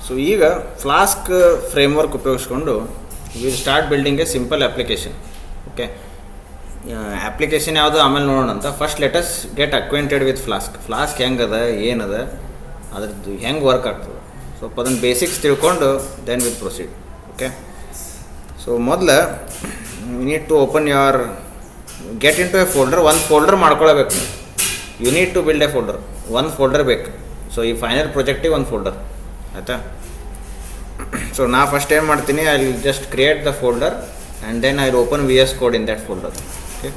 So ಈಗ Flask framework ಉಪಯೋಗಿಸ್ಕೊಂಡು will start building a simple application. Okay, application ಯಾವುದು ಆಮೇಲೆ ನೋಡೋಣ ಅಂತ. First let's get acquainted with Flask ಹೆಂಗದ, ಏನದ, ಅದ್ರದ್ದು ಹೆಂಗೆ ವರ್ಕ್ ಆಗ್ತದೆ ಸ್ವಲ್ಪ ಅದನ್ನು ಬೇಸಿಕ್ಸ್ ತಿಳ್ಕೊಂಡು then will proceed. Okay, so ಮೊದಲು you need to open your get into a folder. ಒಂದು ಫೋಲ್ಡರ್ ಮಾಡ್ಕೊಳ್ಬೇಕು. You need to build a folder. ಒಂದು ಫೋಲ್ಡರ್ ಬೇಕು. ಸೊ ಈ ಫೈನಲ್ ಪ್ರಾಜೆಕ್ಟಿಗೆ ಒಂದು ಫೋಲ್ಡರ್ ಆಯಿತಾ. ಸೊ ನಾ ಫಸ್ಟ್ ಏನು ಮಾಡ್ತೀನಿ, I will just create the folder and then I will open VS Code in that folder. Okay,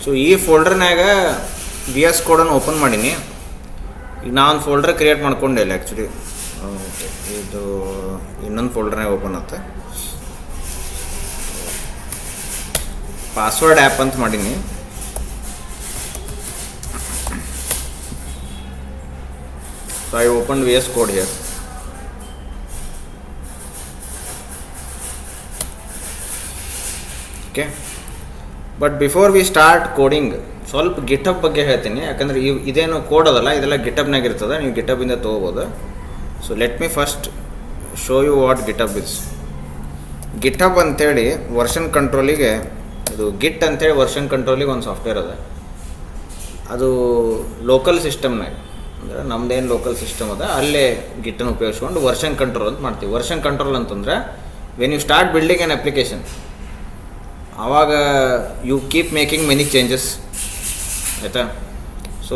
so ಈ ಫೋಲ್ಡರ್ನಾಗ VS Codeನ್ನು ಓಪನ್ ಮಾಡೀನಿ. ಈಗ ನಾ ಒಂದು ಫೋಲ್ಡರ್ ಕ್ರಿಯೇಟ್ ಮಾಡ್ಕೊಂಡಿಲ್ಲ ಆ್ಯಕ್ಚುಲಿ. ಇದು ಇನ್ನೊಂದು ಫೋಲ್ಡರ್ನಾಗ ಓಪನ್ ಆಗುತ್ತೆ. ಪಾಸ್ವರ್ಡ್ ಆ್ಯಪ್ ಅಂತ ಮಾಡೀನಿ. So I open VS Code here. Okay, but before we start coding ಸ್ವಲ್ಪ ಗಿಟಬ್ ಬಗ್ಗೆ ಹೇಳ್ತೀನಿ. ಯಾಕಂದರೆ ಇದೇನು ಕೋಡ್ ಅದಲ್ಲ, ಇದೆಲ್ಲ ಗಿಟಬ್ನಾಗ ಇರ್ತದೆ, ನೀವು ಗಿಟಬಿಂದ ತೊಗೋಬೋದು. So let me first show you what GitHub is. GitHub ಅಂಥೇಳಿ ವರ್ಷನ್ ಕಂಟ್ರೋಲಿಗೆ, ಇದು ಗಿಟ್ ಅಂಥೇಳಿ ವರ್ಷನ್ ಕಂಟ್ರೋಲಿಗೆ ಒಂದು ಸಾಫ್ಟ್ವೇರ್ ಅದ. ಅದು ಲೋಕಲ್ ಸಿಸ್ಟಮ್ನಾಗ, ಅಂದರೆ ನಮ್ಮದೇನು ಲೋಕಲ್ ಸಿಸ್ಟಮ್ ಅದ ಅಲ್ಲೇ ಗಿಟ್ಟನ್ನು ಉಪಯೋಗಿಸ್ಕೊಂಡು ವರ್ಷನ್ ಕಂಟ್ರೋಲ್ ಅಂತ ಮಾಡ್ತೀವಿ. ವರ್ಷನ್ ಕಂಟ್ರೋಲ್ ಅಂತಂದ್ರೆ when you start building an application, ಆವಾಗ you keep making many changes ಆಯಿತಾ. ಸೊ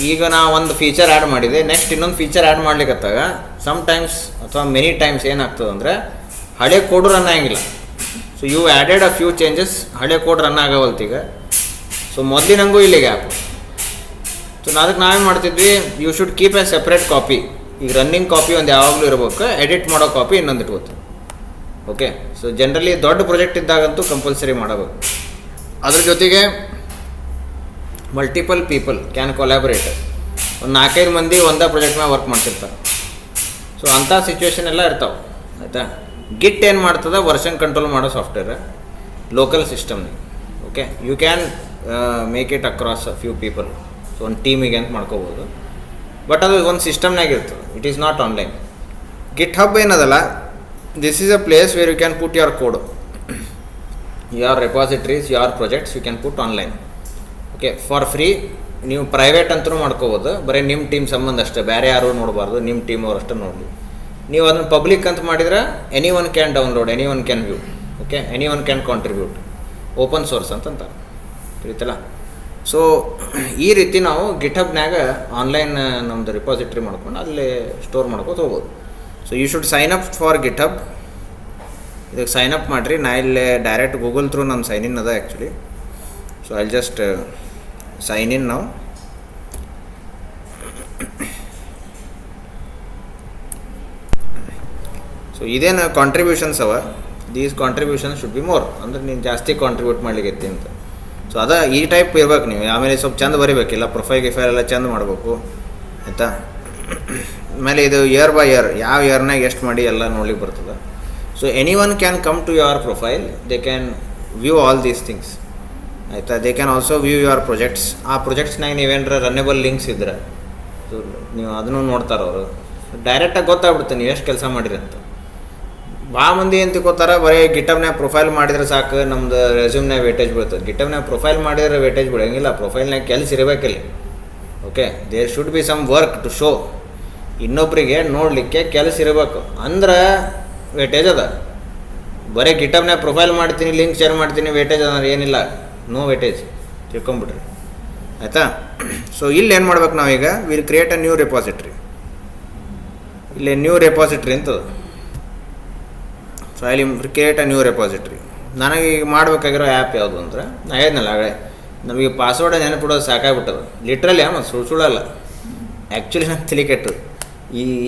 ಈಗ ನಾ ಒಂದು ಫೀಚರ್ ಆ್ಯಡ್ ಮಾಡಿದೆ, ನೆಕ್ಸ್ಟ್ ಇನ್ನೊಂದು ಫೀಚರ್ ಆ್ಯಡ್ ಮಾಡ್ಲಿಕ್ಕತ್ತಾಗ ಸಮ್ಟೈಮ್ಸ್ ಅಥವಾ ಮೆನಿ ಟೈಮ್ಸ್ ಏನಾಗ್ತದೆ ಅಂದರೆ ಹಳೆ ಕೋಡು ರನ್ ಆಗಂಗಿಲ್ಲ. So you added a few changes, ಹಳೆ ಕೋಡ್ ರನ್ ಆಗವಲ್ತೀಗ. ಸೊ ಮೊದಲಿನಂಗೂ ಇಲ್ಲಿ ಗ್ಯಾಪ್. ಸೊ ಅದಕ್ಕೆ ನಾವೇನು ಮಾಡ್ತಿದ್ವಿ, you should keep a separate copy. ಈಗ ರನ್ನಿಂಗ್ ಕಾಪಿ ಒಂದು ಯಾವಾಗಲೂ ಇರಬೇಕು, ಎಡಿಟ್ ಮಾಡೋ ಕಾಪಿ ಇನ್ನೊಂದು ಇಟ್ಕೋತೀವಿ. ಓಕೆ, ಸೊ ಜನರಲಿ ದೊಡ್ಡ ಪ್ರಾಜೆಕ್ಟ್ ಇದ್ದಾಗಂತೂ ಕಂಪಲ್ಸರಿ ಮಾಡಬೇಕು. ಅದ್ರ ಜೊತೆಗೆ ಮಲ್ಟಿಪಲ್ ಪೀಪಲ್ ಕ್ಯಾನ್ ಕೊಲ್ಯಾಬರೇಟ್. ಒಂದು 4-5 ಮಂದಿ ಒಂದೇ ಪ್ರಾಜೆಕ್ಟ್ ಮೇಲೆ ವರ್ಕ್ ಮಾಡ್ತಿರ್ತಾರೆ. ಸೊ ಅಂಥ ಸಿಚುವೇಶನ್ ಎಲ್ಲ ಇರ್ತಾವೆ ಆಯಿತಾ. ಗಿಟ್ ಏನು ಮಾಡ್ತದೆ, ವರ್ಷನ್ ಕಂಟ್ರೋಲ್ ಮಾಡೋ ಸಾಫ್ಟ್ವೇರ್ ಲೋಕಲ್ ಸಿಸ್ಟಮ್ನಾಗ. Okay, you can make it across a few people. So ಒಂದು ಟೀಮಿಗೆ ಅಂತ ಮಾಡ್ಕೋಬೋದು, ಬಟ್ ಅದು ಒಂದು ಸಿಸ್ಟಮ್ನಾಗ ಇರ್ತದೆ. It is not online. GitHub ಏನದಲ್ಲ, this is a place where you can put your code, your repositories, your projects you can put online. Okay, for free. ನೀವು ಪ್ರೈವೇಟ್ ಅಂತಲೂ ಮಾಡ್ಕೋಬೋದು, ಬರೀ ನಿಮ್ಮ ಟೀಮ್ ಸಂಬಂಧ ಅಷ್ಟೇ, ಬೇರೆ ಯಾರು ನೋಡಬಾರ್ದು, ನಿಮ್ಮ ಟೀಮ್ ಅವ್ರು ಅಷ್ಟೇ ನೋಡಲಿ. ನೀವು ಅದನ್ನು ಪಬ್ಲಿಕ್ ಅಂತ ಮಾಡಿದ್ರೆ anyone can download, anyone can view. Okay, anyone can contribute. Open source ಅಂತಂತಾರೆ, ತಿಳಿತಲ್ಲ. ಸೊ ಈ ರೀತಿ ನಾವು ಗಿಟ್ಹಬ್ನಾಗ ಆನ್ಲೈನ್ ನಮ್ಮದು ರಿಪಾಸಿಟ್ರಿ ಮಾಡ್ಕೊಂಡು ಅಲ್ಲಿ ಸ್ಟೋರ್ ಮಾಡ್ಕೋತ ಹೋಗ್ಬೋದು. So you should sign up for GitHub. ಇದಕ್ಕೆ ಸೈನ್ ಅಪ್ ಮಾಡಿರಿ. ನಾ ಇಲ್ಲೇ ಡೈರೆಕ್ಟ್ ಗೂಗಲ್ ಥ್ರೂ ನಮ್ಮ ಸೈನ್ ಇನ್ ಅದ actually. So I just sign in ನಾವು. ಸೊ ಇದೇನು ಕಾಂಟ್ರಿಬ್ಯೂಷನ್ಸ್ ಅವ, these contributions should be more. ಅಂದರೆ ನೀನು ಜಾಸ್ತಿ ಕಾಂಟ್ರಿಬ್ಯೂಟ್ ಮಾಡ್ಲಿಕ್ಕೆ ಅಂತ. ಸೊ ಅದ ಈ ಟೈಪ್ ಇರ್ಬೇಕು ನೀವು. ಆಮೇಲೆ ಸ್ವಲ್ಪ ಚಂದ ಬರೀಬೇಕಿಲ್ಲ, ಪ್ರೊಫೈಲ್ ಎಲ್ಲ ಚಂದ ಮಾಡಬೇಕು ಆಯಿತಾ. ಆಮೇಲೆ ಇದು ಇಯರ್ ಬೈ ಇಯರ್, ಯಾವ ಇಯರ್ನಾಗ ಎಷ್ಟು ಮಾಡಿ ಎಲ್ಲ ನೋಡ್ಲಿಕ್ಕೆ ಬರ್ತದೆ. So anyone can come to your profile, they can view all these things ಆಯಿತಾ. They can also view your projects. ಆ ಪ್ರೊಜೆಕ್ಟ್ಸ್ನಾಗ ನೀವೇನಾರ ರನ್ನೇಬಲ್ ಲಿಂಕ್ಸ್ ಇದ್ರೆ ಸೊ ನೀವು ಅದನ್ನು ನೋಡ್ತಾರೆ ಅವರು. ಡೈರೆಕ್ಟಾಗಿ ಗೊತ್ತಾಗ್ಬಿಡುತ್ತೆ ನೀವು ಎಷ್ಟು ಕೆಲಸ ಮಾಡಿರಿ ಅಂತ. ಭಾಳ ಮಂದಿ ಏನು ತಿಳ್ಕೊತಾರೆ, ಬರೀ ಗಿಟಬ್ನಾಗ ಪ್ರೊಫೈಲ್ ಮಾಡಿದ್ರೆ ಸಾಕು, ನಮ್ದು ರೆಸ್ಯೂಮ್ನಾಗ ವೇಟೇಜ್ ಬೀಳ್ತದೆ. ಗಿಟಬ್ನಾಗ ಪ್ರೊಫೈಲ್ ಮಾಡಿದ್ರೆ ವೇಟೇಜ್ ಬೀಳಂಗಿಲ್ಲ. ಪ್ರೊಫೈಲ್ನಾಗ ಕೆಲಸ ಇರಬೇಕಿಲ್ಲ. Okay, there should be some work to show. ಇನ್ನೊಬ್ಬರಿಗೆ ನೋಡಲಿಕ್ಕೆ ಕೆಲಸ ಇರಬೇಕು ಅಂದ್ರೆ ವೇಟೇಜ್ ಅದ. ಬರೀ ಗಿಟಬ್ನಾಗ ಪ್ರೊಫೈಲ್ ಮಾಡ್ತೀನಿ, ಲಿಂಕ್ ಶೇರ್ ಮಾಡ್ತೀನಿ, ವೇಟೇಜ್ ಅಂದ್ರೆ ಏನಿಲ್ಲ, ನೋ ವೇಟೇಜ್, ತಿಳ್ಕೊಂಬಿಡ್ರಿ ಆಯಿತಾ. ಸೊ ಇಲ್ಲಿ ಏನು ಮಾಡ್ಬೇಕು ನಾವೀಗ, will create a new repository. ಇಲ್ಲಿ ನ್ಯೂ ರೆಪಾಸಿಟ್ರಿ ಅಂತದ. ಸೊ ಇಲ್ಲಿ ಕ್ರಿಯೇಟ್ ಅ ನ್ಯೂ ರೆಪಾಸಿಟ್ರಿ. ನನಗೆ ಈಗ ಮಾಡಬೇಕಾಗಿರೋ ಆ್ಯಪ್ ಯಾವುದು ಅಂದ್ರೆ, ನಾ ಹೇಳಿದ್ನಲ್ಲ ಆಗಲೇ, ನಮಗೆ ಪಾಸ್ವರ್ಡ್ ನೆನಪಿಡೋದು ಸಾಕಾಗ್ಬಿಟ್ಟದು. ಲಿಟ್ರಲಿ ಮತ್ತು ಸುಳ್ಳಲ್ಲ. ಆ್ಯಕ್ಚುಲಿ ನಾನು ತಲೆ ಕೆಟ್ಟದು.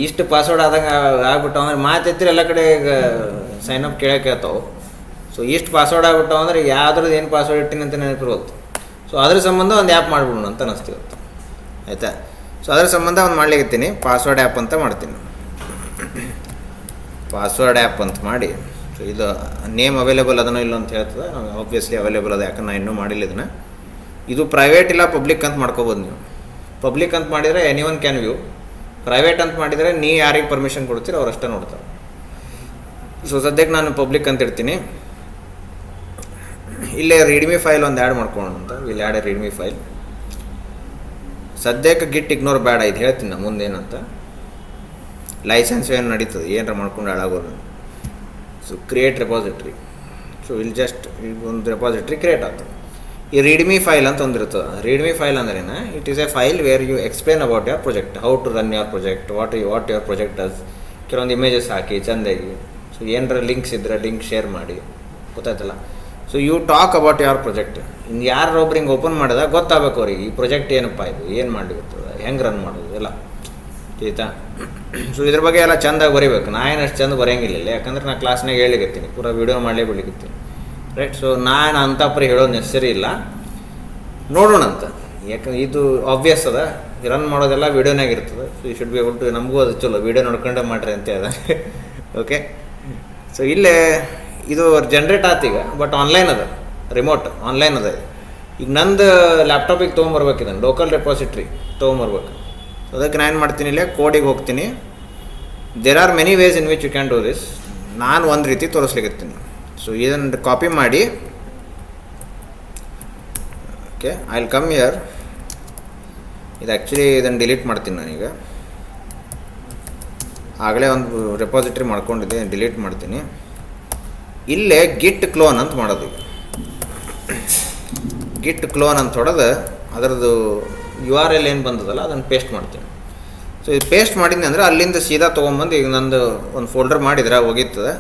ಇಷ್ಟು ಪಾಸ್ವರ್ಡ್ ಆದಂಗೆ ಆಗ್ಬಿಟ್ಟು ಅಂದ್ರೆ ಮಾತೆತ್ತಿರಿ ಎಲ್ಲ ಕಡೆ ಈಗ ಸೈನಪ್ ಕೇಳಕ್ಕೆ ಹೇಳ್ತಾವೆ. ಸೊ ಇಷ್ಟು ಪಾಸ್ವರ್ಡ್ ಆಗ್ಬಿಟ್ಟು ಅಂದ್ರೆ ಯಾವ್ದ್ರದ್ದು ಏನು ಪಾಸ್ವರ್ಡ್ ಇಟ್ಟಿನಿ ಅಂತ ನೆನಪಿರೋದು. ಸೊ ಅದ್ರ ಸಂಬಂಧ ಒಂದು ಆ್ಯಪ್ ಮಾಡಿಬಿಡೋಣ ಅಂತ ಅನ್ನಿಸ್ತಿವತ್ತು, ಆಯಿತಾ. ಸೊ ಅದ್ರ ಸಂಬಂಧ ಒಂದು ಮಾಡ್ಲಿಕ್ಕತ್ತೀನಿ, ಪಾಸ್ವರ್ಡ್ ಆ್ಯಪ್ ಅಂತ ಮಾಡ್ತೀನಿ. ಪಾಸ್ವರ್ಡ್ ಆ್ಯಪ್ ಅಂತ ಮಾಡಿ, ಸೊ ಇದು ನೇಮ್ ಅವೈಲೇಬಲ್ ಅದನ್ನೋ ಇಲ್ಲ ಅಂತ ಹೇಳ್ತದೆ. ಆಬ್ವಿಯಸ್ಲಿ ಅವೈಲೇಬಲ್ ಅದ, ಯಾಕಂದ್ರೆ ನಾನು ಇನ್ನೂ ಮಾಡಿಲ್ಲ ಇದನ್ನು. ಇದು ಪ್ರೈವೇಟ್ ಇಲ್ಲ ಪಬ್ಲಿಕ್ ಅಂತ ಮಾಡ್ಕೋಬೋದು ನೀವು. ಪಬ್ಲಿಕ್ ಅಂತ ಮಾಡಿದರೆ any one can view, private ಅಂತ ಮಾಡಿದರೆ ನೀ ಯಾರಿಗೆ ಪರ್ಮಿಷನ್ ಕೊಡ್ತೀರ ಅವ್ರು ಅಷ್ಟೇ ನೋಡ್ತಾರೆ. ಸೊ ಸದ್ಯಕ್ಕೆ ನಾನು ಪಬ್ಲಿಕ್ ಅಂತ ಇಡ್ತೀನಿ. ಇಲ್ಲೇ ರೀಡ್ಮಿ ಫೈಲ್ ಒಂದು ಆ್ಯಡ್ ಮಾಡ್ಕೊಳ್ಳೋಣ ಅಂತ, ಇಲ್ಲಿ ಆ್ಯಡ್ ರೀಡ್ಮಿ ಫೈಲ್. ಸದ್ಯಕ್ಕೆ ಗಿಟ್ ಇಗ್ನೋರ್ ಬೇಡ, ಇದು ಹೇಳ್ತೀನಿ ನಾನು ಮುಂದೇನಂತ. ಲೈಸೆನ್ಸ್ ಏನು ನಡೀತದೆ, ಏನಾರ ಮಾಡ್ಕೊಂಡು ಹಾಳಾಗೋದು. So create repository. ಸೊ ಇಲ್ಲಿ ಜಸ್ಟ್ ಒಂದು ರೆಪಾಸಿಟ್ರಿ ಕ್ರಿಯೇಟ್ ಆಗ್ತದೆ. ಈ ರೀಡ್ಮಿ ಫೈಲ್ ಅಂತ ಒಂದಿರ್ತದೆ. ರೀಡ್ಮಿ ಫೈಲ್ ಅಂದ್ರೇನು, it is a file where you explain about your project, how to run your project, what your project does. ಕೆಲವೊಂದು ಇಮೇಜಸ್ ಹಾಕಿ ಚೆಂದಾಗಿ, ಸೊ ಏನಾರ ಲಿಂಕ್ಸ್ ಇದ್ದರೆ ಲಿಂಕ್ ಶೇರ್ ಮಾಡಿ, ಗೊತ್ತಾಯ್ತಲ್ಲ. So you talk about your project. ಇನ್ನು ಯಾರೊಬ್ರು ಹಿಂಗೆ ಓಪನ್ ಮಾಡಿದಾಗ ಗೊತ್ತಾಗಬೇಕು ಅವ್ರಿಗೆ ಈ ಪ್ರಾಜೆಕ್ಟ್ ಏನಪ್ಪ, ಇದು ಏನು ಮಾಡ್ಲಿಕ್ಕೆ, ಹೆಂಗೆ ರನ್ ಮಾಡೋದು ಎಲ್ಲ, ಆಯ್ತಾ. ಸೊ ಇದ್ರ ಬಗ್ಗೆ ಎಲ್ಲ ಚೆಂದಾಗಿ ಬರೀಬೇಕು. ನಾನು ಅಷ್ಟು ಚೆಂದ ಬರೆಯಂಗಿಲ್ಲ, ಯಾಕಂದ್ರೆ ನಾನು ಕ್ಲಾಸ್ನಾಗ ಹೇಳಿಕತ್ತೀನಿ, ಪೂರಾ ವೀಡಿಯೋ ಮಾಡಲೇ ಬಿಡ್ಲಿಕ್ಕತ್ತೀನಿ, ರೈಟ್. ಸೊ ನಾನು ಅಂತಪರಿ ಹೇಳೋದು ನೆಸರಿ ಇಲ್ಲ, ನೋಡೋಣ ಅಂತ. ಯಾಕಂದ್ರೆ ಇದು ಆಬ್ವಿಯಸ್ ಅದ, ರನ್ ಮಾಡೋದೆಲ್ಲ ವೀಡಿಯೋನಾಗ ಇರ್ತದೆ. So you should be able to, ನಮಗೂ ಅದು ಚಲೋ ವೀಡಿಯೋ ನೋಡ್ಕೊಂಡೆ ಮಾಡ್ರಿ ಅಂತ ಅದ. ಓಕೆ. ಸೊ ಇಲ್ಲೇ ಇದು ಜನ್ರೇಟ್ ಆತೀಗ, ಬಟ್ ಆನ್ಲೈನ್ ಅದ, ರಿಮೋಟ್ ಆನ್ಲೈನ್ ಅದ. ಈಗ ನಂದು ಲ್ಯಾಪ್ಟಾಪಿಗೆ ತೊಗೊಂಬರ್ಬೇಕು, ಇದನ್ನು ಲೋಕಲ್ ರೆಪಾಸಿಟ್ರಿ ತೊಗೊಂಬರ್ಬೇಕು. ಸೊ ಅದಕ್ಕೆ ನಾನು ಏನು ಮಾಡ್ತೀನಿ, ಇಲ್ಲೇ ಕೋಡಿಗೆ ಹೋಗ್ತೀನಿ. There are many ways in which you can do this. ನಾನು ಒಂದು ರೀತಿ ತೋರಿಸ್ಲಿಕ್ಕತ್ತೀನಿ. ಸೊ ಇದನ್ನು ಕಾಪಿ ಮಾಡಿ, okay, I will come here. ಇದು ಆ್ಯಕ್ಚುಲಿ ಇದನ್ನು ಡಿಲೀಟ್ ಮಾಡ್ತೀನಿ ನಾನೀಗ. ಆಗಲೇ ಒಂದು ರೆಪಾಸಿಟ್ರಿ ಮಾಡ್ಕೊಂಡಿದ್ದೆ, ಡಿಲೀಟ್ ಮಾಡ್ತೀನಿ. ಇಲ್ಲೇ ಗಿಟ್ ಕ್ಲೋನ್ ಅಂತ ಮಾಡೋದು. ಈಗ ಗಿಟ್ ಕ್ಲೋನ್ ಅಂತ ಹೊಡೆದು ಅದರದ್ದು URL ಏನು ಬಂದದಲ್ಲ ಅದನ್ನು ಪೇಸ್ಟ್ ಮಾಡ್ತೀನಿ. ಸೊ ಇದು ಪೇಸ್ಟ್ ಮಾಡಿದ್ನಿ ಅಂದರೆ ಅಲ್ಲಿಂದ ಸೀದಾ ತೊಗೊಂಬಂದು ಈಗ ನಂದು ಒಂದು ಫೋಲ್ಡರ್ ಮಾಡಿದ್ರೆ ಹೋಗಿರ್ತದೆ.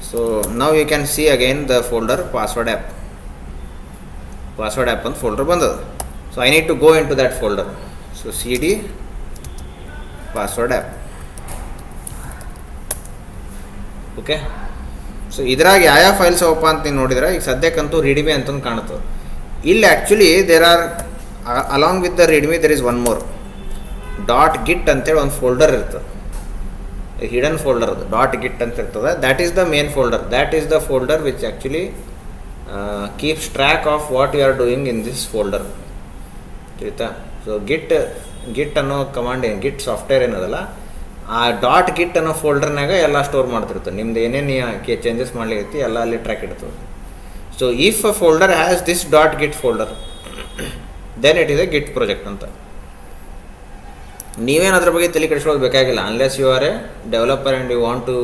So now you can see again the folder password app. Password app ಅಂತ ಫೋಲ್ಡರ್ ಬಂದದ. So I need to go into that folder. So CD password app. Okay. So ಇದ್ರಾಗ ಯಾವ ಫೈಲ್ಸ್ ಅವಪ್ಪ ಅಂತ ನೀವು ನೋಡಿದ್ರೆ, ಈಗ ಸದ್ಯಕ್ಕಂತೂ ರೀಡ್ಮಿ ಅಂತಂದು ಕಾಣುತ್ತೆ. ಇಲ್ಲಿ actually there are along with the readme there is one more .git ಅಂತೇಳಿ ಒಂದು ಫೋಲ್ಡರ್ ಇರ್ತದೆ, ಹಿಡನ್ ಫೋಲ್ಡರ್ ಅದು .git ಅಂತ ಇರ್ತದೆ. That is the main folder. That is the folder which actually keeps track of what you are doing in this folder, ಆಯಿತಾ. So git ಅನ್ನೋ command ಏನು, ಗಿಟ್ software ಏನದಲ್ಲ, ಆ .git ಅನ್ನೋ ಫೋಲ್ಡರ್ನಾಗ ಎಲ್ಲ ಸ್ಟೋರ್ ಮಾಡ್ತಿರ್ತದೆ. ನಿಮ್ದು ಏನೇನು ಚೇಂಜಸ್ ಮಾಡ್ಲಿಕ್ಕೆ ಎಲ್ಲ ಅಲ್ಲಿ ಟ್ರ್ಯಾಕ್ ಇಡ್ತದೆ. So if a folder has this .git folder, then it is a git project ಅಂತ. ನೀವೇನು ಅದ್ರ ಬಗ್ಗೆ ತಲೆ ಕೆಡಿಸೋದು ಬೇಕಾಗಿಲ್ಲ, unless you are a developer and you want to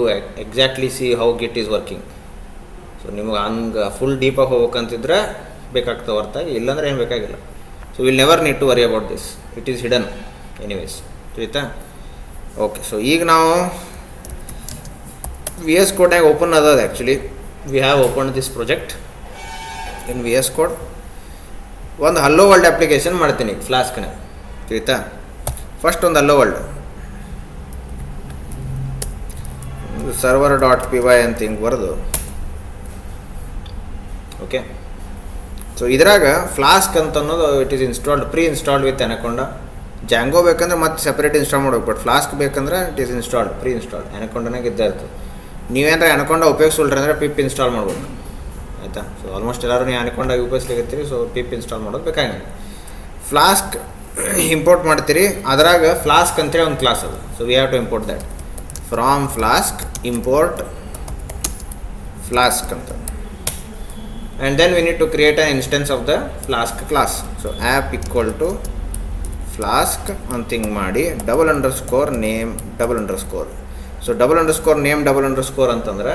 exactly see how git is working. So ನಿಮಗೆ ಹಂಗೆ ಫುಲ್ ಡೀಪಾಗಿ ಹೋಗ್ಬೇಕಂತಿದ್ರೆ ಬೇಕಾಗ್ತದೆ ಹೊರತಾಗಿ, ಇಲ್ಲಾಂದ್ರೆ ಏನು ಬೇಕಾಗಿಲ್ಲ. So will never need to worry about this, it is hidden anyways, ಆಯಿತಾ. ಓಕೆ. ಸೊ ಈಗ ನಾವು VS Codeನಾಗ ಓಪನ್ ಅದ. Actually we have open this project in VS Code. ಒಂದು ಹಲೋ ವರ್ಲ್ಡ್ ಅಪ್ಲಿಕೇಶನ್ ಮಾಡ್ತೀನಿ ಫ್ಲಾಸ್ಕ್ನಾಗ, ಆಯಿತಾ. ಫಸ್ಟ್ ಒಂದು ಹಲೋ ವರ್ಲ್ಡ್ server.py ಅಂತ ಹಿಂಗೆ ಬರೆದು, ಓಕೆ. ಸೊ ಇದ್ರಾಗ ಫ್ಲಾಸ್ಕ್ ಅಂತ ಅನ್ನೋದು it is installed, pre installed with Anaconda. Django ಬೇಕಂದ್ರೆ ಮತ್ತೆ ಸಪ್ರೇಟ್ ಇನ್ಸ್ಟಾಲ್ ಮಾಡ್ಬೇಕು, ಬಟ್ ಫ್ಲಾಸ್ಕ್ ಬೇಕಂದ್ರೆ it is installed, pre installed ಅನಕೊಂಡನಾಗ ಇದ್ದೇ ಇರ್ತದೆ. ನೀವೇನಾರ ಅನಕೊಂಡ ಉಪಯೋಗಿಸೋಲ್ರಿ ಅಂದರೆ ಪಿಪ್ ಇನ್ಸ್ಟಾಲ್ ಮಾಡ್ಬೇಕು, ಆಯಿತಾ. ಸೊ ಆಲ್ಮೋಸ್ಟ್ ಎಲ್ಲರೂ ನೀವು ಅನಕೊಂಡಾಗ ಉಪಯೋಗಿಸ್ಲಿಕ್ಕತ್ತೀರಿ, ಸೊ ಪಿಪ್ ಇನ್ಸ್ಟಾಲ್ ಮಾಡೋದು ಬೇಕಾಗಿಲ್ಲ. ಫ್ಲಾಸ್ಕ್ ಇಂಪೋರ್ಟ್ ಮಾಡ್ತೀರಿ, ಅದರಾಗ ಫ್ಲಾಸ್ಕ್ ಅಂತೇಳಿ ಒಂದು ಕ್ಲಾಸ್ ಅದು. So we have to import that from Flask, import Flask ಅಂತ. And then we need to create an instance of the Flask class. So app equal to Flask ಅಂತ ಹಿಂಗೆ ಮಾಡಿ _name _. So _name _ ಅಂತಂದ್ರೆ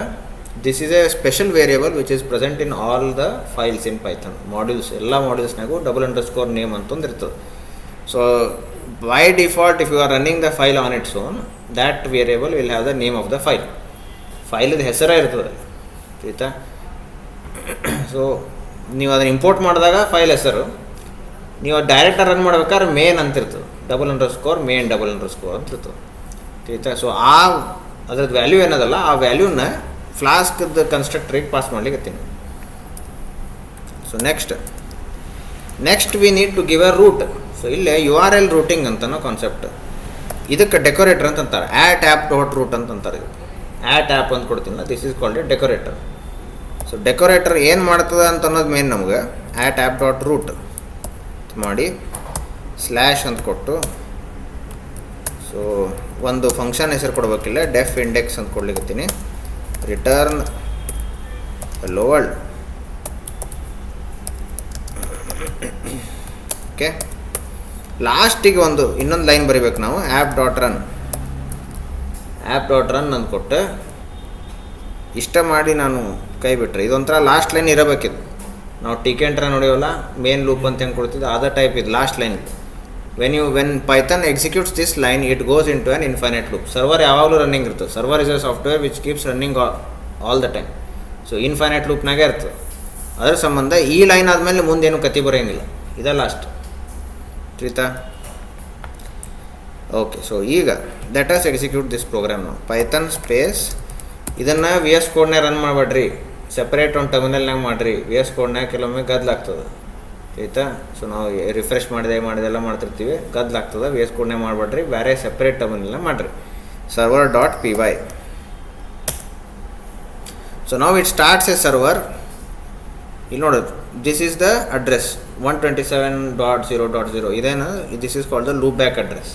this is a special variable which is present in all the files in Python modules. ಎಲ್ಲ ಮಾಡ್ಯೂಲ್ಸ್ನಾಗೂ _name ಅಂತಂದು ಇರ್ತದೆ. So by default if you are running the file on its own, that variable will have the name of the file. ಫೈಲದ ಹೆಸರೇ ಇರ್ತದೆ, ಆಯಿತಾ. So ನೀವು ಅದನ್ನು ಇಂಪೋರ್ಟ್ ಮಾಡಿದಾಗ ಫೈಲ್ ಹೆಸರು, ನೀವು ಡೈರೆಕ್ಟ್ ರನ್ ಮಾಡ್ಬೇಕಾದ್ರೆ ಮೇನ್ ಅಂತಿರ್ತದೆ, _main _ ಅಂತ ಇರ್ತದೆ, ಆಯಿತಾ. ಸೊ ಅದ್ರದ್ದು ವ್ಯಾಲ್ಯೂ ಏನದಲ್ಲ, ಆ ವ್ಯಾಲ್ಯೂನ ಫ್ಲಾಸ್ಕ್ದ ಕನ್ಸ್ಟ್ರಕ್ಟ್ರಿಗೆ ಪಾಸ್ ಮಾಡ್ಲಿಕ್ಕೆ. So next next we need to give a route. So ಇಲ್ಲೇ URL ರೂಟಿಂಗ್ ಅಂತನೋ ಕಾನ್ಸೆಪ್ಟ್. ಇದಕ್ಕೆ ಡೆಕೋರೇಟರ್ ಅಂತ ಅಂತಾರೆ. ಆಟ್ ಆ್ಯಪ್ ಡಾಟ್ ರೂಟ್ ಅಂತಂತಾರೆ. ಇದು ಆಟ್ ಆ್ಯಪ್ ಅಂತ ಕೊಡ್ತೀನಿ, this is called a decorator. So decorator ಏನು ಮಾಡ್ತದೆ ಅಂತ ಅನ್ನೋದು ಮೇನ್ ನಮ್ಗೆ. ಆಟ್ ಆ್ಯಪ್ ಡಾಟ್ ರೂಟ್ ಮಾಡಿ ಸ್ಲ್ಯಾಶ್ ಅಂತ ಕೊಟ್ಟು, ಸೊ ಒಂದು ಫಂಕ್ಷನ್ ಹೆಸರು ಕೊಡಬೇಕಿಲ್ಲ, ಡೆಫ್ ಇಂಡೆಕ್ಸ್ ಅಂತ ಕೊಡ್ಲಿಕ್ಕತ್ತೀನಿ. Return hello world. ಓಕೆ, ಲಾಸ್ಟಿಗೆ ಇನ್ನೊಂದು ಲೈನ್ ಬರಿಬೇಕು ನಾವು. ಆ್ಯಪ್ ಡಾಟ್ ರನ್ ಅಂತ ಕೊಟ್ಟು ಇಷ್ಟ ಮಾಡಿ ನಾನು ಕೈ ಬಿಟ್ಟರೆ ಇದೊಂಥರ ಲಾಸ್ಟ್ ಲೈನ್ ಇರಬೇಕಿದು. ನಾವು ಟಿಕೆಂಟ್ರ ನೋಡಿವಲ್ಲ ಮೇನ್ ಲೂಪ್ ಅಂತ ಹೆಂಗೆ ಕೊಡ್ತಿದ್ದು ಅದೇ ಟೈಪ್ ಇದು last line. When Python executes this line it goes into an infinite loop. Server ಯಾವಾಗಲೂ ರನ್ನಿಂಗ್ ಇರ್ತದೆ. Server is a software which keeps running all the time. So infinite ಲೂಪ್ನಾಗೆ ಇರ್ತದೆ. ಅದರ ಸಂಬಂಧ ಈ ಲೈನ್ ಆದಮೇಲೆ ಮುಂದೇನು ಕತೆ ಬರೋಂಗಿಲ್ಲ. ಇದೇ ಲಾಸ್ಟ್. ತಿಳಿತಾ? ಓಕೆ, ಸೊ ಈಗ let us execute this program. ನಾವು ಪೈಥಾನ್ ಸ್ಪೇಸ್ ಇದನ್ನು VS ಕೋಡ್ನಾಗ ರನ್ ಮಾಡಬೇಡ್ರಿ, ಸೆಪ್ರೇಟ್ ಒಂದು ಟರ್ಮಿನಲ್ನಾಗ ಮಾಡಿರಿ. VS ಕೋಡ್ನಾಗ ಕೆಲವೊಮ್ಮೆ ಗದ್ದಲಾಗ್ತದೆ. ಆಯಿತಾ? ಸೊ ನಾವು ರಿಫ್ರೆಶ್ ಮಾಡಿದೆಲ್ಲ ಮಾಡ್ತಿರ್ತೀವಿ, ಗದ್ದಲಾಗ್ತದೆ. VS ಕೋಡ್ನಾಗ ಮಾಡಬೇಡ್ರಿ, ಬೇರೆ ಸೆಪ್ರೇಟ್ ಟರ್ಮಿನಲ್ನಾಗ ಮಾಡಿರಿ. Server dot py. ಸೊ ನಾವು ಇಟ್ ಸ್ಟಾರ್ಟ್ಸ್ ಎ ಸರ್ವರ್. ಇಲ್ಲಿ ನೋಡೋದು, ದಿಸ್ ಈಸ್ ದ ಅಡ್ರೆಸ್ 127.0.0. ಇದೇನು, this is called the loop back address.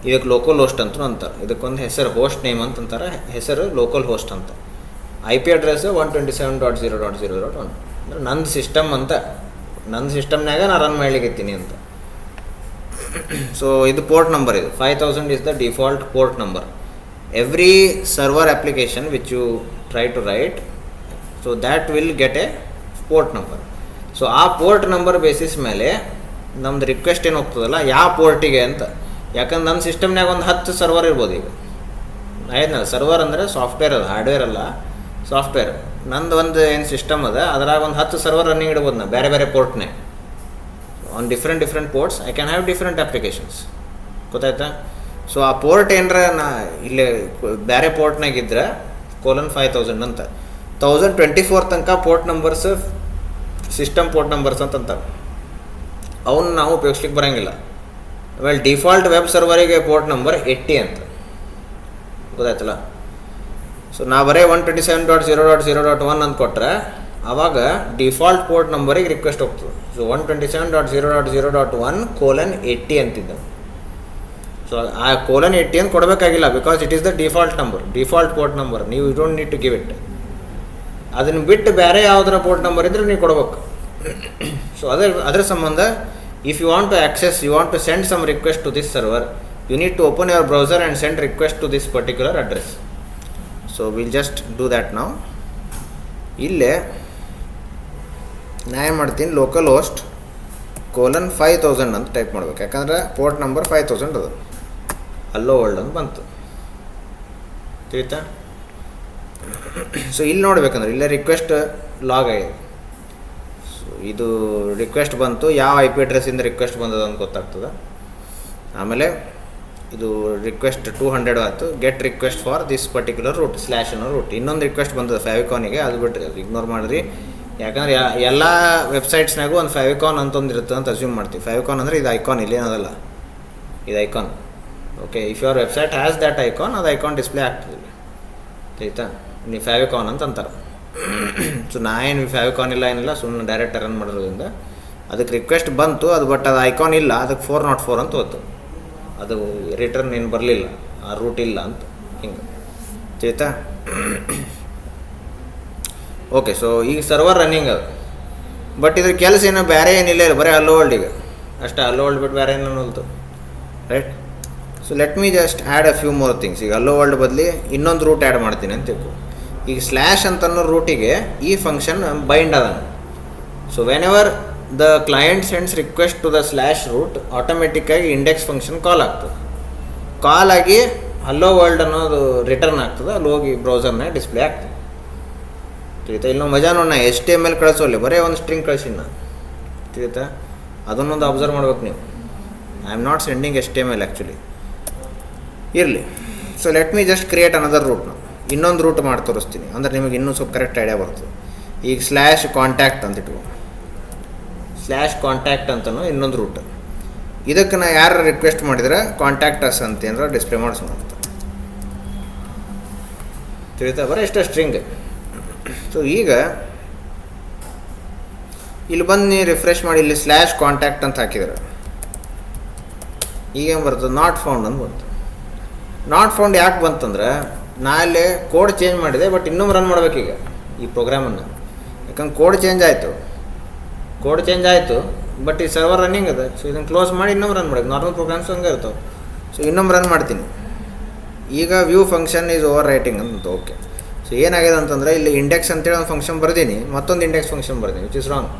ಇದಕ್ಕೆ ಲೋಕಲ್ ಹೋಸ್ಟ್ ಅಂತ ಅಂತಾರೆ. ಇದಕ್ಕೊಂದು ಹೆಸರು ಹೋಸ್ಟ್ ನೇಮ್ ಅಂತಂತಾರೆ, ಹೆಸರು ಲೋಕಲ್ ಹೋಸ್ಟ್ ಅಂತ. IP ಅಡ್ರೆಸ್ 127.0.0.1 ಅಂದರೆ ನಂದು ಸಿಸ್ಟಮ್ ಅಂತ. ನನ್ನ ಸಿಸ್ಟಮ್ನಾಗ ನಾನು ರನ್ ಮಾಡ್ಲಿಕ್ಕತ್ತೀನಿ ಅಂತ. ಸೊ ಇದು ಪೋರ್ಟ್ ನಂಬರ್. ಇದು 5000 is the default port number. Every server application which you try to write, so that will get a port number. So ಆ ಪೋರ್ಟ್ ನಂಬರ್ ಬೇಸಿಸ್ ಮೇಲೆ ನಮ್ದು ರಿಕ್ವೆಸ್ಟ್ ಏನು ಹೋಗ್ತದಲ್ಲ ಯಾವ ಪೋರ್ಟಿಗೆ ಅಂತ. ಯಾಕಂದ್ರೆ ನನ್ನ ಸಿಸ್ಟಮ್ನಾಗ ಒಂದು 10 ಸರ್ವರ್ ಇರ್ಬೋದು. ಈಗ ಆಯ್ತು, ಸರ್ವರ್ ಅಂದರೆ ಸಾಫ್ಟ್ವೇರ್ ಅದು, ಹಾರ್ಡ್ವೇರ್ ಅಲ್ಲ, ಸಾಫ್ಟ್ವೇರ್. ನಂದು ಒಂದು ಏನು ಸಿಸ್ಟಮ್ ಅದ, ಅದ್ರಾಗ ಒಂದು 10 ಸರ್ವರ್ ರನ್ನಿಂಗ್ ಇಡ್ಬೋದು ನಾ ಬೇರೆ ಬೇರೆ ಪೋರ್ಟ್ನೇ. On different ports I can have different applications. ಗೊತ್ತಾಯ್ತಾ? ಸೊ ಆ ಪೋರ್ಟ್ ಏನರ ನಾ ಇಲ್ಲೇ ಬೇರೆ ಪೋರ್ಟ್ನಾಗಿದ್ದರೆ :5000 ಅಂತ 1024 ತನಕ port numbers system port numbers ಅಂತಂತಾರೆ. ಅವನ್ನ ನಾವು ಉಪಯೋಗಿಸ್ಲಿಕ್ಕೆ ಬರೋಂಗಿಲ್ಲ. ಆಮೇಲೆ ಡಿಫಾಲ್ಟ್ ವೆಬ್ ಸರ್ವರಿಗೆ ಪೋರ್ಟ್ ನಂಬರ್ 80 ಅಂತ. ಗೊತ್ತಾಯ್ತಲ್ಲ? ಸೊ ನಾವು ಬರೀ 127.0.0.1 ಅಂತ ಕೊಟ್ಟರೆ ಆವಾಗ ಡಿಫಾಲ್ಟ್ ಪೋರ್ಟ್ ನಂಬರಿಗೆ ರಿಕ್ವೆಸ್ಟ್ ಹೋಗ್ತದೆ. ಸೊ 127.0.0.1:80 ಅಂತಿದ್ದ. ಸೊ ಆ :80 ಅಂತ ಕೊಡಬೇಕಾಗಿಲ್ಲ, because it is the default number, default port number. ನೀವು you don't need to give it. ಅದನ್ನು ಬಿಟ್ಟು ಬೇರೆ ಯಾವುದರ ಪೋರ್ಟ್ ನಂಬರ್ ಇದ್ದರೆ ನೀವು ಕೊಡಬೇಕು. ಸೊ ಅದರ ಸಂಬಂಧ if you want to access, you want to send some request to this server, you need to open your browser and send request to this particular address. So will just do that ನಾವು. ಇಲ್ಲೇ ನಾ ಏನು ಮಾಡ್ತೀನಿ, local host :5000 ಅಂತ type ಮಾಡ್ಬೇಕು. ಯಾಕಂದ್ರೆ port number 5000 ಅದು. Hello world ಅಂತ ಬಂತು. ತಿಳಿತಾ? ಸೊ ಇಲ್ಲಿ ನೋಡ್ಬೇಕಂದ್ರೆ ಇಲ್ಲೇ ರಿಕ್ವೆಸ್ಟ್ ಲಾಗ್ ಆಗಿದೆ. ಸೊ ಇದು ರಿಕ್ವೆಸ್ಟ್ ಬಂತು, ಯಾವ IP ಅಡ್ರೆಸ್ಸಿಂದ ರಿಕ್ವೆಸ್ಟ್ ಬಂದದ ಅಂತ ಗೊತ್ತಾಗ್ತದೆ. ಆಮೇಲೆ ಇದು ರಿಕ್ವೆಸ್ಟ್ 200 ಆಯಿತು. Get request for this particular route slash ಅನ್ನೋ ರೂಟ್. ಇನ್ನೊಂದು ರಿಕ್ವೆಸ್ಟ್ ಬಂದದ ಫೆವಿಕಾನಿಗೆ, ಅದು ಬಿಟ್ಟರೆ ಅದು ಇಗ್ನೋರ್ ಮಾಡಿರಿ. ಯಾಕಂದ್ರೆ ಎಲ್ಲ ವೆಬ್ಸೈಟ್ಸ್ನಾಗೂ ಒಂದು ಫೆವಿಕಾನ್ ಅಂತ ಒಂದು ಇರುತ್ತೆ ಅಂತ ಅಸ್ಯೂಮ್ ಮಾಡ್ತೀವಿ. ಫೆವಿಕಾನ್ ಅಂದರೆ ಇದು ಐಕಾನ್, ಇಲ್ಲೇನದಲ್ಲ, ಇದು icon. Okay, if your website has that icon, ಅದು ಐಕಾನ್ ಡಿಸ್ಪ್ಲೇ ಆಗ್ತದೆ. ಆಯಿತಾ? ನೀವು ಫೆವಿಕಾನ್ ಅಂತ ಅಂತಾರೆ. ಸೊ ನಾ ಏನು ಫೆವಿಕಾನ್ ಇಲ್ಲ ಏನಿಲ್ಲ, ಸುಮ್ಮನೆ ಡೈರೆಕ್ಟ್ ರನ್ ಮಾಡಿರೋದ್ರಿಂದ ಅದಕ್ಕೆ ರಿಕ್ವೆಸ್ಟ್ ಬಂತು. ಅದು ಬಟ್ ಅದು ಐಕಾನ್ ಇಲ್ಲ, ಅದಕ್ಕೆ 404 ಅಂತ ಹೋಯ್ತು. ಅದು ರಿಟರ್ನ್ ಏನು ಬರಲಿಲ್ಲ, ಆ ರೂಟ್ ಇಲ್ಲ ಅಂತ. ಹಿಂಗೆ ಆಯ್ತಾ? ಓಕೆ, ಸೊ ಈಗ ಸರ್ವರ್ ರನ್ನಿಂಗ್ ಅದು. ಬಟ್ ಇದ್ರ ಕೆಲಸ ಏನೋ ಬೇರೆ ಏನಿಲ್ಲ, ಇಲ್ಲ ಬರೀ ಹಲೋ ವರ್ಲ್ಡ್. ಈಗ ಅಷ್ಟೇ ಹಲೋ ವರ್ಲ್ಡ್ ಬಿಟ್ಟು ಬೇರೆ ಏನೋ ಹೊಲ್ತು, right? So let me just add a few more things. ಈಗ ಹಲೋ ವರ್ಲ್ಡ್ ಬದಲಿ ಇನ್ನೊಂದು ರೂಟ್ ಆ್ಯಡ್ ಮಾಡ್ತೀನಿ ಅಂತ ತಿಳ್ಕೊ. ಈಗ ಸ್ಲ್ಯಾಶ್ ಅಂತ ಅನ್ನೋ ರೂಟಿಗೆ ಈ ಫಂಕ್ಷನ್ ಬೈಂಡ್ ಅದ. So whenever the client sends request to the slash route, ಆಟೋಮೆಟಿಕ್ಕಾಗಿ ಇಂಡೆಕ್ಸ್ ಫಂಕ್ಷನ್ ಕಾಲ್ ಆಗ್ತದೆ. ಕಾಲ್ ಆಗಿ ಹಲೋ ವರ್ಲ್ಡ್ ಅನ್ನೋದು ರಿಟರ್ನ್ ಆಗ್ತದೆ. ಅಲ್ಲಿ ಹೋಗಿ ಬ್ರೌಸರ್ನಾಗ ಡಿಸ್ಪ್ಲೇ ಆಗ್ತದೆ. ತಿಳಿತಾ? ಇಲ್ಲಿ ನಾವು ಮಜಾ ನೋಡೋಣ, HTML ಕಳಿಸೋಲ್ಲ, ಬರೀ ಒಂದು ಸ್ಟ್ರಿಂಗ್ ಕಳಿಸಿನ. ತಿಳಿತಾ? ಅದನ್ನೊಂದು ಅಬ್ಸರ್ವ್ ಮಾಡ್ಬೇಕು ನೀವು. I am not sending HTML actually. ಇರಲಿ. So let me just create another route. ನಾವು ಇನ್ನೊಂದು ರೂಟ್ ಮಾಡಿ ತೋರಿಸ್ತೀನಿ, ಅಂದರೆ ನಿಮಗೆ ಇನ್ನೂ ಸ್ವಲ್ಪ ಕರೆಕ್ಟ್ ಐಡಿಯಾ ಬರ್ತದೆ. ಈಗ ಸ್ಲ್ಯಾಶ್ ಕಾಂಟ್ಯಾಕ್ಟ್ ಅಂತ ಇಟ್ಕೊ. ಸ್ಲ್ಯಾಶ್ ಕಾಂಟ್ಯಾಕ್ಟ್ ಅಂತನೂ ಇನ್ನೊಂದು ರೂಟ್. ಇದಕ್ಕೆ ನಾ ಯಾರು ರಿಕ್ವೆಸ್ಟ್ ಮಾಡಿದ್ರೆ ಕಾಂಟ್ಯಾಕ್ಟ್ ಅಸ್ ಅಂತ ಏನಾರ ಡಿಸ್ಪ್ಲೇ ಮಾಡಿಸೋಣ ಅಂತ ತಿಳಿತಾ. ಬರೀ ಇಷ್ಟ ಸ್ಟ್ರಿಂಗ್. ಸೊ ಈಗ ಇಲ್ಲಿ ಬಂದು ನೀವು ರಿಫ್ರೆಶ್ ಮಾಡಿ ಇಲ್ಲಿ ಸ್ಲ್ಯಾಶ್ ಕಾಂಟ್ಯಾಕ್ಟ್ ಅಂತ ಹಾಕಿದ್ರೆ ಈಗೇನು ಬರ್ತದೆ, ನಾಟ್ ಫೌಂಡ್ ಅಂತ ಬಂತು. ನಾಟ್ ಫೌಂಡ್ ಯಾಕೆ ಬಂತಂದ್ರೆ ನಾ ಅಲ್ಲಿ ಕೋಡ್ ಚೇಂಜ್ ಮಾಡಿದೆ, ಬಟ್ ಇನ್ನೊಮ್ಮೆ ರನ್ ಮಾಡ್ಬೇಕೀಗ ಈ ಪ್ರೋಗ್ರಾಮನ್ನು. ಯಾಕಂದ್ರೆ ಕೋಡ್ ಚೇಂಜ್ ಆಯಿತು ಬಟ್ ಈ ಸರ್ವರ್ ರನ್ನಿಂಗ್ ಅದ. ಸೊ ಇದನ್ನು ಕ್ಲೋಸ್ ಮಾಡಿ ಇನ್ನೊಮ್ಮೆ ರನ್ ಮಾಡಬೇಕು. ನಾರ್ಮಲ್ ಪ್ರೋಗ್ರಾಮ್ಸ್ ಹಂಗೆ ಇರ್ತಾವೆ. ಸೊ ಇನ್ನೊಮ್ಮೆ ರನ್ ಮಾಡ್ತೀನಿ. ಈಗ view function is overwriting ಅಂತ. ಓಕೆ. ಸೊ ಏನಾಗಿದೆ ಅಂತಂದರೆ ಇಲ್ಲಿ ಇಂಡೆಕ್ಸ್ ಅಂತೇಳಿ ಒಂದು ಫಂಕ್ಷನ್ ಬರ್ದೀನಿ, ಮತ್ತೊಂದು ಇಂಡೆಕ್ಸ್ ಫಂಕ್ಷನ್ ಬರ್ದೀನಿ, which is wrong.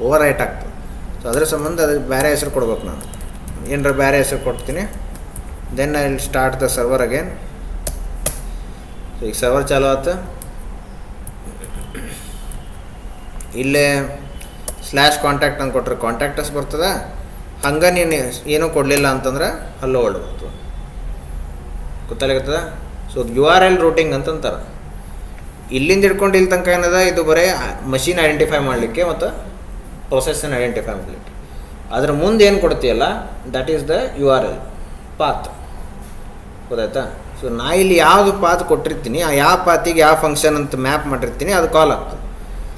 Overwrite ಆಗ್ತದೆ. ಸೊ ಅದರ ಸಂಬಂಧ ಅದಕ್ಕೆ ಬೇರೆ ಹೆಸರು ಕೊಡ್ಬೇಕು. ನಾನು ಏನಾರ ಬೇರೆ ಹೆಸರು ಕೊಡ್ತೀನಿ. Then I will start the server again. So ಈಗ ಸರ್ವರ್ ಚಾಲು ಆಯ್ತು. ಇಲ್ಲೇ ಸ್ಲ್ಯಾಶ್ ಕಾಂಟ್ಯಾಕ್ಟ್ ಅಂತ ಕೊಟ್ಟರೆ ಕಾಂಟ್ಯಾಕ್ಟಸ್ ಬರ್ತದೆ. ಹಂಗೆ ನೀನು ಏನೂ ಕೊಡಲಿಲ್ಲ ಅಂತಂದ್ರೆ ಹಲೋ ವರ್ಲ್ಡ್ ಬರ್ತದೆ. ಗೊತ್ತಾಗತ್ತದ. So U R L routing ಅಂತಂತಾರೆ. ಇಲ್ಲಿಂದ ಹಿಡ್ಕೊಂಡು ಇಲ್ಲಿ ತನಕ ಏನದ, ಇದು ಬರೀ ಮಷೀನ್ ಐಡೆಂಟಿಫೈ ಮಾಡಲಿಕ್ಕೆ ಮತ್ತು ಪ್ರೊಸೆಸ್ಸನ್ನು ಐಡೆಂಟಿಫೈ ಮಾಡಲಿಕ್ಕೆ. ಅದ್ರ ಮುಂದೆ ಏನು ಕೊಡ್ತೀಯಲ್ಲ that is the U R L path. ಗೊತ್ತಾಯ್ತಾ. ಸೊ ನಾ ಇಲ್ಲಿ ಯಾವುದು ಪಾತ್ ಕೊಟ್ಟಿರ್ತೀನಿ ಆ ಯಾವ ಪಾತಿಗೆ ಯಾವ ಫಂಕ್ಷನ್ ಅಂತ ಮ್ಯಾಪ್ ಮಾಡಿರ್ತೀನಿ ಅದು ಕಾಲ್ ಆಗ್ತದೆ.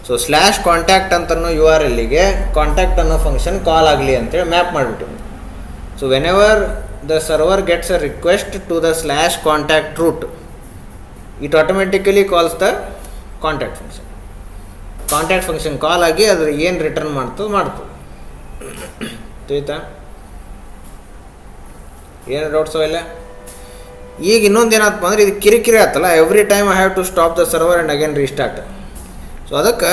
ಸೊ ಸ್ಲ್ಯಾಶ್ ಕಾಂಟ್ಯಾಕ್ಟ್ ಅಂತನೋ ಯು ಆರ್ ಎಲ್ಲಿಗೆ ಕಾಂಟ್ಯಾಕ್ಟ್ ಅನ್ನೋ ಫಂಕ್ಷನ್ ಕಾಲ್ ಆಗಲಿ ಅಂತೇಳಿ ಮ್ಯಾಪ್ ಮಾಡಿಬಿಟ್ಟಿವಿ. So whenever the server gets a request to the slash contact route, it automatically calls the contact function. Contact function call ಆಗಿ ಅದ್ರ ಏನು return ಮಾಡ್ತದೆ. ತಿಳಿತಾ. ಏನು ಡೌಟ್ಸೋ ಇಲ್ಲ. ಈಗ ಇನ್ನೊಂದು ಏನಪ್ಪ ಅಂದ್ರೆ ಇದು ಕಿರಿಕಿರಿ ಆಯ್ತಲ್ಲ, every time I have to stop the server and again restart. So ಅದಕ್ಕೆ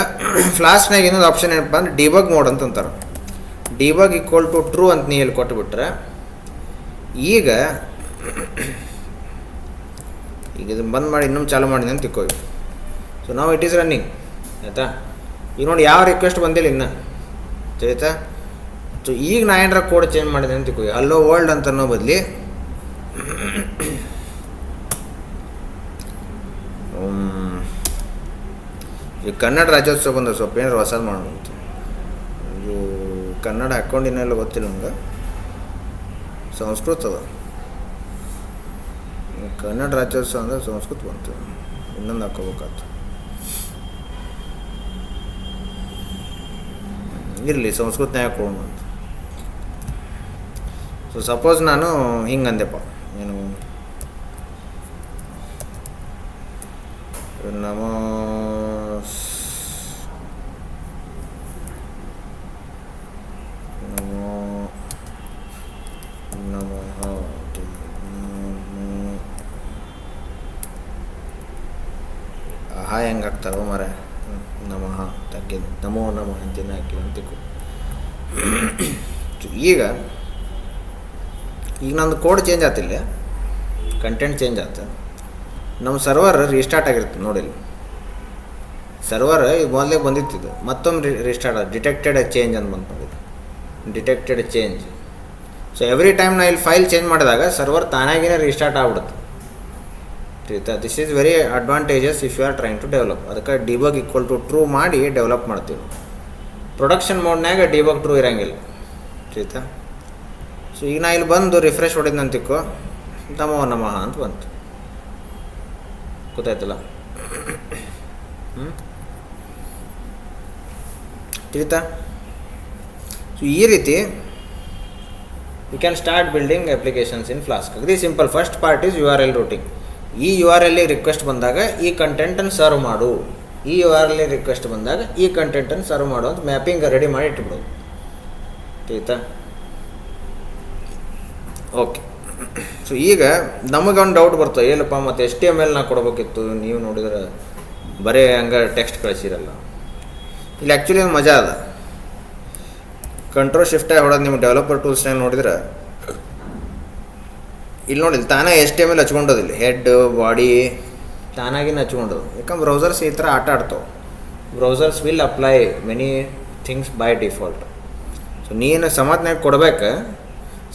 ಫ್ಲಾಸ್ಕ್ನಾಗ ಇನ್ನೊಂದು ಆಪ್ಷನ್ ಏನಪ್ಪ ಅಂದ್ರೆ ಡಿಬಗ್ ಮೋಡ್ ಅಂತಂತಾರೆ. ಡಿಬಗ್ ಈಕ್ವಲ್ ಟು ಟ್ರೂ ಅಂತ ನೀವು ಇಲ್ಲಿ ಕೊಟ್ಟುಬಿಟ್ರೆ ಈಗ ಇದನ್ನು ಬಂದ್ ಮಾಡಿ ಇನ್ನೊಂದು ಚಾಲು ಮಾಡಿದೆ ಅಂತ ತಿಕ್ಕೋಗಿ. ಸೊ ನಾವು ಇಟ್ ಈಸ್ ರನ್ನಿಂಗ್. ಆಯಿತಾ. ಈಗ ನೋಡಿ ಯಾವ ರಿಕ್ವೆಸ್ಟ್ ಬಂದಿಲ್ಲ ಇನ್ನು. ತಿಳಿತಾ. ಸೊ ಈಗ ನಾ ಏನಾರ ಕೋಡ್ ಚೇಂಜ್ ಮಾಡಿದೆ ಅಂತ ತಿಕ್ಕೋಗಿ. ಹಲೋ ವರ್ಲ್ಡ್ ಅಂತ ಅನ್ನೋ ಬದಲಿ ಈ ಕನ್ನಡ ರಾಜ್ಯೋತ್ಸವ ಬಂದ ಸ್ವಲ್ಪ ಏನಾರು ಹೊಸದು ಮಾಡೋಂತ. ಇದು ಕನ್ನಡ ಹಾಕ್ಕೊಂಡಿನೆಲ್ಲ ಗೊತ್ತಿಲ್ಲ ನಮ್ಗೆ. ಸಂಸ್ಕೃತ ಅದ. ಕನ್ನಡ ರಾಜ್ಯೋತ್ಸವ ಅಂದರೆ ಸಂಸ್ಕೃತ ಬಂತು. ಇನ್ನೊಂದು ಹಾಕೋಬೇಕಾಯ್ತು. ಇರಲಿ ಸಂಸ್ಕೃತನೇ ಹಾಕೋಣ ಅಂತ. ಸೊ ಸಪೋಸ್ ನಾನು ಹಿಂಗೆ ಅಂದೆಪ್ಪ, ಏನು ನಮೋ ಹಾಯ್ ಹೆಂಗೆ ಹಾಕ್ತಾರೋ ಮರ ನಮಃ ತಗ್ಗಿದ್ದು ನಮೋ ನಮಃ ಅಂತಿನ ಹಾಕಿ ಅಂತಿಕ್ಕು. ಈಗ ನಂದು ಕೋಡ್ ಚೇಂಜ್ ಆತಿಲ್ಲ, ಕಂಟೆಂಟ್ ಚೇಂಜ್ ಆಯ್ತು. ನಮ್ಮ ಸರ್ವರ್ ರೀಸ್ಟಾರ್ಟ್ ಆಗಿರ್ತದೆ ನೋಡಿಲ್ಲ. ಸರ್ವರ್ ಇದು ಮೊದಲೇ ಬಂದಿತ್ತಿದ್ದು ಮತ್ತೊಮ್ಮೆ ರೀಸ್ಟಾರ್ಟ್ ಆದ. ಡಿಟೆಕ್ಟೆಡ್ ಎ ಚೇಂಜ್ ಅಂತ ಬಂತು ನೋಡಿದ್ದು. Detected change. So every time ನಾ ಇಲ್ಲಿ ಫೈಲ್ ಚೇಂಜ್ ಮಾಡಿದಾಗ ಸರ್ವರ್ ತಾನಾಗಿನೇ ರೀಸ್ಟಾರ್ಟ್ ಆಗ್ಬಿಡುತ್ತೆ. ತಿಳಿತಾ. This is very advantages if you are trying to develop. ಅದಕ್ಕೆ ಡಿಬಗ್ ಈಕ್ವಲ್ ಟು ಟ್ರೂ ಮಾಡಿ ಡೆವಲಪ್ ಮಾಡ್ತೀವಿ. ಪ್ರೊಡಕ್ಷನ್ ಮೋಡ್ನಾಗ ಡಿಬಗ್ ಟ್ರೂ ಇರೋಂಗಿಲ್ಲ. ತಿಳಿತಾ. ಸೊ ಈಗ ನಾ ಇಲ್ಲಿ ಬಂದು ರಿಫ್ರೆಶ್ ಹೊಡಿದ್ನಂತಿಕ್ಕೋ ನಮೋ ನಮಃ ಅಂತ ಬಂತು. ಗೊತ್ತಾಯ್ತಲ್ಲ. ತಿಳಿತಾ. ಸೊ ಈ ರೀತಿ you can start building applications in Flask. Very simple. First part is U R L routing. ಈ ಯು ಆರ್ ಎಲ್ಲಿಗೆ ರಿಕ್ವೆಸ್ಟ್ ಬಂದಾಗ ಈ ಕಂಟೆಂಟನ್ನು ಸರ್ವ್ ಮಾಡು, ಈ ಯು ಆರ್ ಎಲ್ಲಿಗೆ ರಿಕ್ವೆಸ್ಟ್ ಬಂದಾಗ ಈ ಕಂಟೆಂಟನ್ನು ಸರ್ವ್ ಮಾಡು ಅಂತ ಮ್ಯಾಪಿಂಗ್ ರೆಡಿ ಮಾಡಿ ಇಟ್ಬಿಡೋದು. ತಿಳಿತಾ. ಓಕೆ. ಸೊ ಈಗ ನಮಗೊಂದು ಡೌಟ್ ಬರ್ತದೆ, ಏನಪ್ಪ ಮತ್ತು HTML ನಾ ಕೊಡ್ಬೇಕಿತ್ತು, ನೀವು ನೋಡಿದ್ರೆ ಬರೀ ಹಂಗೆ ಟೆಕ್ಸ್ಟ್ ಕಳಿಸಿರಲ್ಲ. ಇಲ್ಲಿ ಆ್ಯಕ್ಚುಲಿ ಒಂದು ಮಜಾ ಅದ. ಕಂಟ್ರೋಲ್ ಶಿಫ್ಟಾಗಿ ಹೊಡೋದು ನಿಮ್ಗೆ ಡೆವಲಪರ್ ಟೂಲ್ಸ್ನಾಗ ನೋಡಿದ್ರೆ ಇಲ್ಲಿ ನೋಡಿಲ್ಲ ತಾನೇ HTML ಹಚ್ಕೊಂಡೋದಿಲ್ಲ. ಹೆಡ್ ಬಾಡಿ ತಾನಾಗಿನ ಹಚ್ಕೊಂಡೋದು. ಯಾಕಂದ್ರೆ ಬ್ರೌಸರ್ಸ್ ಈ ಥರ ಆಟ ಆಡ್ತಾವೆ. Browsers will apply many things by default. So ನೀನು ಸಮಾತ್ನಾಗ ಕೊಡ್ಬೇಕು.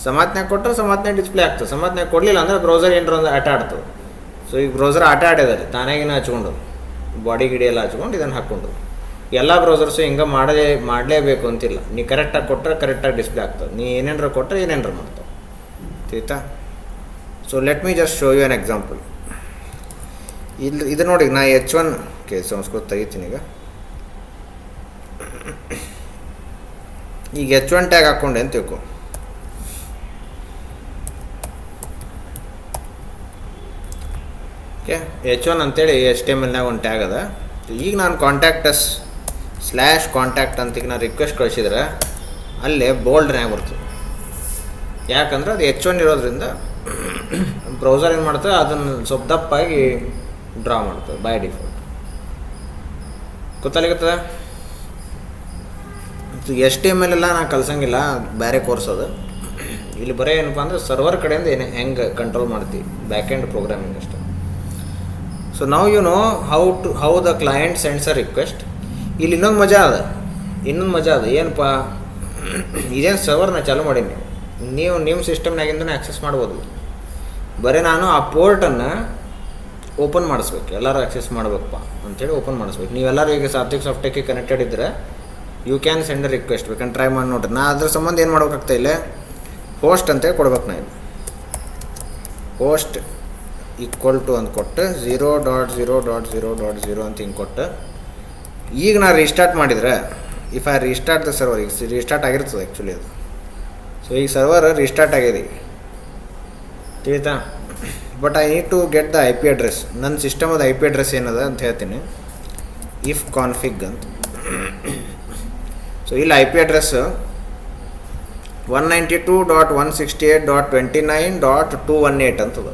ಸಮಾತ್ನಾಗ ಕೊಟ್ಟರೆ ಸಮಾತ್ನಾಗ ಡಿಸ್ಪ್ಲೇ ಆಗ್ತದೆ. ಸಮಾತ್ನಾಗ ಕೊಡಲಿಲ್ಲ ಅಂದರೆ ಬ್ರೌಸರ್ ಏನರ ಒಂದು ಆಟ ಆಡ್ತದೆ. ಸೊ ಈಗ ಬ್ರೌಸರ್ ಆಟ ಆಡಿದಾರೆ ತಾನಾಗಿನ ಹಚ್ಕೊಂಡೋದು. ಬಾಡಿ ಗಿಡಿ ಎಲ್ಲ ಹಚ್ಕೊಂಡು ಇದನ್ನು ಹಾಕ್ಕೊಂಡು. ಎಲ್ಲ ಬ್ರೌಸರ್ಸು ಹಿಂಗೆ ಮಾಡಲೇಬೇಕು ಅಂತಿಲ್ಲ. ನೀ ಕರೆಕ್ಟಾಗಿ ಕೊಟ್ಟರೆ ಕರೆಕ್ಟಾಗಿ ಡಿಸ್ಪ್ಲೇ ಆಗ್ತದೆ, ನೀ ಏನೇನಾರ ಕೊಟ್ಟರೆ ಏನೇನಾರ ಮಾಡ್ತಾವೆ. ಆಯ್ತಾ? So let me just show you an example. ಇದು ನೋಡಿ, ನಾ H1 ಸಂಸ್ಕೃತ ತೆಗಿತೀನಿ ಈಗ H1 ಟ್ಯಾಗ್ ಹಾಕ್ಕೊಂಡೆ ಅಂತ ತಿಳ್ಕೊ. ಓಕೆ, H1 ಅಂತೇಳಿ HTML ಒಂದು ಟ್ಯಾಗ್ ಅದ. ಈಗ ನಾನು ಕಾಂಟ್ಯಾಕ್ಟ್ ಅಂತ ಈಗ ನಾನು ರಿಕ್ವೆಸ್ಟ್ ಕಳಿಸಿದ್ರೆ ಅಲ್ಲೇ ಬೋಲ್ಡ್ನ್ಯಾಗ ಬರ್ತದೆ. ಯಾಕಂದ್ರೆ ಅದು H1 ಇರೋದ್ರಿಂದ ಬ್ರೌಸರ್ ಏನು ಮಾಡ್ತದೆ, ಅದನ್ನು ಸ್ವಲ್ಪ ದಪ್ಪಾಗಿ ಡ್ರಾ ಮಾಡ್ತದೆ ಬೈ ಡಿಫಾಲ್ಟ್. ಗೊತ್ತಾಗತ್ತದ? HTML ಎಲ್ಲ ನಾನು ಕಲ್ಸಂಗಿಲ್ಲ, ಬೇರೆ ಕೋರ್ಸ್ ಅದು. ಇಲ್ಲಿ ಬರೀ ಏನಪ್ಪ ಅಂದರೆ ಸರ್ವರ್ ಕಡೆಯಿಂದ ಹೆಂಗೆ ಕಂಟ್ರೋಲ್ ಮಾಡ್ತೀವಿ, ಬ್ಯಾಕ್ ಎಂಡ್ ಪ್ರೋಗ್ರಾಮಿಂಗ್ ಅಷ್ಟೇ. ಸೊ ನಾವು you know how the client sends a request. ಇಲ್ಲಿ ಇನ್ನೊಂದು ಮಜಾ ಅದ ಏನಪ್ಪ, ಇದೇನು ಸರ್ವರ್ನ ಚಾಲೂ ಮಾಡೀನಿ, ನೀವು ನಿಮ್ಮ ಸಿಸ್ಟಮ್ನಾಗಿಂದನೇ ಆ್ಯಕ್ಸೆಸ್ ಮಾಡ್ಬೋದು. ಬರೀ ನಾನು ಆ ಪೋರ್ಟನ್ನು ಓಪನ್ ಮಾಡಿಸ್ಬೇಕು, ಎಲ್ಲರೂ ಆ್ಯಕ್ಸೆಸ್ ಮಾಡ್ಬೇಕಪ್ಪ ಅಂಥೇಳಿ ಓಪನ್ ಮಾಡಿಸ್ಬೇಕು. ನೀವೆಲ್ಲರೂ ಈಗ ಸಾತ್ವಿಕ್ ಸಾಫ್ಟ್ವೇರ್ಗೆ ಕನೆಕ್ಟೆಡ್ ಇದ್ದರೆ you can send a request, ಬೇಕಂದ್ರೆ ಟ್ರೈ ಮಾಡಿ ನೋಡ್ರಿ. ನಾ ಅದ್ರ ಸಂಬಂಧ ಏನು ಮಾಡ್ಬೇಕಾಗ್ತಾ ಇಲ್ಲ, ಹೋಸ್ಟ್ ಅಂತೇಳಿ ಕೊಡ್ಬೇಕು. ನಾನು ಹೋಸ್ಟ್ ಈಕ್ವಲ್ ಟು ಅಂತ ಕೊಟ್ಟು 0.0.0.0 ಅಂತ ಹಿಂಗೆ ಕೊಟ್ಟು, ಈಗ ನಾನು ರೀಸ್ಟಾರ್ಟ್ ಮಾಡಿದರೆ, if I restart the server, ಈಗ ರೀಸ್ಟಾರ್ಟ್ ಆಗಿರ್ತದೆ ಆ್ಯಕ್ಚುಲಿ ಅದು. ಸೊ ಈಗ ಸರ್ವರ್ ರೀಸ್ಟಾರ್ಟ್ ಆಗಿದೆ ಈಗ, ತಿಳಿತಾ? But I need to get the IP address. ನನ್ನ ಸಿಸ್ಟಮದ IP ಅಡ್ರೆಸ್ ಏನದ ಅಂತ ಹೇಳ್ತೀನಿ, ಇಫ್ ಕಾನ್ಫಿಗ್ ಅಂತ. ಸೊ ಇಲ್ಲಿ IP ಅಡ್ರೆಸ್ 192.168.29.218 ಅಂತದ.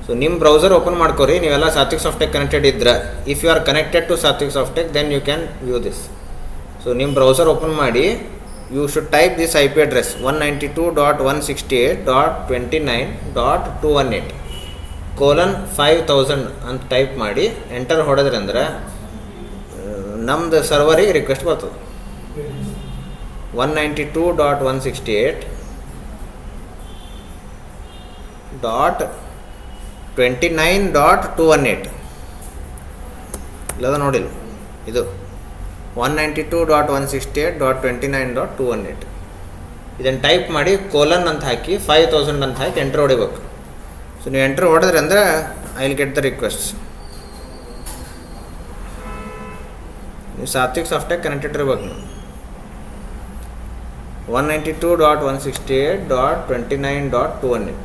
ಸೊ ನಿಮ್ಮ ಬ್ರೌಸರ್ ಓಪನ್ ಮಾಡ್ಕೊರಿ, ನೀವೆಲ್ಲ ಸಾತ್ವಿಕ್ ಸಾಫ್ಟ್ವೇರ್ ಕನೆಕ್ಟೆಡ್ ಇದ್ರೆ. If you are connected to Satvik software then you can view this. So ನಿಮ್ಮ ಬ್ರೌಸರ್ ಓಪನ್ ಮಾಡಿ, you should type this IP address 192.168.29.218 :5000 ಅಂತ ಟೈಪ್ ಮಾಡಿ ಎಂಟರ್ ಹೊಡೆದ್ರಿ ಅಂದ್ರೆ ನಮ್ದು ಸರ್ವರಿಗೆ ರಿಕ್ವೆಸ್ಟ್ ಬರ್ತದೆ. 192.168.29.218 ಇಲ್ಲದ ನೋಡಿಲ್ಲ, ಇದು 192.168.29.218 ಇದನ್ನು ಟೈಪ್ ಮಾಡಿ ಕೋಲನ್ ಅಂತ ಹಾಕಿ 5000 ಅಂತ ಹಾಕಿ ಎಂಟ್ರ್ ಹೊಡಿಬೇಕು. ಸೊ ನೀವು ಎಂಟ್ರ್ ಹೊಡೆದ್ರಿ ಅಂದರೆ I will get the request. ನೀವು ಸಾತ್ವಿಕ್ ಸಾಫ್ಟ್ವೇರ್ ಕನೆಕ್ಟೆಡ್ ಇರ್ಬೇಕು. ನೀವು 192.168.29.218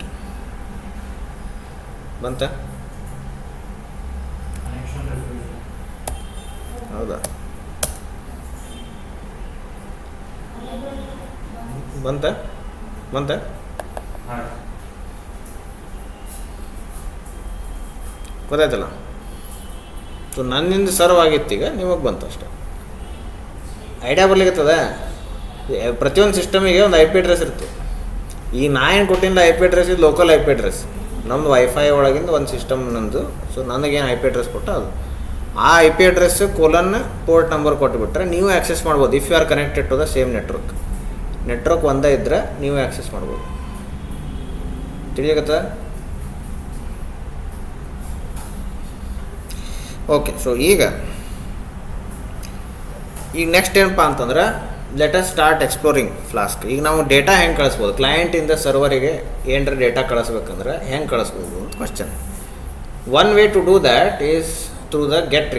ಬಂತ? ಹೌದಾ? ಬಂತ ಗೊತ್ತಾಯ್ತಲ್ಲ? ಸೊ ನನ್ನಿಂದ ಸರ್ವ್ ಆಗಿತ್ತು, ಈಗ ನಿಮಗೆ ಬಂತು ಅಷ್ಟೇ. ಐಡಿಯಾ ಬರ್ಲಿಕ್ಕತ್ತದ? ಪ್ರತಿಯೊಂದು ಸಿಸ್ಟಮಿಗೆ ಒಂದು IP ಅಡ್ರೆಸ್ ಇರ್ತದೆ. ಈಗ ನಾ ಏನು ಕೊಟ್ಟಿಲ್ಲ IP ಅಡ್ರೆಸ್, ಇದು ಲೋಕಲ್ IP ಅಡ್ರೆಸ್. ನಮ್ಮದು ವೈಫೈ ಒಳಗಿಂದ ಒಂದು ಸಿಸ್ಟಮ್ ನಂದು. ಸೊ ನನಗೇನು IP ಅಡ್ರೆಸ್ ಕೊಟ್ಟು ಅದು ಆ IP address colon port number ಕೊಟ್ಟುಬಿಟ್ರೆ ನೀವು ಆ್ಯಕ್ಸೆಸ್ ಮಾಡ್ಬೋದು. If you are connected to the same network ಒಂದೇ ಇದ್ದರೆ ನೀವು ಆ್ಯಕ್ಸೆಸ್ ಮಾಡ್ಬೋದು. ತಿಳಿಯಕತ್ತ? ಓಕೆ. ಸೊ ಈಗ ನೆಕ್ಸ್ಟ್ ಏನಪ್ಪ ಅಂತಂದ್ರೆ, let us start exploring Flask. ಈಗ ನಾವು ಡೇಟಾ ಹೆಂಗೆ ಕಳಿಸ್ಬೋದು, ಕ್ಲೈಂಟಿಂದ ಸರ್ವರಿಗೆ ಏನರ ಡೇಟಾ ಕಳಿಸ್ಬೇಕಂದ್ರೆ ಹೆಂಗೆ ಕಳಿಸ್ಬೋದು ಅಂತ question. One way to do that is through the get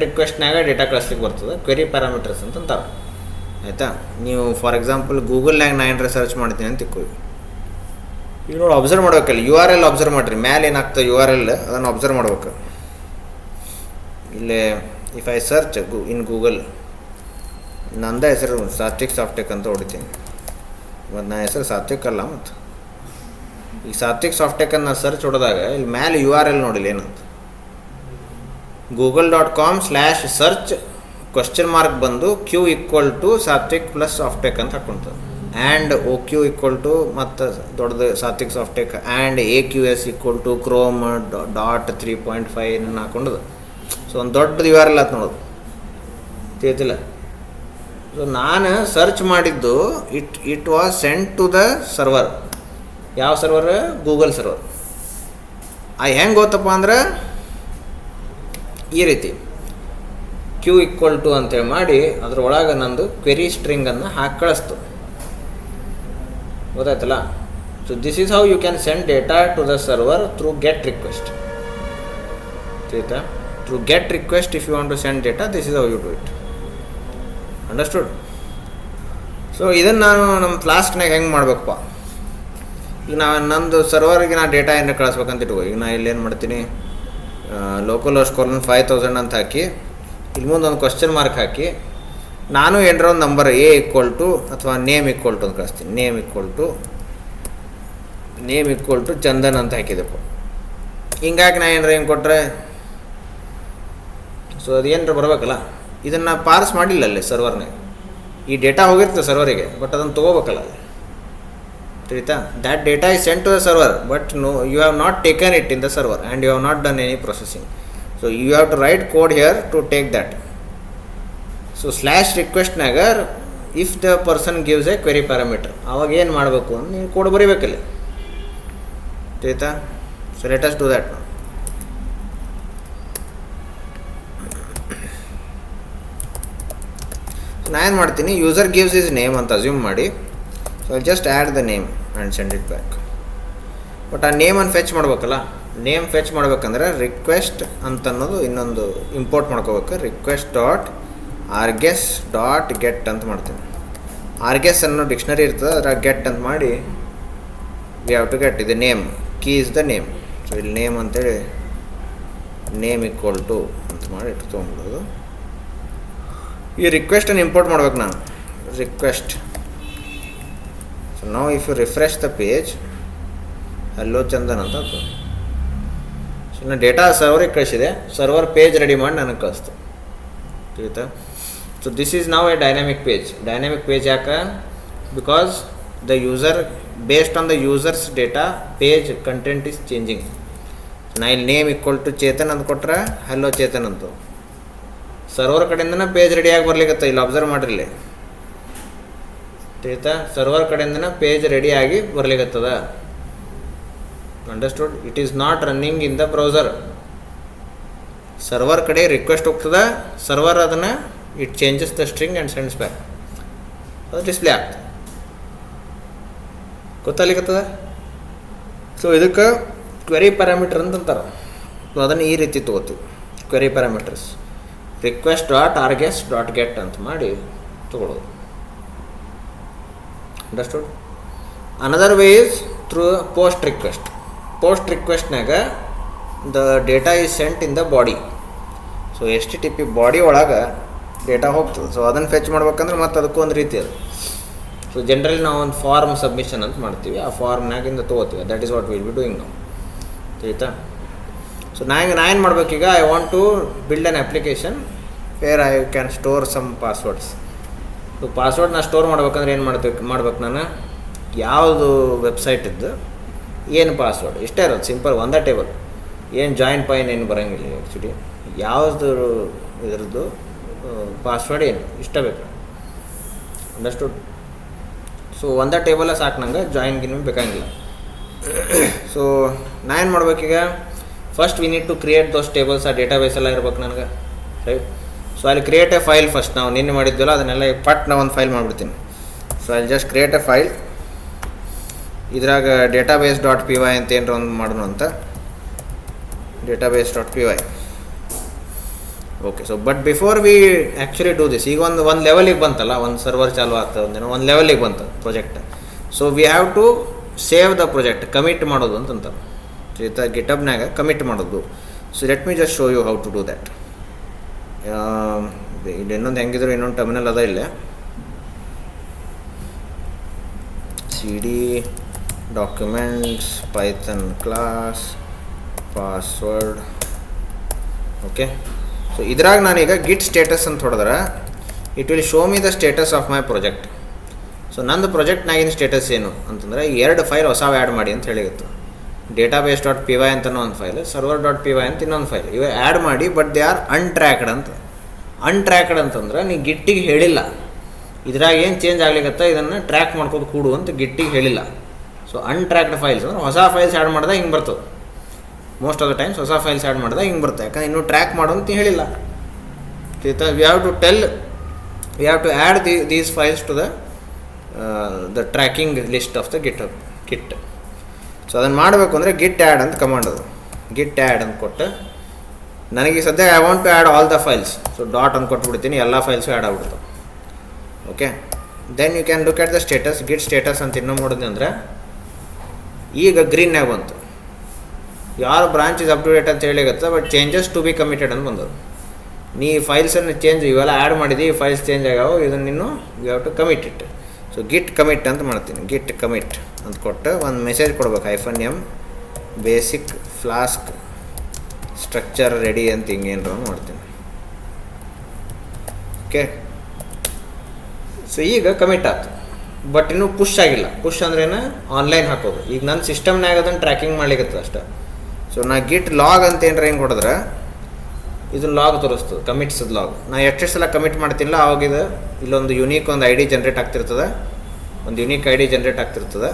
ರಿಕ್ವೆಸ್ಟ್ನಾಗ ಡೇಟಾ ಕಳಿಸ್ಲಿಕ್ಕೆ ಬರ್ತದೆ. ಕ್ವೆರಿ ಪ್ಯಾರಾಮೀಟರ್ಸ್ ಅಂತಂತಾರೆ. ಆಯಿತಾ? ನೀವು ಫಾರ್ ಎಕ್ಸಾಂಪಲ್ ಗೂಗಲ್ನಾಗ ನಾ ಏನಾರ ಸರ್ಚ್ ಮಾಡ್ತೀನಿ ಅಂತ ತಿಳ್ಕೊಳ್ಳಿ. ಈಗ ನೋಡಿ ಅಬ್ಸರ್ವ್ ಮಾಡ್ಬೇಕಲ್ಲ, URL ಅಬ್ಸರ್ವ್ ಮಾಡಿರಿ. ಮ್ಯಾಲೆ ಏನಾಗ್ತದೆ URL ಅದನ್ನು ಅಬ್ಸರ್ವ್ ಮಾಡ್ಬೇಕು. ಇಲ್ಲೇ if I search in Google, ನಂದ ಹೆಸರು ಸಾತ್ವಿಕ್ ಸಾಫ್ಟ್ವೇರ್ ಅಂತ ಹೊಡಿತೀನಿ. ಮತ್ತು ನನ್ನ ಹೆಸರು ಸಾತ್ವಿಕ್ ಅಲ್ಲ. ಮತ್ತು ಈಗ ಸಾತ್ವಿಕ್ ಸಾಫ್ಟ್ವೇರ್ ಅಂತ ನಾನು ಸರ್ಚ್ ಹೊಡೆದಾಗ ಇಲ್ಲಿ ಮ್ಯಾಲೆ URL ನೋಡಿಲ್ಲ ಏನಂತ, google.com/search ಬಂದು Q = ಸಾತ್ವಿಕ್ ಪ್ಲಸ್ ಸಾಫ್ಟ್ವೇರ್ ಅಂತ ಹಾಕ್ಕೊಳ್ತದೆ. ಆ್ಯಂಡ್ OQ = ಮತ್ತು ದೊಡ್ಡದು Satvik software and AQS = Chrome.3.5 ಹಾಕ್ಕೊಂಡದು. ಸೊ ಒಂದು ದೊಡ್ಡದು URL ಆಯ್ತು ನೋಡೋದು, ತಿಳಿತಿಲ್ಲ? ಸೊ ನಾನು ಸರ್ಚ್ ಮಾಡಿದ್ದು it was send to the server. ಯಾವ ಸರ್ವರ್? Google server. ಹೆಂಗೆ ಗೊತ್ತಪ್ಪ ಅಂದ್ರೆ ಈ ರೀತಿ ಕ್ಯೂ ಈಕ್ವಲ್ ಟು ಅಂತೇಳಿ ಮಾಡಿ ಅದ್ರೊಳಗೆ ನಂದು ಕ್ವೆರಿ ಸ್ಟ್ರಿಂಗನ್ನು ಹಾಕಿ ಕಳಿಸ್ತು. ಗೊತ್ತಾಯ್ತಲ್ಲ? So this is how you can send data to the server through get request. ಆಯ್ತಾ? Through get request if you want to send data, this is how you do it. Understood? So ಇದನ್ನು ನಾನು ನಮ್ಮ ಫ್ಲಾಸ್ಕ್ನಾಗ ಹೆಂಗೆ ಮಾಡ್ಬೇಕಪ್ಪ? ಈಗ ನಂದು ಸರ್ವರ್ಗೆ ನಾನು data ಏನಾರು ಕಳಿಸ್ಬೇಕಂತ ಇಟ್ಕೋ. ಈಗ ನಾನು ಇಲ್ಲೇನು ಮಾಡ್ತೀನಿ, ಲೋಕಲ್ ಹೋಸ್ಟ್ ಕೋಲನ್ 5000 ಅಂತ ಹಾಕಿ ಇಲ್ಲಿ ಮುಂದೆ ಒಂದು ಕ್ವಶನ್ ಮಾರ್ಕ್ ಹಾಕಿ ನಾನು ಏನರ ಒಂದು ನಂಬರ್ ಎ ಈಕ್ವಲ್ ಟು ಅಥವಾ ನೇಮ್ ಈಕ್ವಲ್ ಟು ಅಂತ ಕಳಿಸ್ತೀನಿ. ನೇಮ್ ಈಕ್ವಲ್ ಟು ಚಂದನ್ ಅಂತ ಹಾಕಿದೆಪ್ಪ. ಹಿಂಗಾಗಿ ನಾ ಏನರ ಹೆಂಗೆ ಕೊಟ್ಟರೆ ಸೊ ಅದು ಏನರ ಬರಬೇಕಲ್ಲ. ಇದನ್ನು ಪಾರ್ಸ್ ಮಾಡಿಲ್ಲ ಅಲ್ಲಿ ಸರ್ವರ್ನಾಗ. ಈ ಡೇಟಾ ಹೋಗಿರ್ತದೆ ಸರ್ವರಿಗೆ, ಬಟ್ ಅದನ್ನು ತೊಗೋಬೇಕಲ್ಲ. ತಿಳಿತಾ? That data is sent to the server, but no, you have not taken it in the server and you have not done any processing. So you have to write code here to take that. So /request ನಾಗ if the person gives a query parameter, ಅವಾಗ ಏನು ಮಾಡಬೇಕು ಅಂತ ನೀವು code ಬರೀಬೇಕಲ್ಲಿ. ತಿಳಿತಾ? So let us do that now. So ನಾನು ಏನು ಮಾಡ್ತೀನಿ, ಯೂಸರ್ ಗಿವ್ಸ್ ಇಸ್ ನೇಮ್ ಅಂತ ಅಸ್ಯೂಮ್ ಮಾಡಿ, so I just add the name and send it back. But ಆ ನೇಮನ್ನು ಫೆಚ್ ಮಾಡ್ಬೇಕಲ್ಲ. ನೇಮ್ ಫೆಚ್ ಮಾಡ್ಬೇಕಂದ್ರೆ ರಿಕ್ವೆಸ್ಟ್ ಅಂತ ಅನ್ನೋದು ಇನ್ನೊಂದು ಇಂಪೋರ್ಟ್ ಮಾಡ್ಕೋಬೇಕು. Request dot args dot get ಅಂತ ಮಾಡ್ತೀನಿ. ಆರ್ಗೆಸ್ ಅನ್ನೋ ಡಿಕ್ಷನರಿ ಇರ್ತದೆ, ಅದ್ರಾಗ ಗೆಟ್ ಅಂತ ಮಾಡಿ ವಿ ಹ್ಯಾವ್ ಟು ಗೆಟ್ ಇದು name. Key is the name. So ಇಲ್ಲಿ ನೇಮ್ ಅಂತೇಳಿ ನೇಮ್ ಈಕ್ವಲ್ ಟು ಅಂತ ಮಾಡಿ ಇಟ್ಟು ತೊಗೊಂಡ್ಬಿಡೋದು. ಈ ರಿಕ್ವೆಸ್ಟನ್ನು ಇಂಪೋರ್ಟ್ ಮಾಡ್ಬೇಕು ನಾನು. ರಿಕ್ವೆಸ್ಟ್. ಸೊ ನಾವು if you refresh the page, hello Chandan ಅಂತ. ಸೊ ನಾನು ಡೇಟಾ ಸರ್ವರಿಗೆ ಕಳಿಸಿದೆ, ಸರ್ವರ್ ಪೇಜ್ ರೆಡಿ ಮಾಡಿ ನನಗೆ ಕಳಿಸ್ತು. ತಿಳಿತಾ? ಸೊ ದಿಸ್ ಈಸ್ ನಾವು a dynamic page. Dynamic page ಯಾಕೆ? Because the user based on the users data page content is changing. ನಾ ಇಲ್ಲಿ ನೇಮ್ ಈಕ್ವಲ್ ಟು ಚೇತನ್ ಅಂತ ಕೊಟ್ರೆ ಹಲೋ ಚೇತನ್ ಅಂತು. ಸರ್ವರ್ ಕಡೆಯಿಂದನೇ ಪೇಜ್ ರೆಡಿಯಾಗಿ ಬರ್ಲಿಕ್ಕತ್ತ. ಇಲ್ಲಿ ಅಬ್ಸರ್ವ್ ಮಾಡಿರಲಿ. ತಿಳಿತಾ? ಸರ್ವರ್ ಕಡೆಯಿಂದನೇ ಪೇಜ್ ರೆಡಿಯಾಗಿ ಬರ್ಲಿಕ್ಕತ್ತದ. Understood? It is not running in the browser. Server ಕಡೆ ರಿಕ್ವೆಸ್ಟ್ ಹೋಗ್ತದ, ಸರ್ವರ್ ಅದನ್ನು it changes the string and sends back. ಅದು ಡಿಸ್ಪ್ಲೇ ಆಗ್ತದೆ. ಗೊತ್ತಾಗ್ಲಿಕ್ಕತ್ತದ? ಸೊ ಇದಕ್ಕೆ ಕ್ವೆರಿ ಪ್ಯಾರಾಮೀಟರ್ ಅಂತಂತಾರೆ. ಸೊ ಅದನ್ನು ಈ ರೀತಿ ತೊಗೋತೀವಿ. Query parameters request dot args dot get ಅಂತ ಮಾಡಿ ತೊಗೊಳ್ಳೋದು. Understood? Another way is through post request. Post ರಿಕ್ವೆಸ್ಟ್ನಾಗ the data is sent in the body. So HTTP body ಒಳಗೆ ಡೇಟಾ ಹೋಗ್ತದೆ. ಸೊ ಅದನ್ನು ಫೆಚ್ ಮಾಡ್ಬೇಕಂದ್ರೆ ಮತ್ತು ಅದಕ್ಕೊಂದು ರೀತಿ ಅದು. ಸೊ ಜನರಲಿ ನಾವು ಒಂದು ಫಾರ್ಮ್ ಸಬ್ಮಿಷನ್ ಅಂತ ಮಾಡ್ತೀವಿ. ಆ ಫಾರ್ಮ್ನಾಗಿಂದ ತೊಗೋತೀವಿ. That is what will be doing ನಾವು. ತಿಳಿತಾ? ಸೊ ನಾ ಏನು ಮಾಡ್ಬೇಕೀಗ, I want to build an application where I can store some passwords. So ಪಾಸ್ವರ್ಡ್ನ ಸ್ಟೋರ್ ಮಾಡ್ಬೇಕಂದ್ರೆ ಏನು ಮಾಡ್ಬೇಕು ನಾನು, ಯಾವುದು ವೆಬ್ಸೈಟ್ ಇದ್ದು ಏನು ಪಾಸ್ವರ್ಡ್ ಇಷ್ಟೇ ಇರೋದು. ಸಿಂಪಲ್ ಒಂದೇ ಟೇಬಲ್. ಏನು ಜಾಯಿಂಟ್ ಪಾಯಿನ್ ಏನು ಬರೋಂಗಿಲ್ಲ ಆ್ಯಕ್ಚುಲಿ. ಯಾವುದು ಇದರದ್ದು ಪಾಸ್ವರ್ಡ್ ಏನು ಇಷ್ಟ ಬೇಕು. ಅಂಡರ್ಸ್ಟುಡ್? ಸೊ ಒಂದೇ ಟೇಬಲೇ ಸಾಕು ನಂಗೆ, ಜಾಯಿನ್ಗಿನ ಬೇಕಾಗಿಲ್ಲ. ಸೊ ನಾ ಏನು ಮಾಡ್ಬೇಕೀಗ, first we need to create those tables. ಆ ಡೇಟಾಬೇಸ್ ಎಲ್ಲ ಇರ್ಬೇಕು ನನಗೆ. ರೈಟ್? ಸೊ ಅಲ್ಲಿ ಕ್ರಿಯೇಟ್ ಎ ಫೈಲ್. ಫಸ್ಟ್ ನಾವು ನಿನ್ನೆ ಮಾಡಿದ್ವಲ್ಲ ಅದನ್ನೆಲ್ಲ ನಾ ಒಂದು ಫೈಲ್ ಮಾಡಿಬಿಡ್ತೀನಿ. ಸೊ ಅಲ್ಲಿ ಜಸ್ಟ್ ಕ್ರಿಯೇಟ್ ಎ ಫೈಲ್. ಇದ್ರಾಗ ಡೇಟಾಬೇಸ್ ಡಾಟ್ ಪಿ ವೈ ಅಂತ ಏನರ ಒಂದು ಮಾಡೋಣ ಅಂತ. Database dot P Y. Okay. So but before we actually do this, ಈಗ ಒಂದು ಲೆವೆಲಿಗೆ ಬಂತಲ್ಲ, ಒಂದು ಸರ್ವರ್ ಚಾಲು ಆಗ್ತದೆ, ಒಂದು ಲೆವೆಲಿಗೆ ಬಂತು project. So we have to save the project. Commit ಮಾಡೋದು ಅಂತಂತಾರೆ. ಜೊತೆ ಗಿಟಬ್ನಾಗ ಕಮಿಟ್ ಮಾಡೋದು. So let me just show you how to do that. ಇಲ್ಲಿ ಇನ್ನೊಂದು ಹೆಂಗಿದ್ರು ಇನ್ನೊಂದು ಟರ್ಮಿನಲ್ ಅದ ಇಲ್ಲೇ. cd documents python class password. Okay. So ಇದ್ರಾಗ ನಾನೀಗ ಗಿಟ್ ಸ್ಟೇಟಸ್ ಅಂತ ಹೊಡೆದ್ರೆ it will show me the status of my project. So ನಂದು ಪ್ರಾಜೆಕ್ಟ್ನಾಗಿನ ಸ್ಟೇಟಸ್ ಏನು ಅಂತಂದರೆ 2 ಫೈಲ್ ಹೊಸವು ಆ್ಯಡ್ ಮಾಡಿ ಅಂತ ಹೇಳಿತ್ತು. ಡೇಟಾಬೇಸ್ ಡಾಟ್ ಪಿ ವೈ ಅಂತನೋ ಒಂದು file, server dot P Y ಅಂತ ಇನ್ನೊಂದು ಫೈಲ್. ಇವೆ ಆ್ಯಡ್ ಮಾಡಿ, ಬಟ್ ದೇ ಆರ್ ಅನ್ಟ್ರ್ಯಾಕ್ಡ್ ಅಂತ. ಅನ್ಟ್ರ್ಯಾಕ್ಡ್ ಅಂತಂದ್ರೆ ನೀ ಗಿಟ್ಟಿಗೆ ಹೇಳಿಲ್ಲ ಇದ್ರಾಗ ಏನು ಚೇಂಜ್ ಆಗ್ಲಿಕ್ಕತ್ತ, ಇದನ್ನು ಟ್ರ್ಯಾಕ್ ಮಾಡ್ಕೋದು ಕೂಡು ಅಂತ ಗಿಟ್ಟಿಗೆ ಹೇಳಿಲ್ಲ. ಸೊ ಅನ್ಟ್ರ್ಯಾಕ್ಡ್ ಫೈಲ್ಸ್ ಅಂದ್ರೆ ಹೊಸ ಫೈಲ್ಸ್ ಆ್ಯಡ್ ಮಾಡಿದಾಗ ಹಿಂಗೆ ಬರ್ತದೆ. ಮೋಸ್ಟ್ ಆಫ್ ದ ಟೈಮ್ಸ್ ಹೊಸ ಫೈಲ್ಸ್ ಆ್ಯಡ್ ಮಾಡಿದಾಗ ಹಿಂಗೆ ಬರ್ತದೆ. ಯಾಕಂದ್ರೆ ಇನ್ನೂ ಟ್ರ್ಯಾಕ್ ಮಾಡು ಅಂತ ಹೇಳಿಲ್ಲ. we have to tell, we have to add these files to the tracking list of the GitHub Git. So ಅದನ್ನು ಮಾಡಬೇಕು ಅಂದರೆ ಗಿಟ್ ಆ್ಯಡ್ ಅಂತ ಕಮಾಂಡ್ ಅದು. ಗಿಟ್ ಆ್ಯಡ್ ಅಂತ ಕೊಟ್ಟು ನನಗೆ ಸದ್ಯ I want to add all the files, so dot ಅಂತ ಕೊಟ್ಬಿಡ್ತೀನಿ, ಎಲ್ಲ ಫೈಲ್ಸು ಆ್ಯಡ್ ಆಗ್ಬಿಡ್ತಾವೆ. Okay, then you can look at the status. Git status ಅಂತ ಇನ್ನೂ ನೋಡಿದ್ವಿ ಅಂದರೆ ಈಗ ಗ್ರೀನ್ನಾಗ ಬಂತು, ಯಾರು branch is up to date ಅಂತ ಹೇಳಿಗತ್ತೆ, but changes to be committed ಅಂತ ಬಂದವು. ನೀ ಫೈಲ್ಸನ್ನು ಚೇಂಜ್ ಇವೆಲ್ಲ ಆ್ಯಡ್ ಮಾಡಿದಿ, ಫೈಲ್ಸ್ ಚೇಂಜ್ ಆಗ್ಯಾವ, ಇದನ್ನು ನೀನು you have to commit it. So git commit ಅಂತ ಮಾಡ್ತೀನಿ. ಗಿಟ್ ಕಮಿಟ್ ಅಂತ ಕೊಟ್ಟು ಒಂದು ಮೆಸೇಜ್ ಕೊಡ್ಬೇಕು, -m basic flask structure ready ಅಂತ ಹಿಂಗೇನಾರ ಮಾಡ್ತೀನಿ. ಓಕೆ, ಸೊ ಈಗ ಕಮಿಟ್ ಆಯ್ತು, ಬಟ್ ಇನ್ನೂ ಪುಷ್ ಆಗಿಲ್ಲ. ಪುಷ್ ಅಂದ್ರೇನು, ಆನ್ಲೈನ್ ಹಾಕೋದು. ಈಗ ನನ್ನ ಸಿಸ್ಟಮ್ನಾಗ ಅದನ್ನು ಟ್ರ್ಯಾಕಿಂಗ್ ಮಾಡ್ಲಿಕ್ಕೆ ಅಷ್ಟೆ. ಸೊ ನಾ ಗಿಟ್ ಲಾಗ್ ಅಂತ ಏನಾರ ಹಿಂಗೆ ಹೊಡೆದ್ರೆ ಇದು ಲಾಗ್ ತೋರಿಸ್ತದೆ, ಕಮಿಟ್ಸದ ಲಾಗ್. ನಾ ಎಷ್ಟು ಸಲ ಕಮಿಟ್ ಮಾಡ್ತಿಲ್ಲ ಅವಾಗ ಇದು ಇಲ್ಲೊಂದು ಯುನೀಕ್ ಒಂದು ಐ ಡಿ ಜನ್ರೇಟ್ ಆಗ್ತಿರ್ತದೆ, ಒಂದು ಯುನೀಕ್ ಐ ಡಿ ಜನ್ರೇಟ್ ಆಗ್ತಿರ್ತದೆ.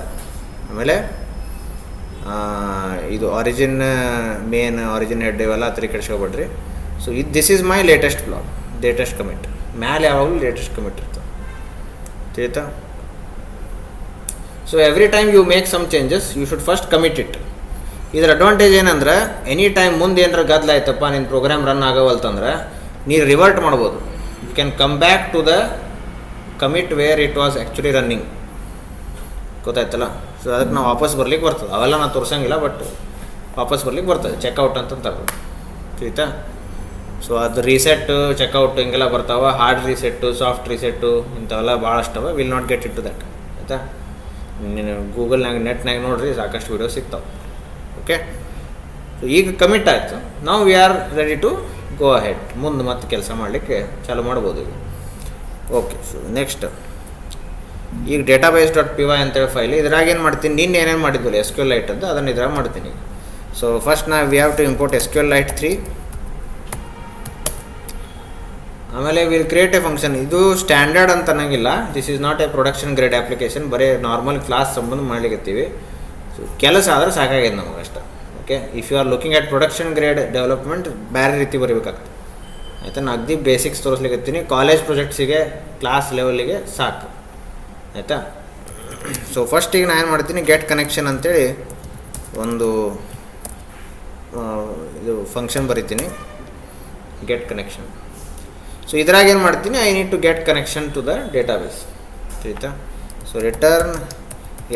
ಆಮೇಲೆ ಇದು ಆರಿಜಿನ್ ಮೇನ್, ಆರಿಜಿನ್ ಹೆಡ್ ಇವೆಲ್ಲ ಹತ್ತಿರ ಕೆಡ್ಸ್ಕೊಬೇಡ್ರಿ. So this is my latest blog, latest commit. ಮ್ಯಾಲೆ ಯಾವಾಗಲೂ ಲೇಟೆಸ್ಟ್ ಕಮಿಟ್ ಇರ್ತದೆ, ತಿಳಿತಾ? So every time you make some changes you should first commit it. ಇದರ ಅಡ್ವಾಂಟೇಜ್ ಏನಂದ್ರೆ, ಎನಿ ಟೈಮ್ ಮುಂದೆ ಏನಾರ ಗದ್ದಲ ಆಯ್ತಪ್ಪ, ನಿನ್ನ ಪ್ರೋಗ್ರಾಮ್ ರನ್ ಆಗವಲ್ತಂದ್ರೆ ನೀನು ರಿವರ್ಟ್ ಮಾಡ್ಬೋದು. You can come back to the commit where it was actually running. ಗೊತ್ತಾಯ್ತಲ್ಲ? ಸೊ ಅದಕ್ಕೆ ನಾವು ವಾಪಸ್ ಬರ್ಲಿಕ್ಕೆ ಬರ್ತದೆ. ಅವೆಲ್ಲ ನಾನು ತೋರಿಸಂಗಿಲ್ಲ, ಬಟ್ ವಾಪಸ್ ಬರ್ಲಿಕ್ಕೆ ಬರ್ತದೆ. ಚೆಕ್ಔಟ್ ಅಂತ ತರ್ಬೋದು, ಆಯ್ತಾ? ಸೊ ಅದು ರೀಸೆಟ್ಟು, ಚೆಕ್ಔಟ್ ಹಿಂಗೆಲ್ಲ ಬರ್ತಾವೆ. ಹಾರ್ಡ್ ರೀಸೆಟ್ಟು, ಸಾಫ್ಟ್ ರೀಸೆಟ್ಟು ಇಂಥವೆಲ್ಲ ಭಾಳಷ್ಟವ. Will not get it to that, ಆಯಿತಾ? ನೀನು ಗೂಗಲ್ನಾಗ, ನೆಟ್ನಾಗ ನೋಡಿರಿ, ಸಾಕಷ್ಟು ವೀಡಿಯೋ ಸಿಗ್ತಾವೆ. ಓಕೆ, ಸೊ ಈಗ ಕಮಿಟ್ ಆಯಿತು. ನಾವು we are ready to go ahead. ಮುಂದೆ ಮತ್ತೆ ಕೆಲಸ ಮಾಡಲಿಕ್ಕೆ ಚಾಲು ಮಾಡ್ಬೋದು ಈಗ. ಓಕೆ, ಸೊ ನೆಕ್ಸ್ಟ್ ಈಗ database.py ಅಂತೇಳಿ ಫೈಲ್. ಇದ್ರಾಗ ಏನು ಮಾಡ್ತೀನಿ, ನಿನ್ನೆ ಏನೇನು ಮಾಡಿದ್ವಲ್ಲ SQLite ಅಂತ, ಅದನ್ನು ಇದ್ರಾಗ ಮಾಡ್ತೀನಿ. So first we have to import SQLite 3. ಆಮೇಲೆ ವಿಲ್ ಕ್ರಿಯೇಟ್ ಎ ಫಂಕ್ಷನ್. ಇದು ಸ್ಟ್ಯಾಂಡರ್ಡ್ ಅಂತ ಅನ್ನಂಗಿಲ್ಲ, this is not a production grade application. ಬರೀ ನಾರ್ಮಲ್ ಕ್ಲಾಸ್ ಸಂಬಂಧ ಮಾಡ್ಲಿಕ್ಕತ್ತೀವಿ. ಸೊ ಕೆಲಸ ಆದರೆ ಸಾಕಾಗಿದೆ ನಮಗೆ ಅಷ್ಟೆ. Okay, if you are looking at production grade development ಬೇರೆ ರೀತಿ ಬರೀಬೇಕಾಗ್ತದೆ, ಆಯಿತಾ? ನಾನು ಅಗ್ದಿ ಬೇಸಿಕ್ಸ್ ತೋರಿಸ್ಲಿಕ್ಕತ್ತೀನಿ. ಕಾಲೇಜ್ ಪ್ರಾಜೆಕ್ಟ್ಸಿಗೆ, ಕ್ಲಾಸ್ ಲೆವೆಲಿಗೆ ಸಾಕು, ಆಯಿತಾ? ಸೊ ಫಸ್ಟಿಗೆ ನಾನು ಏನು ಮಾಡ್ತೀನಿ, ಗೆಟ್ ಕನೆಕ್ಷನ್ ಅಂತೇಳಿ ಒಂದು ಇದು ಫಂಕ್ಷನ್ ಬರಿತೀನಿ, ಗೆಟ್ ಕನೆಕ್ಷನ್. ಸೊ ಇದ್ರಾಗ ಏನು ಮಾಡ್ತೀನಿ, I need to get connection to the database, ಆಯಿತಾ? So return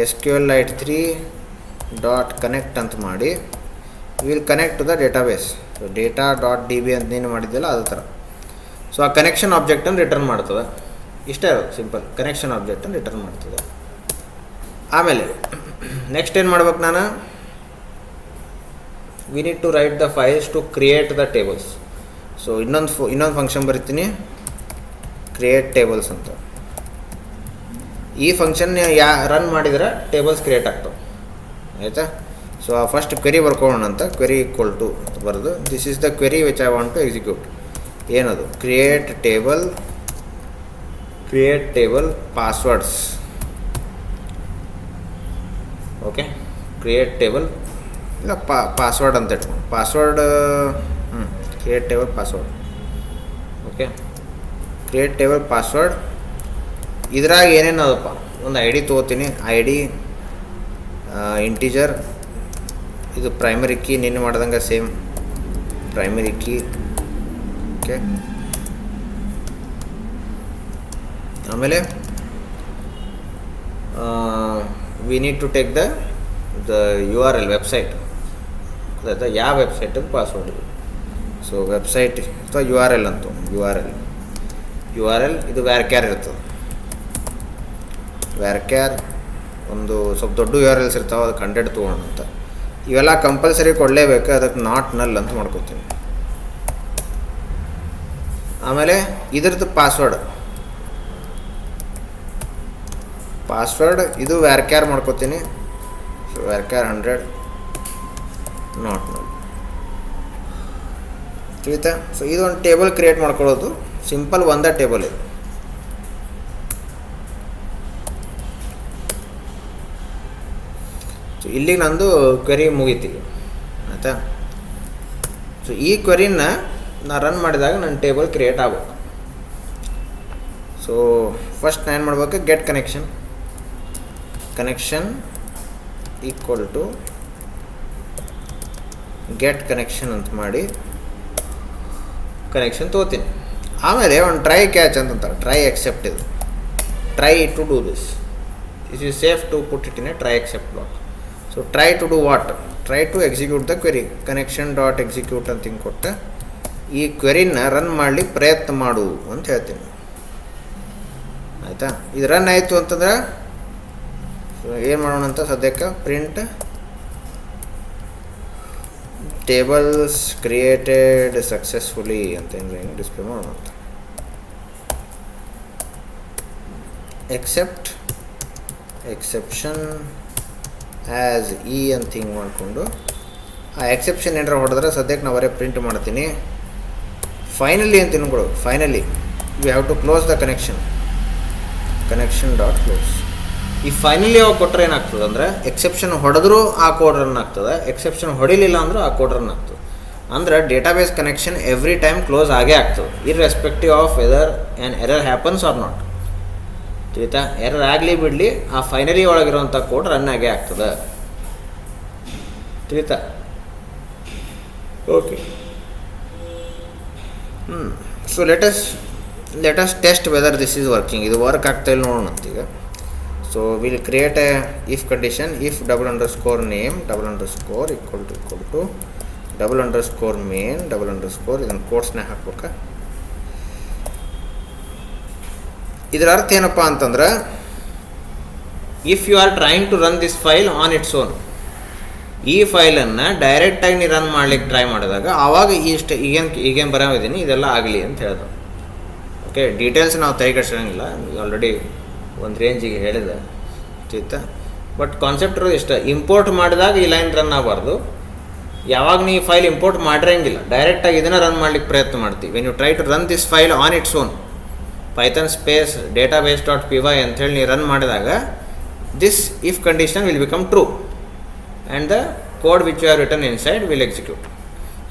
SQLite 3 dot connect ಅಂತ ಮಾಡಿ will connect to the database. So data.db ಅಂತ ನೀನು ಮಾಡಿದ್ದೆಲ್ಲ ಅದೇ ಥರ. ಸೊ ಆ ಕನೆಕ್ಷನ್ ಆಬ್ಜೆಕ್ಟನ್ನು ರಿಟರ್ನ್ ಮಾಡ್ತದೆ. ಇಷ್ಟೇ ಇರೋದು, ಸಿಂಪಲ್. ಕನೆಕ್ಷನ್ ಆಬ್ಜೆಕ್ಟನ್ನು ರಿಟರ್ನ್ ಮಾಡ್ತದೆ. ಆಮೇಲೆ ನೆಕ್ಸ್ಟ್ ಏನು ಮಾಡ್ಬೇಕು ನಾನು, we need to write the files to create the tables. So ಇನ್ನೊಂದು ಫಂಕ್ಷನ್ ಬರಿತೀನಿ, ಕ್ರಿಯೇಟ್ ಟೇಬಲ್ಸ್ ಅಂತ. ಈ ಫಂಕ್ಷನ್ ರನ್ ಮಾಡಿದರೆ ಟೇಬಲ್ಸ್ ಕ್ರಿಯೇಟ್ ಆಗ್ತವೆ, ಆಯಿತಾ? ಸೊ ಫಸ್ಟ್ ಕ್ವೆರಿ ಬರ್ಕೊಳ್ಳೋಣ ಅಂತ. ಕ್ವೆರಿ ಈಕ್ವಲ್ ಟು ಬರೆದು, this is the query which I want to execute. ಏನದು, create table passwords. Okay, create table ಇಲ್ಲ ಪಾಸ್ವರ್ಡ್ ಅಂತ ಇಟ್ಕೊಂಡು, password create table password. Okay, create table password. ಇದ್ರಾಗ ಏನೇನು ಅದಪ್ಪ, ಒಂದು ಐ ಡಿ ತೊಗೋತೀನಿ, ಐ ಡಿ, ಇಂಟಿಜರ್, ಇದು ಪ್ರೈಮರಿ ಕೀ, ನಿನ್ನೆ ಮಾಡ್ದಂಗೆ ಸೇಮ್ ಪ್ರೈಮರಿ ಕೀ. ಓಕೆ, ಆಮೇಲೆ we need to take the URL website, ಅದಾಯ್ತಾ? ಯಾವ ವೆಬ್ಸೈಟಿಗೆ ಪಾಸ್ವರ್ಡ್ ಇದೆ. ಸೊ ವೆಬ್ಸೈಟ್ ಅಥವಾ URL ಅಂತು, URL ಇದು ವ್ಯಾರ್ಕ್ಯಾರ್ ಇರ್ತದೆ. ವ್ಯಾರ್ಕ್ಯಾರ್ ಒಂದು ಸ್ವಲ್ಪ ದೊಡ್ಡ URLs ಇರ್ತಾವೆ, ಅದಕ್ಕೆ 100 ತೊಗೊಳ್ಳೋಣ ಅಂತ. ಇವೆಲ್ಲ ಕಂಪಲ್ಸರಿ ಕೊಡಲೇಬೇಕು, ಅದಕ್ಕೆ ನಾಟ್ ನಲ್ ಅಂತ ಮಾಡ್ಕೊತೀನಿ. ಆಮೇಲೆ ಇದ್ರದ್ದು ಪಾಸ್ವರ್ಡ್ ಇದು ವ್ಯಾರ್ಕ್ಯಾರ್ ಮಾಡ್ಕೊತೀನಿ. ಸೊ ವ್ಯಾರ್ಕ್ಯಾರ್ 100 ನಾಟ್ ನಲ್, ತಿಳಿತಾ? ಸೊ ಇದು ಒಂದು ಟೇಬಲ್ ಕ್ರಿಯೇಟ್ ಮಾಡ್ಕೊಳ್ಳೋದು, ಸಿಂಪಲ್ ಒಂದೇ ಟೇಬಲ್ ಇದು. ಸೊ ಇಲ್ಲಿಗೆ ನಂದು ಕ್ವೆರಿ ಮುಗೀತೀವಿ, ಆಯಿತಾ? ಸೊ ಈ ಕ್ವೆರಿನ ನಾ ರನ್ ಮಾಡಿದಾಗ ನನ್ನ ಟೇಬಲ್ ಕ್ರಿಯೇಟ್ ಆಗಬೇಕು. ಸೊ ಫಸ್ಟ್ ನಾನು ಏನು ಮಾಡ್ಬೇಕು, get connection equal to get connection ಅಂತ ಮಾಡಿ ಕನೆಕ್ಷನ್ ತೊಗೋತೀನಿ. ಆಮೇಲೆ ಒಂದು ಟ್ರೈ ಕ್ಯಾಚ್ ಅಂತಂತಾರೆ, ಟ್ರೈ ಎಕ್ಸೆಪ್ಟ್. ಇದು try to do this is safe to put it in a try except block. So try to do what, try to execute the query, connection dot execute ಅಂತ ಹಿಂಗೆ ಕೊಟ್ಟು ಈ ಕ್ವೆರಿನ run ಮಾಡಲಿಕ್ಕೆ ಪ್ರಯತ್ನ ಮಾಡು ಅಂತ ಹೇಳ್ತೀನಿ. ಆಯಿತಾ? ಇದು ರನ್ ಆಯಿತು ಅಂತಂದ್ರೆ ಏನು ಮಾಡೋಣ ಅಂತ ಸದ್ಯಕ್ಕೆ ಪ್ರಿಂಟ್ ಟೇಬಲ್ಸ್ ಕ್ರಿಯೇಟೆಡ್ ಸಕ್ಸಸ್ಫುಲಿ ಅಂತ ಏನು ಡಿಸ್ಪ್ಲೇ ಮಾಡೋಣ ಅಂತ. ಎಕ್ಸೆಪ್ಷನ್ ಆ್ಯಸ್ ಇ ಅಂತ ಹಿಂಗೆ ಮಾಡಿಕೊಂಡು ಆ ಎಕ್ಸೆಪ್ಷನ್ ಏನಾರ ಹೊಡೆದ್ರೆ ಸದ್ಯಕ್ಕೆ ನಾವು ಅವರೇ ಪ್ರಿಂಟ್ ಮಾಡ್ತೀನಿ. ಫೈನಲಿ ಅಂತ ತಿನ್ಕೊಡು, finally we have to close the connection dot close. ಈ ಫೈನಲಿ ಅವಾಗ ಕೊಟ್ಟರೆ ಏನಾಗ್ತದೆ ಅಂದರೆ ಎಕ್ಸೆಪ್ಷನ್ ಹೊಡೆದ್ರೂ ಆ ಕೋಡ್ ರನ್ ಆಗ್ತದೆ, ಎಕ್ಸೆಪ್ಷನ್ ಹೊಡಿಲಿಲ್ಲ ಅಂದರೂ ಆ ಕೋಡ್ ರನ್ ಆಗ್ತದೆ. ಅಂದ್ರೆ database connection every time close ಆಗೇ ಆಗ್ತದೆ, irrespective of whether an error happens or not. ತಿಳಿತಾ? ಎರರ್ ಆಗಲಿ ಬಿಡಲಿ ಆ ಫೈನಲಿ ಒಳಗಿರೋಂಥ ಕೋಡ್ ರನ್ ಆಗೇ ಆಗ್ತದೆ. ತಿಳಿತಾ? Okay. So let's test whether this is working. ಇದು ವರ್ಕ್ ಆಗ್ತಾ ಇಲ್ಲ ನೋಡೋಣ ಈಗ. So will create a if condition, if double underscore name double underscore equal to double underscore main double underscore, ಇದನ್ನು ಕೋರ್ಸ್ನಾಗ ಹಾಕ್ಬೇಕಾ. ಇದರ ಅರ್ಥ ಏನಪ್ಪ ಅಂತಂದ್ರೆ, if you are trying to run this file on its own, ಈ ಫೈಲನ್ನು ಡೈರೆಕ್ಟಾಗಿ ನೀವು ರನ್ ಮಾಡ್ಲಿಕ್ಕೆ ಟ್ರೈ ಮಾಡಿದಾಗ ಆವಾಗ ಈಗೇನು ಬರೋದಿದ್ದೀನಿ ಇದೆಲ್ಲ ಆಗಲಿ ಅಂತ ಹೇಳಿದ್ರು. ಓಕೆ, ಡೀಟೇಲ್ಸ್ ನಾವು ತೆಗೆದುಕೊಳ್ಳಂಗಿಲ್ಲ, ಆಲ್ರೆಡಿ ಒಂದು ರೇಂಜಿಗೆ ಹೇಳಿದೆ. ಆಯ್ತಾ? ಬಟ್ ಕಾನ್ಸೆಪ್ಟ್ ಇರೋದು ಇಷ್ಟ, ಇಂಪೋರ್ಟ್ ಮಾಡಿದಾಗ ಈ ಲೈನ್ ರನ್ ಆಗಬಾರ್ದು. ಯಾವಾಗ ನೀವು ಫೈಲ್ ಇಂಪೋರ್ಟ್ ಮಾಡಿರಂಗಿಲ್ಲ, ಡೈರೆಕ್ಟಾಗಿ ಇದನ್ನು ರನ್ ಮಾಡ್ಲಿಕ್ಕೆ ಪ್ರಯತ್ನ ಮಾಡ್ತೀವಿ. When you try to run this file on its own, Python space database dot py ಅಂಥೇಳಿ ನೀವು ರನ್ ಮಾಡಿದಾಗ this if condition will become true and the code which you have written inside will execute.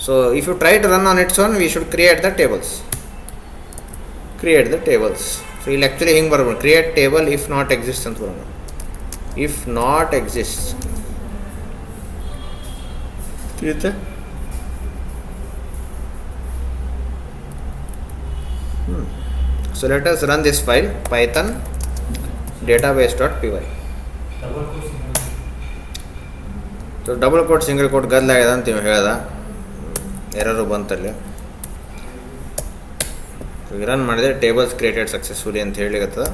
So if you try to run on its own, we should create the tables. So you'll actually hing barabar create table if not exists anta barabar, if not exists. ತಿಳಿಯುತ್ತೆ? So let us run this file python database.py. So double quote single quote ಗದ್ದಲಾಗ್ಯದ ಅಂತ ಇವ್ ಹೇಳ್ದ, error ಬಂತಲ್ಲಿ. Run ಮಾಡಿದರೆ tables created successfully ಅಂತ ಹೇಳಿಗತ್ತದ.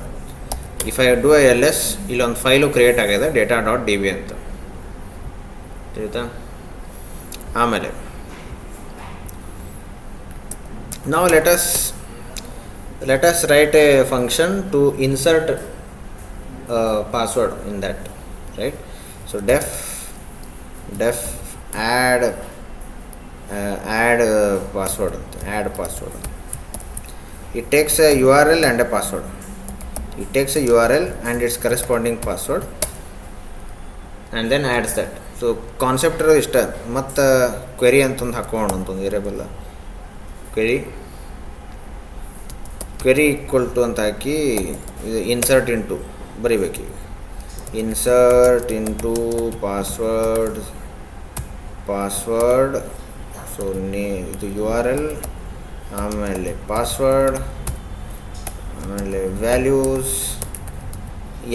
If I do ls ಇಲ್ಲೊಂದು ಫೈಲು ಕ್ರಿಯೇಟ್ ಆಗಿದೆ data.db ಅಂತ. ತಿಳಿತಾ? ಆಮೇಲೆ ನಾವು let us write a function to insert password in that, right? So def add password. It takes a URL and a password. It takes a URL and its corresponding password and then adds that. So concept ಇರೋದು ಇಷ್ಟ. ಮತ್ತು query ಅಂತಂದು ಹಾಕೋಣ ಅಂತಂದು variable query equal to ಅಂತ ಹಾಕಿ ಇದು insert into ಬರಿಬೇಕು. ಇನ್ಸರ್ಟ್ ಇಂಟು ಪಾಸ್ವರ್ಡ್, ಸೊ ಇದು URL, ಆಮೇಲೆ ಪಾಸ್ವರ್ಡ್, ಆಮೇಲೆ ವ್ಯಾಲ್ಯೂಸ್.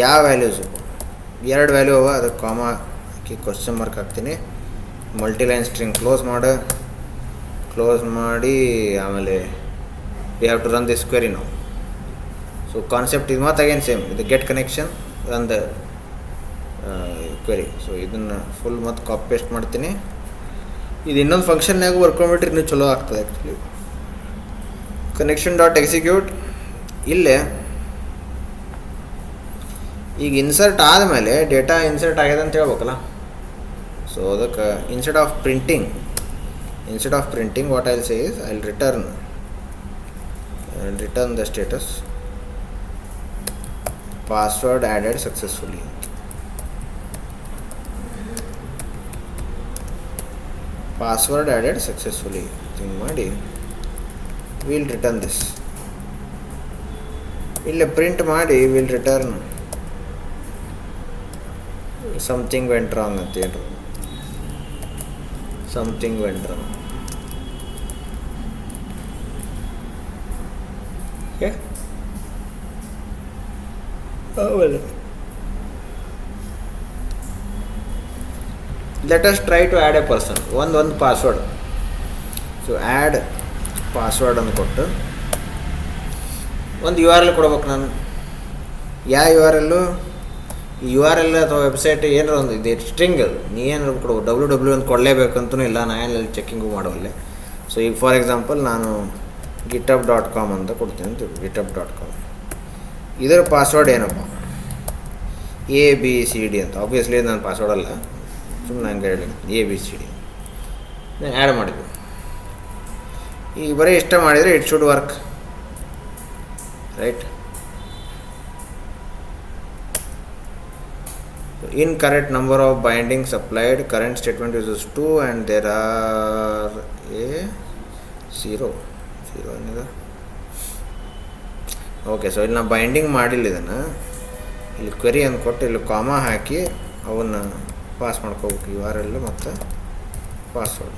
ಯಾವ ವ್ಯಾಲ್ಯೂಸು? 2 ವ್ಯಾಲ್ಯೂ ಅವ, ಅದಕ್ಕೆ ಕಾಮ ಹಾಕಿ ಕ್ವಶನ್ ಮಾರ್ಕ್ ಹಾಕ್ತೀನಿ. ಮಲ್ಟಿಲೈನ್ ಸ್ಟ್ರಿಂಗ್ ಕ್ಲೋಸ್ ಮಾಡಿ ಆಮೇಲೆ we have to run this query ನಾವು. ಸೊ ಕಾನ್ಸೆಪ್ಟ್ ಇದು ಮತ್ತು ಅಗೇನ್ ಸೇಮ್, ಇದು get connection run the query. So ಇದನ್ನು ಫುಲ್ ಮತ್ತು ಕಾಪಿ ಪೇಸ್ಟ್ ಮಾಡ್ತೀನಿ. ಇದು ಇನ್ನೊಂದು ಫಂಕ್ಷನ್ನಾಗ ವರ್ಕೊಂಡ್ಬಿಟ್ರೆ ಇನ್ನೂ ಚಲೋ ಆಗ್ತದೆ ಆ್ಯಕ್ಚುಲಿ. Connection dot execute. ಇಲ್ಲೇ ಈಗ ಇನ್ಸರ್ಟ್ ಆದಮೇಲೆ ಡೇಟಾ ಇನ್ಸರ್ಟ್ ಆಗಿದೆ ಅಂತ ಹೇಳ್ಬೇಕಲ್ಲ. ಸೊ ಅದಕ್ಕೆ instead of printing what I will say is I will return the status password added successfully. ಹಿಂಗೆ ಮಾಡಿ ವಿಲ್ ರಿಟರ್ನ್ ದಿಸ್. ಇಲ್ಲೇ ಪ್ರಿಂಟ್ ಮಾಡಿ will return something went wrong ಅಂತ ಹೇಳ್ರಿ. Something went wrong. ಓಕೆ, ಆಮೇಲೆ let us try to add a person. ಒಂದು password. So add password ಅಂತ ಕೊಟ್ಟು ಒಂದು ಯು ಆರ್ ಎಲ್ ಕೊಡ್ಬೇಕು ನಾನು. ಯಾವ U R L, U R L ಅಥವಾ ವೆಬ್ಸೈಟ್ ಏನಾರ ಒಂದು ಇದೆ ಸ್ಟ್ರಿಂಗ್. ಅದು ನೀ ಏನಾರು ಕೊಡ್ಬೋದು. ಡಬ್ಲ್ಯೂ ಅಂತ ಕೊಡಲೇಬೇಕಂತೂ ಇಲ್ಲ, ನಾನು ಅಲ್ಲಿ ಚೆಕ್ಕಿಂಗು ಮಾಡೋಲ್ಲೇ. ಸೊ ಈಗ ಫಾರ್ ಎಕ್ಸಾಂಪಲ್ ನಾನು github.com ಅಂತ ಕೊಡ್ತೀನಿ ಅಂತ. github.com ಇದರ ಪಾಸ್ವರ್ಡ್ ಏನಪ್ಪ, ABCD ಅಂತ. ಆಬ್ವಿಯಸ್ಲಿ ನನ್ನ ಪಾಸ್ವರ್ಡ್ ಅಲ್ಲ, ಸುಮ್ಮನೆ ಹಂಗೆ ಹೇಳಿ ABCD ನಾನು ಆ್ಯಡ್ ಮಾಡಿದ್ವಿ. ಈಗ ಬರೀ ಇಷ್ಟ ಮಾಡಿದರೆ it should work, right. Incorrect number of bindings applied, current statement uses 2 and there are a 0 ಏನಿದೆ. ಓಕೆ, ಸೊ ಇಲ್ಲಿ ನಾನು ಬೈಂಡಿಂಗ್ ಮಾಡಿಲ್ಲ ಇದನ್ನು. ಇಲ್ಲಿ ಕ್ವೆರಿ ಅಂತ ಕೊಟ್ಟು ಇಲ್ಲಿ ಕಾಮ ಹಾಕಿ ಅವನ್ನ ಪಾಸ್ ಮಾಡ್ಕೋಬೇಕು, ಯು ಆರ್ ಎಲ್ ಮತ್ತು ಪಾಸ್ವರ್ಡ್.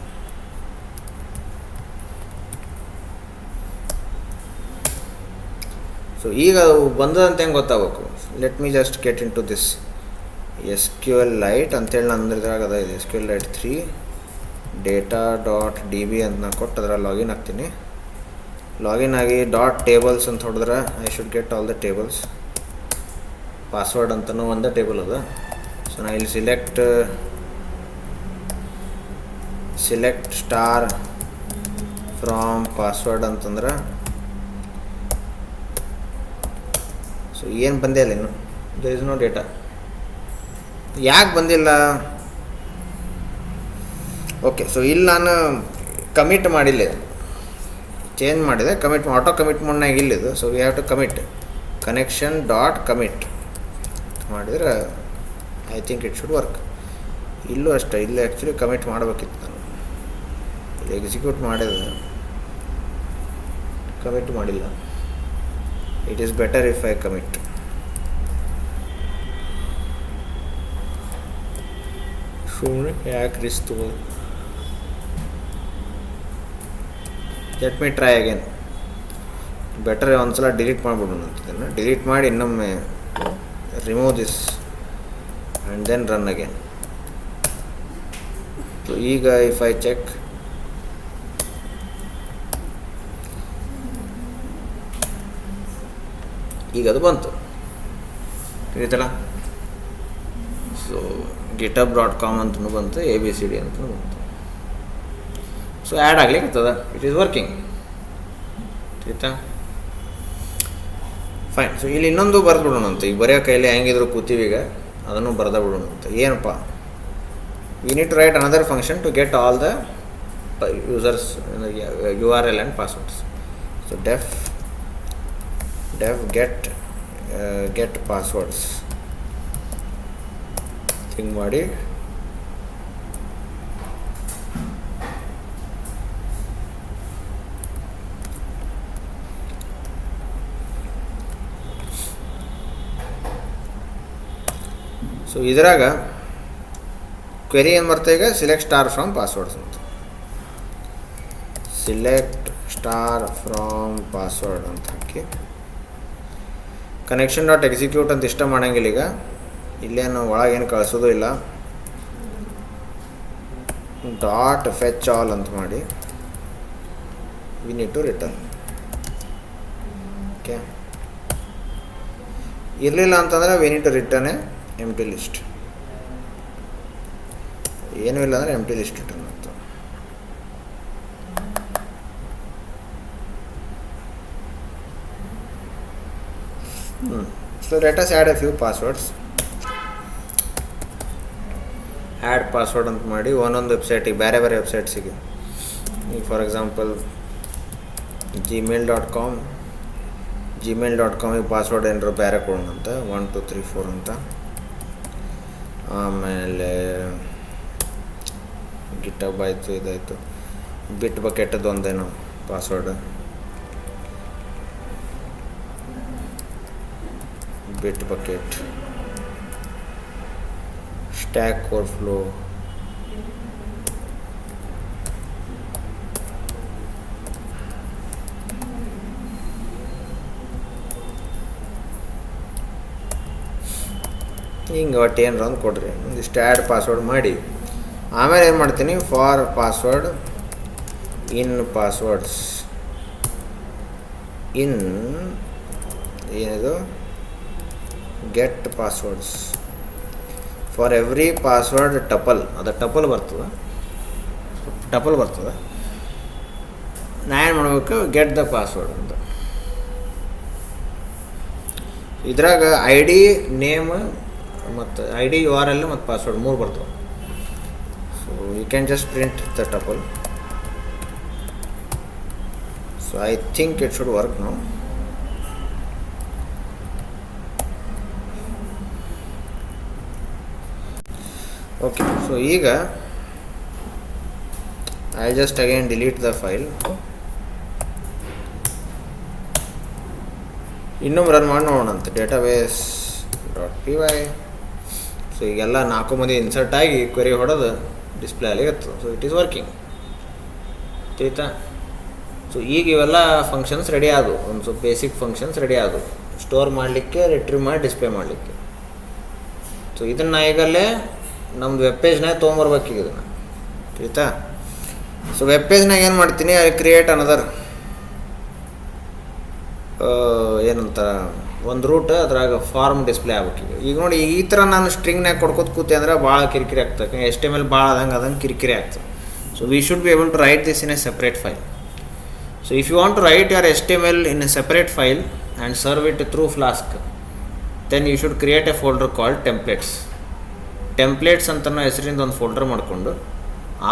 ಸೊ ಈಗ ಅದು ಬಂದದಂತ ಹೆಂಗೆ ಗೊತ್ತಾಗಬೇಕು. Let me just get into this SQLite ಅಂತೇಳಿ ನಾನು ಇದ್ರಾಗ ಅದ ಇದೆ. SQLite 3 data.db ಅಂತ ನಾನು ಕೊಟ್ಟು ಅದರ ಲಾಗಿನ್ ಆಗ್ತೀನಿ. ಲಾಗಿನ್ ಆಗಿ .tables ಅಂತ ಹೊಡೆದ್ರೆ I should get all the tables. Password ಅಂತಲೂ ಒಂದೇ ಟೇಬಲ್ ಅದ. ಸೊ ನಾನು ಇಲ್ಲಿ ಸಿಲೆಕ್ಟ್ ಸ್ಟಾರ್ ಫ್ರಾಮ್ ಪಾಸ್ವರ್ಡ್ ಅಂತಂದ್ರೆ ಸೊ ಏನು ಬಂದೇ ಇಲ್ಲ ಇನ್ನು. There is no data. ಯಾಕೆ ಬಂದಿಲ್ಲ? ಓಕೆ, ಸೊ ಇಲ್ಲಿ ನಾನು ಕಮಿಟ್ ಮಾಡಿಲ್ಲ, ಚೇಂಜ್ ಮಾಡಿದೆ. ಆಟೋ ಕಮಿಟ್ ಮೋಡ್ನಾಗ ಇಲ್ಲಿದು. So we have to commit connection.commit ಮಾಡಿದರೆ I think it should work. ಇಲ್ಲೂ ಅಷ್ಟೇ, ಇಲ್ಲಿ ಆ್ಯಕ್ಚುಲಿ ಕಮಿಟ್ ಮಾಡಬೇಕಿತ್ತು ನಾನು. ಇಲ್ಲಿ ಎಕ್ಸಿಕ್ಯೂಟ್ ಮಾಡಿದೆ, ಕಮಿಟ್ ಮಾಡಿಲ್ಲ. It is better if I commit. ಸುಮ್ಮನೆ ಯಾಕೆ ರಿಸ್ಕ್ ತಗೋದು. Let me try again. Better ಒಂದ್ಸಲ ಡಿಲೀಟ್ ಮಾಡಿಬಿಡೋಣ ಅಂತಿದ್ದೇನೆ. ಡಿಲೀಟ್ ಮಾಡಿ ಇನ್ನೊಮ್ಮೆ remove this and then run again. So ಈಗ ಇಫ್ ಐ ಚೆಕ್, ಈಗ ಅದು ಬಂತು, ತಿಳಿತಲ್ಲ. ಸೊ github.com ಅಂತಲೂ ಬಂತು, ABCD ಅಂತಲೂ ಬಂತು. ಸೊ ಆ್ಯಡ್ ಆಗ್ಲಿಕ್ಕತ್ತದ, ಇಟ್ ಈಸ್ ವರ್ಕಿಂಗ್, ಆಯಿತಾ. ಫೈನ್. ಸೊ ಇಲ್ಲಿ ಇನ್ನೊಂದು ಬರೆದು ಬಿಡೋಣ ಅಂತ. ಈಗ ಬರೆಯೋ ಕೈಲಿ ಹೆಂಗಿದ್ರು ಕೂತೀವೀಗ, ಅದನ್ನು ಬರೆದ ಬಿಡೋಣ ಅಂತ. ಏನಪ್ಪ, we need to write another function to get all the users URL and passwords. So def get passwords thing ಮಾಡಿ ಸೊ ಇದ್ರಾಗ ಕ್ವೆರಿ ಏನು ಬರ್ತಾ ಈಗ, ಸಿಲೆಕ್ಟ್ ಸ್ಟಾರ್ ಫ್ರಮ್ ಪಾಸ್ವರ್ಡ್ಸ್ ಅಂತ. ಸಿಲೆಕ್ಟ್ ಸ್ಟಾರ್ ಫ್ರಮ್ ಪಾಸ್ವರ್ಡ್ ಅಂತ ಹಾಕಿ connection.execute ಅಂತ ಇಷ್ಟ ಮಾಡಂಗಿಲ್ಲ. ಈಗ ಇಲ್ಲೇನು ಒಳಗೇನು ಕಳಿಸೋದು ಇಲ್ಲ. .fetch all ಅಂತ ಮಾಡಿ we need to return. Okay, ಇರಲಿಲ್ಲ ಅಂತಂದರೆ we need to return a empty list. ಏನೂ ಇಲ್ಲ ಅಂದರೆ ಎಂಪ್ಟಿ ಲಿಸ್ಟ್ ರಿಟರ್ನ್ ಅಂತ. So let us add a few passwords. Add password ಅಂತ ಮಾಡಿ ಒಂದೊಂದು ವೆಬ್ಸೈಟಿಗೆ, ಬೇರೆ ಬೇರೆ ವೆಬ್ಸೈಟ್ಸಿಗೆ. ಈಗ ಫಾರ್ ಎಕ್ಸಾಂಪಲ್ gmail.comಗೆ ಪಾಸ್ವರ್ಡ್ ಏನಾರು ಬೇರೆ ಕೊಡೋಣ ಅಂತ, 1 2 3 4 ಅಂತ. ಆಮೇಲೆ ಗಿಟಬ್ ಆಯಿತು, ಇದಾಯಿತು. ಬಿಟ್ ಬಕೆಟದ್ದು ಒಂದೇನೋ ಪಾಸ್ವರ್ಡ್. ಬಿಟ್ ಬಕೆಟ್, ಸ್ಟ್ಯಾಕ್ ಓವರ್ಫ್ಲೋ, ಹಿಂಗೆ ಒಟ್ಟು ಏನರ ಒಂದು ಕೊಡ್ರಿ, ಒಂದಿಷ್ಟು ಆ್ಯಡ್ ಪಾಸ್ವರ್ಡ್ ಮಾಡಿ. ಆಮೇಲೆ ಏನು ಮಾಡ್ತೀನಿ, for password in passwords in ಏನಿದು get passwords for every password tuple, ಅದು ಟಪಲ್ ಬರ್ತದೆ, ನಾ ಏನು ಮಾಡಬೇಕು, ಗೆಟ್ ದ ಪಾಸ್ವರ್ಡ್ ಅಂತ. ಇದ್ರಾಗ ಐ ಡಿ, ನೇಮ್ ಮತ್ತು I D, U R L ಮತ್ತು ಪಾಸ್ವರ್ಡ್ 3 ಬರ್ತವೆ. So you can just print the tuple. So I think it should work now. Okay, so ಈಗ I just again delete the file. ಇನ್ನೊಮ್ಮೆ run ಮಾಡಿ ನೋಡೋಣ ಅಂತ. Database .py. So ಈಗೆಲ್ಲ 4 ಮಂದಿ insert ಆಗಿ ಕ್ವೆರಿ ಹೊಡೆದು ಡಿಸ್ಪ್ಲೇ ಆಗಲಿಕ್ಕೆ. ಸೊ ಇಟ್ ಈಸ್ ವರ್ಕಿಂಗ್ ಆಯ್ತಾ. ಸೊ ಈಗ ಇವೆಲ್ಲ ಫಂಕ್ಷನ್ಸ್ ರೆಡಿ ಆದವು, ಒಂದು ಸ್ವಲ್ಪ ಬೇಸಿಕ್ ಫಂಕ್ಷನ್ಸ್ ರೆಡಿ ಆದವು, ಸ್ಟೋರ್ ಮಾಡಲಿಕ್ಕೆ, ರಿಟ್ರೀವ್ ಮಾಡಿ ಡಿಸ್ಪ್ಲೇ ಮಾಡಲಿಕ್ಕೆ. ಸೊ ಇದನ್ನು ಈಗಲ್ಲೇ ನಮ್ಮದು ವೆಬ್ ಪೇಜ್ನಾಗ ತೊಗೊಂಬರ್ಬೇಕು ಇದನ್ನು ಆಯ್ತಾ. ಸೊ ವೆಬ್ ಪೇಜ್ನಾಗ ಏನು ಮಾಡ್ತೀನಿ, ಐ ಕ್ರಿಯೇಟ್ ಅನದರ್ ಏನಂತ ಒಂದು ರೂಟ್, ಅದ್ರಾಗ ಫಾರ್ಮ್ ಡಿಸ್ಪ್ಲೇ ಆಗ್ಬೇಕು. ಈಗ ನೋಡಿ, ಈ ಥರ ನಾನು ಸ್ಟ್ರಿಂಗ್ನಾಗ ಕೊಡ್ಕೋತ ಕೂತೆ ಅಂದ್ರೆ ಭಾಳ ಕಿರಿಕಿರಿ ಆಗ್ತದೆ. HTML ಭಾಳ ಆದಂಗೆ ಕಿರಿಕಿರಿ ಆಗ್ತದೆ. So we should be able to write this in a separate file. So if you want to write your HTML in a separate file and serve it through Flask, then you should create a folder called templates ಅಂತ ಹೆಸರಿಂದ ಒಂದು folder ಮಾಡಿಕೊಂಡು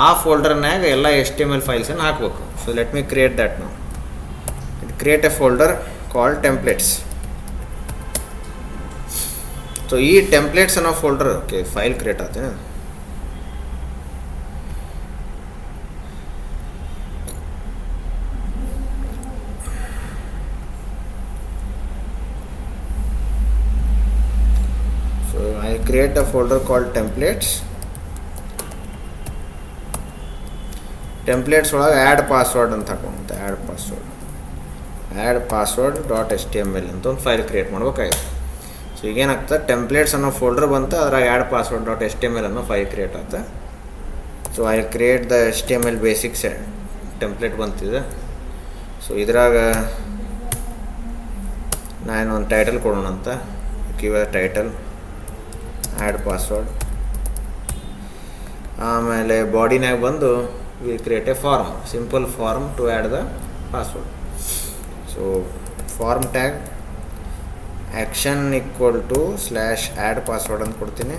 ಆ ಫೋಲ್ಡರ್ನಾಗ ಎಲ್ಲ HTML ಫೈಲ್ಸನ್ನು ಹಾಕಬೇಕು. So let me create that now. Create a folder called templates. So ಈ templates ಅನ್ನೋ ಫೋಲ್ಡರ್, ಓಕೆ, ಫೈಲ್ ಕ್ರಿಯೇಟ್ ಆಗುತ್ತೆ. So I create a folder called templates. Templates ಒಳಗೆ ಆ್ಯಡ್ ಪಾಸ್ವರ್ಡ್ ಅಂತ ಹಾಕೊಂತ, ಆ್ಯಡ್ ಪಾಸ್ವರ್ಡ್ .html ಅಂತ ಒಂದು ಫೈಲ್ ಕ್ರಿಯೇಟ್ ಮಾಡ್ಬೇಕಾಗಿತ್ತು. So ಈಗೇನಾಗ್ತದೆ, ಟೆಂಪ್ಲೇಟ್ಸ್ ಅನ್ನೋ ಫೋಲ್ಡರ್ ಬಂತು, ಅದ್ರಾಗ ಆ್ಯಡ್ ಪಾಸ್ವರ್ಡ್ .html ಅನ್ನೋ ಫೈಲ್ ಕ್ರಿಯೇಟ್ ಆಗ್ತದೆ. So I create the HTML basics template ಬಂತಿದೆ. ಸೊ ಇದ್ರಾಗ ನಾನು ಒಂದು ಟೈಟಲ್ ಕೊಡೋಣ ಅಂತ, ಟೈಟಲ್ ಆ್ಯಡ್ ಪಾಸ್ವರ್ಡ್. ಆಮೇಲೆ ಬಾಡಿನಾಗ ಬಂದು we create a form, simple form to add the password. So form tag action equal to /add password ಅಂತ ಕೊಡ್ತೀನಿ.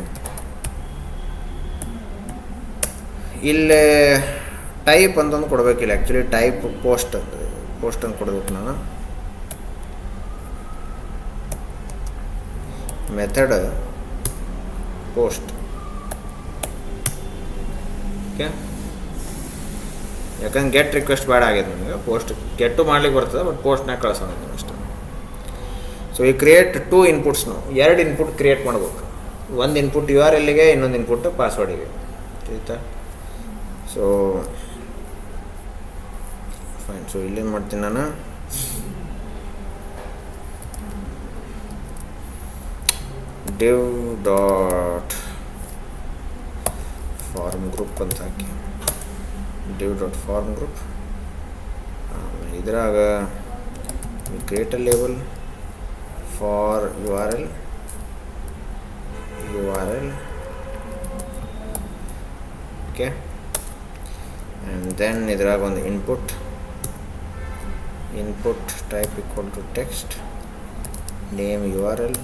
ಇಲ್ಲೇ ಟೈಪ್ ಅಂತಂದು ಕೊಡಬೇಕಿಲ್ಲ, ಆ್ಯಕ್ಚುಲಿ ಟೈಪ್ ಪೋಸ್ಟ್ ಅಂತ ಕೊಡಬೇಕು ನಾನು. Method post. ಓಕೆ, ಯಾಕಂದ್ರೆ ಗೆಟ್ ರಿಕ್ವೆಸ್ಟ್ ಬೇಡ ಆಗಿದೆ ನನಗೆ, ಪೋಸ್ಟ್ ಗೆಟ್ಟು ಮಾಡ್ಲಿಕ್ಕೆ ಬರ್ತದೆ, ಬಟ್ ಪೋಸ್ಟ್ನಾಗ ಕಳ್ಸೋಣ ಅಷ್ಟೇ. ಸೊ ಈ ಕ್ರಿಯೇಟ್ 2 ಇನ್ಪುಟ್ಸ್, ನಾವು 2 ಇನ್ಪುಟ್ ಕ್ರಿಯೇಟ್ ಮಾಡ್ಬೇಕು. ಒಂದು ಇನ್ಪುಟ್ URLಗೆ, ಇನ್ನೊಂದು ಇನ್ಪುಟ್ ಪಾಸ್ವರ್ಡಿಗೆ ಆಯ್ತಾ. So fine. ಸೊ ಇಲ್ಲೇನು ಮಾಡ್ತೀನಿ ನಾನು, div ಡಾಟ್ ಫಾರ್ಮ್ ಗ್ರೂಪ್ ಅಂತ ಹಾಕಿ, div ಡಾಟ್ ಫಾರ್ಮ್ ಗ್ರೂಪ್. ಇದ್ರಾಗ create a label for URL okay. And then ಇದ್ರಾಗ ಒಂದು input type equal to text, name URL,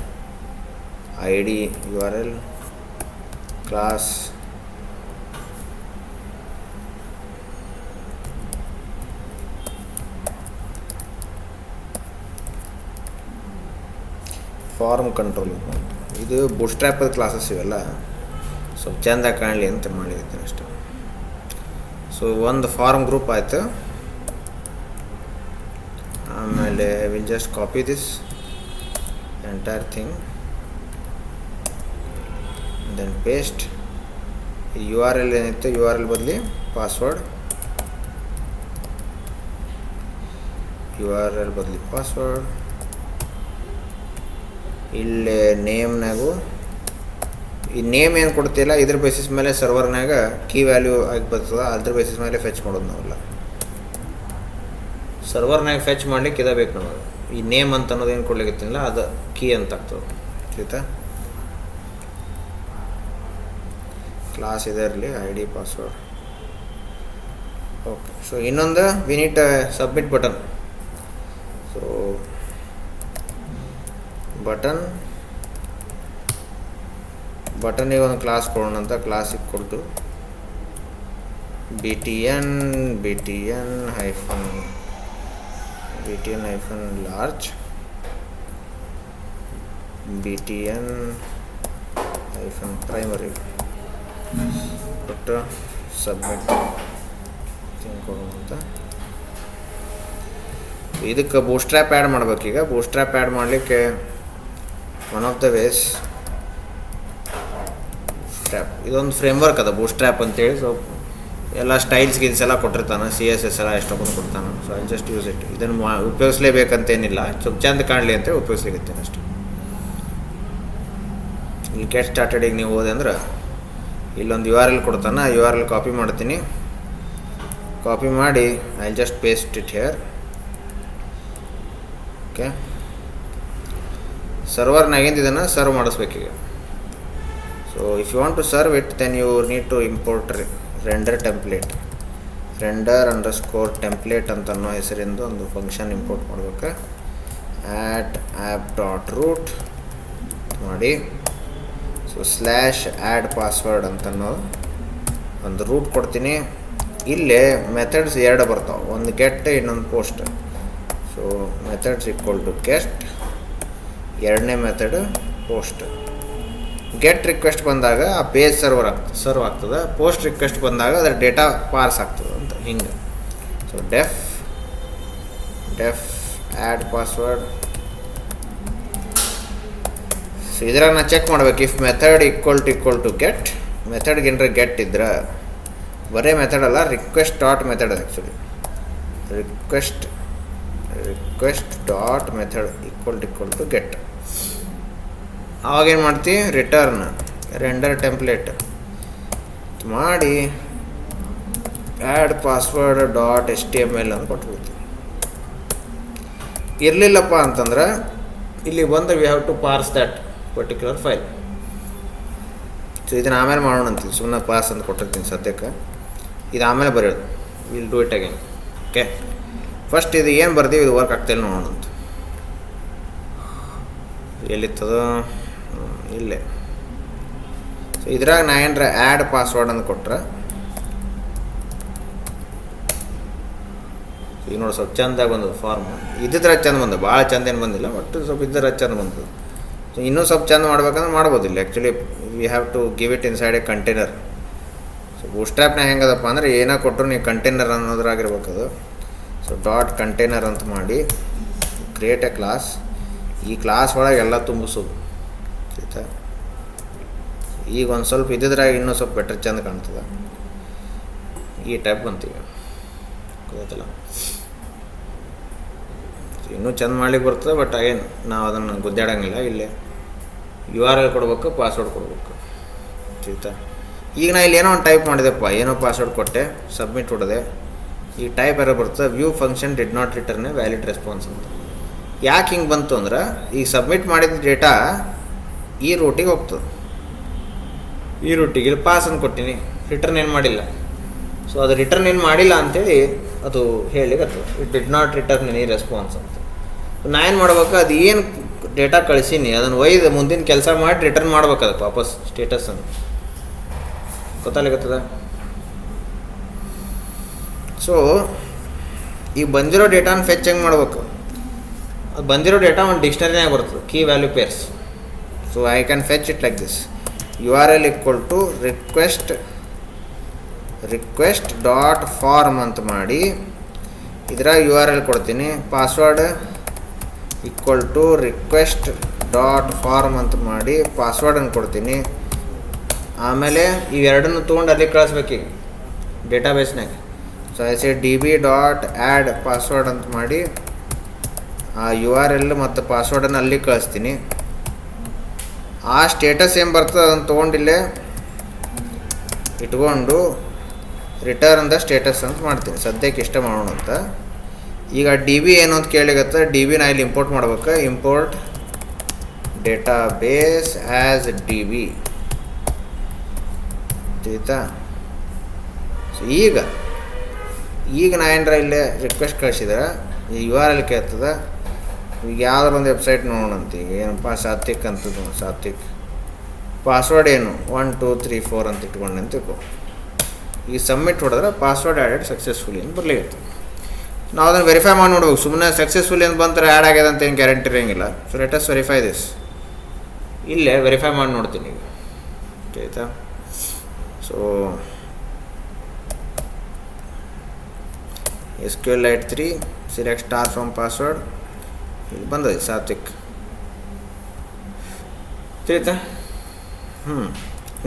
ID URL, class form control. ಇದು ಬೂಟ್ಸ್ಟ್ರ್ಯಾಪದ ಕ್ಲಾಸಸ್ ಇವೆಲ್ಲ ಸ್ವಲ್ಪ ಚೆಂದ ಕಾಣಲಿ ಅಂತ ಮಾಡಿರ್ತೀನಿ ಅಷ್ಟೆ. ಸೊ ಒಂದು ಫಾರ್ಮ್ ಗ್ರೂಪ್ ಆಯಿತು. ಆಮೇಲೆ will just copy this entire thing then paste. U R L ಏನಿತ್ತು ಯು ಆರ್ ಎಲ್ ಬದಲಿ ಪಾಸ್ವರ್ಡ್, ಯು ಆರ್ ಎಲ್ ಬದಲಿ ಪಾಸ್ವರ್ಡ್. ಇಲ್ಲೇ ನೇಮ್ನಾಗೂ ಈ ನೇಮ್ ಏನು ಕೊಡ್ತಿಲ್ಲ ಇದ್ರ ಬೇಸಿಸ್ ಮೇಲೆ ಸರ್ವರ್ನಾಗ ಕೀ ವ್ಯಾಲ್ಯೂ ಆಗಿ ಬರ್ತದೆ, ಅದ್ರ ಬೇಸಿಸ್ ಮೇಲೆ ಫೆಚ್ ಮಾಡೋದು ನಾವೆಲ್ಲ. ಸರ್ವರ್ನಾಗ ಫೆಚ್ ಮಾಡ್ಲಿಕ್ಕೆ ಇದೇ ಬೇಕು ನಮಗೆ. ಈ ನೇಮ್ ಅಂತ ಅನ್ನೋದು ಏನು ಕೊಡ್ಲಿಕ್ಕಿಲ್ಲ ಅದು ಕೀ ಅಂತ ಆಗ್ತದೆ. ಆಯಿತಾ, ಕ್ಲಾಸ್ ಇದೆ ಇರಲಿ I D password. Okay, so ಇನ್ನೊಂದು ವಿ ನೀಡ್ ಸಬ್ಮಿಟ್ ಬಟನ್. ಸೊ ಬಟನಿಗೆ ಒಂದು ಕ್ಲಾಸ್ ಕೊಡೋಣ ಅಂತ. ಕ್ಲಾಸಿಗೆ ಕೊಟ್ಟು B T N hyphen large, B T N hyphen primary ಕೊಟ್ಟು ಸಬ್ಮಿಟ್ ಕೊಡೋಣ ಅಂತ. ಇದಕ್ಕೆ ಬೂಸ್ಟ್ರ್ಯಾಪ್ ಆ್ಯಡ್ ಮಾಡ್ಬೇಕೀಗ. ಬೂಸ್ಟ್ರ್ಯಾಪ್ ಆ್ಯಡ್ ಮಾಡಲಿಕ್ಕೆ one of the ways strap, ಇದೊಂದು ಫ್ರೇಮ್ವರ್ಕ್ ಅದ ಬೂಸ್ಟ್ರ್ಯಾಪ್ ಅಂತೇಳಿ. ಸೊ ಎಲ್ಲ ಸ್ಟೈಲ್ಸ್ ಗಿಲ್ಸ್ ಎಲ್ಲ ಕೊಟ್ಟಿರ್ತಾನೆ, CSS ಎಲ್ಲ ಎಷ್ಟೊಂದು ಕೊಡ್ತಾನೆ. So I just use it. ಇದನ್ನು ಉಪಯೋಗಿಸ್ಲೇಬೇಕಂತೇನಿಲ್ಲ, ಸ್ವಲ್ಪ ಚೆಂದ ಕಾಣಲಿ ಅಂತ ಉಪಯೋಗಿಸ್ಲಿಕ್ಕೇನೆ ಅಷ್ಟೇ. ಇಲ್ಲಿ ಗೆಟ್ ಸ್ಟಾರ್ಟೆಡ್ ಈಗ ನೀವು ಹೋದೆ ಅಂದ್ರೆ ಇಲ್ಲೊಂದು URL ಕೊಡ್ತಾನೆ. ಆ URL ಕಾಪಿ ಮಾಡ್ತೀನಿ. ಕಾಪಿ ಮಾಡಿ I just paste it here. Okay, ಸರ್ವರ್ನಾಗಿಂದ ಇದನ್ನು ಸರ್ವ್ ಮಾಡಿಸ್ಬೇಕೀಗ. So if you want to serve it then you need to import render template. Render template ಅಂತ ಅನ್ನೋ ಹೆಸರಿಂದ ಒಂದು ಫಂಕ್ಷನ್ ಇಂಪೋರ್ಟ್ ಮಾಡ್ಬೇಕು. app.root ಮಾಡಿ. ಸೊ /add password ಅಂತನ್ನೋ ಒಂದು ರೂಟ್ ಕೊಡ್ತೀನಿ. ಇಲ್ಲೇ ಮೆಥಡ್ಸ್ ಎರಡು ಬರ್ತಾವೆ, ಒಂದು ಗೆಟ್ ಇನ್ನೊಂದು post. So methods equal to get, ಎರಡನೇ ಮೆಥಡ್ ಪೋಸ್ಟ್. ಗೆಟ್ ರಿಕ್ವೆಸ್ಟ್ ಬಂದಾಗ ಆ ಪೇಜ್ ಸರ್ವ್ ಆಗ್ತದೆ. ಪೋಸ್ಟ್ ರಿಕ್ವೆಸ್ಟ್ ಬಂದಾಗ ಅದರ ಡೇಟಾ ಪಾರ್ಸ್ ಆಗ್ತದೆ ಅಂತ ಹಿಂಗೆ. So def add password. So ಇದ್ರಾಗ ನಾನು ಚೆಕ್ ಮಾಡ್ಬೇಕು if method equal to get. ಮೆಥಡ್ಗೆ ಏನಾರ ಗೆಟ್ ಇದ್ರೆ ಬರೇ ಮೆಥಡ್ ಅಲ್ಲ, request dot method actually. Request dot method equal to get. ಆವಾಗೇನು ಮಾಡ್ತೀವಿ, ರಿಟರ್ನ್ ರೆಂಡರ್ ಟೆಂಪ್ಲೇಟ್ ಮಾಡಿ ಆ್ಯಡ್ ಪಾಸ್ವರ್ಡ್ ಡಾಟ್ HTML ಅಂತ ಕೊಟ್ಬಿಡ್ತೀವಿ. ಇರಲಿಲ್ಲಪ್ಪ ಅಂತಂದ್ರೆ ಇಲ್ಲಿ ಬಂದು we have to parse that particular file. So ಇದನ್ನು ಆಮೇಲೆ ಮಾಡೋಣ ಅಂತೀವಿ, ಸುಮ್ಮನೆ ಪಾಸ್ ಅಂತ ಕೊಟ್ಟಿರ್ತೀನಿ ಸದ್ಯಕ್ಕೆ. ಇದು ಆಮೇಲೆ ಬರೆಯೋದು, will do it again. Okay, first ಇದು ಏನು ಬರ್ತೀವಿ ಇದು ವರ್ಕ್ ಆಗ್ತಾಯಿಲ್ಲ ನೋಡೋಣ ಅಂತ. ಎಲ್ಲಿತ್ತದು, ಇಲ್ಲೇ. ಸೊ ಇದ್ರಾಗ ನಾ ಏನರ ಆ್ಯಡ್ ಪಾಸ್ವರ್ಡ್ ಅಂತ ಕೊಟ್ರೆ ಈಗ ನೋಡಿ ಸ್ವಲ್ಪ ಚೆಂದಾಗಿ ಬಂದದು ಫಾರ್ಮ್. ಇದ್ದಿದ್ರೆ ಚೆಂದ ಬಂದು, ಭಾಳ ಚೆಂದ ಏನು ಬಂದಿಲ್ಲ, ಒಟ್ಟು ಸ್ವಲ್ಪ ಇದ್ದರೆ ಚೆಂದ ಬಂತು. ಸೊ ಇನ್ನೂ ಸ್ವಲ್ಪ ಚೆಂದ ಮಾಡ್ಬೇಕಂದ್ರೆ ಮಾಡ್ಬೋದಿಲ್ಲ. Actually we have to give it inside a container. So ಬೂಟ್ಸ್ಟ್ರ್ಯಾಪ್ನ ಹೆಂಗದಪ್ಪ ಅಂದರೆ ಏನೋ ಕೊಟ್ಟರು ನೀವು ಕಂಟೈನರ್ ಅನ್ನೋದ್ರಾಗಿರ್ಬೇಕದು. ಸೊ ಡಾಟ್ ಕಂಟೈನರ್ ಅಂತ ಮಾಡಿ ಕ್ರಿಯೇಟ್ ಎ ಕ್ಲಾಸ್. ಈ ಕ್ಲಾಸ್ ಒಳಗೆ ಎಲ್ಲ ತುಂಬಿಸೋದು ಆಯಿತಾ. ಈಗ ಒಂದು ಸ್ವಲ್ಪ ಇದ್ದಿದ್ರಾಗ ಇನ್ನೂ ಸ್ವಲ್ಪ ಬೆಟರ್ ಚೆಂದ ಕಾಣ್ತದೆ. ಈ ಟೈಪ್ ಬಂತೀವಿ ಗೊತ್ತಲ್ಲ. ಇನ್ನೂ ಚೆಂದ ಮಾಡ್ಲಿಕ್ಕೆ ಬರ್ತದೆ, ಬಟ್ ಏನು ನಾವು ಅದನ್ನು ಗುದ್ದಾಡಂಗಿಲ್ಲ. ಇಲ್ಲೇ URL ಕೊಡ್ಬೇಕು, ಪಾಸ್ವರ್ಡ್ ಕೊಡ್ಬೇಕು ಆಯಿತಾ. ಈಗ ನಾ ಇಲ್ಲಿ ಏನೋ ಒಂದು ಟೈಪ್ ಮಾಡಿದೆಪ್ಪ, ಏನೋ ಪಾಸ್ವರ್ಡ್ ಕೊಟ್ಟೆ, ಸಬ್ಮಿಟ್ ಹೊಡೆದೆ. ಈ ಟೈಪ್ ಯಾರೋ ಬರ್ತದೆ, view function did not written a valid response ಅಂತ. ಯಾಕೆ ಹಿಂಗೆ ಬಂತು ಅಂದ್ರೆ ಈಗ ಸಬ್ಮಿಟ್ ಮಾಡಿದ ಡೇಟಾ ಈ ರೂಟಿಗೆ ಹೋಗ್ತದೆ. ಈ ರೂಟಿಗೆ ಇಲ್ಲಿ ಪಾಸ್ ಅಂತ ಕೊಟ್ಟಿನಿ, ರಿಟರ್ನ್ ಏನು ಮಾಡಿಲ್ಲ. ಸೊ ಅದು ರಿಟರ್ನ್ ಏನು ಮಾಡಿಲ್ಲ ಅಂಥೇಳಿ ಅದು ಹೇಳಿಗತ್ತದ, it did not return any response ಅಂತ. ನಾ ಏನು ಮಾಡ್ಬೇಕು, ಅದು ಏನು ಡೇಟಾ ಕಳಿಸೀನಿ ಅದನ್ನು ಒಯ್ದು ಮುಂದಿನ ಕೆಲಸ ಮಾಡಿ ರಿಟರ್ನ್ ಮಾಡ್ಬೇಕು ಅದಕ್ಕೆ ವಾಪಸ್ ಸ್ಟೇಟಸನ್ನು. ಗೊತ್ತಾಗತ್ತದ. ಸೊ ಈಗ ಬಂದಿರೋ ಡೇಟಾನ ಫೆಚ್ ಹೆಂಗೆ ಮಾಡ್ಬೇಕು, ಅದು ಬಂದಿರೋ ಡೇಟಾ ಒಂದು ಡಿಕ್ಷನರಿನಾಗ ಬರ್ತದೆ, key value pairs. So I can fetch it like this. URL equal to request dot form ಅಂತ ಮಾಡಿ ಇದ್ರಾಗ URL ಕೊಡ್ತೀನಿ. Password equal to request dot form ಅಂತ ಮಾಡಿ ಪಾಸ್ವರ್ಡನ್ನು ಕೊಡ್ತೀನಿ. ಆಮೇಲೆ ಇವೆರಡನ್ನು ತೊಗೊಂಡು ಅಲ್ಲಿ ಕಳಿಸ್ಬೇಕೀಗ ಡೇಟಾಬೇಸ್ನಾಗ. ಸೊ ಐಸೆ D B dot add password ಅಂತ ಮಾಡಿ ಆ ಯು ಆರ್ ಎಲ್ ಮತ್ತು ಪಾಸ್ವರ್ಡನ್ನು ಅಲ್ಲಿ ಕಳಿಸ್ತೀನಿ. ಆ ಸ್ಟೇಟಸ್ ಏನು ಬರ್ತದೆ ಅದನ್ನು ತೊಗೊಂಡಿಲ್ಲೇ ಇಟ್ಕೊಂಡು ರಿಟರ್ನ್ ದ ಸ್ಟೇಟಸ್ ಅಂತ ಮಾಡ್ತೀನಿ. ಸದ್ಯಕ್ಕೆ ಇಷ್ಟ ಮಾಡೋಣ ಅಂತ. ಈಗ ಡಿ ಬಿ ಏನು ಅಂತ ಕೇಳಿಗತ್ತೆ. ಡಿ ಬಿನ ಇಲ್ಲಿ ಇಂಪೋರ್ಟ್ ಮಾಡ್ಬೇಕು. Import database as D B ಆಯ್ತಾ. ಸೊ ಈಗ ನಾ ಏನಾರ ಇಲ್ಲೇ ರಿಕ್ವೆಸ್ಟ್ ಕಳಿಸಿದ್ರೆ ಈ ಯು ಆರ್ ಎಲ್ ಕೇಳ್ತದೆ. ಈಗ ಯಾವ್ದಾರು ಒಂದು ವೆಬ್ಸೈಟ್ ನೋಡೋಣಂತ. ಈಗ ಏನಪ್ಪ ಸಾತ್ವಿಕ್ ಅಂತದ್ದು. ಸಾತ್ವಿಕ್ ಪಾಸ್ವರ್ಡ್ ಏನು 1 2 3 4 ಅಂತ ಇಟ್ಕೊಂಡೆ ಅಂತ ತಿಳ್ಕೊ. ಈಗ ಸಬ್ಮಿಟ್ ಹೊಡೆದ್ರೆ ಪಾಸ್ವರ್ಡ್ ಆ್ಯಡೆಡ್ ಸಕ್ಸಸ್ಫುಲಿ ಅಂತ ಬರ್ಲಿಕ್ಕೆ. ನಾವು ಅದನ್ನು ವೆರಿಫೈ ಮಾಡಿ ನೋಡ್ಬೇಕು. ಸುಮ್ಮನೆ ಸಕ್ಸಸ್ಫುಲಿ ಅಂತ ಬಂತಾರೆ ಆ್ಯಡ್ ಆಗ್ಯದ ಅಂತ ಏನು ಗ್ಯಾರಂಟಿ ಇರೋಂಗಿಲ್ಲ. So let us verify this. ಇಲ್ಲೇ ವೆರಿಫೈ ಮಾಡಿ ನೋಡ್ತೀನಿ ಈಗ ಆಯಿತಾ. So SQLite 3 select star from password ಇಲ್ಲಿ ಬಂದದೆ ಸಾತ್ವಿಕ್ ತಿಳಿತಾ.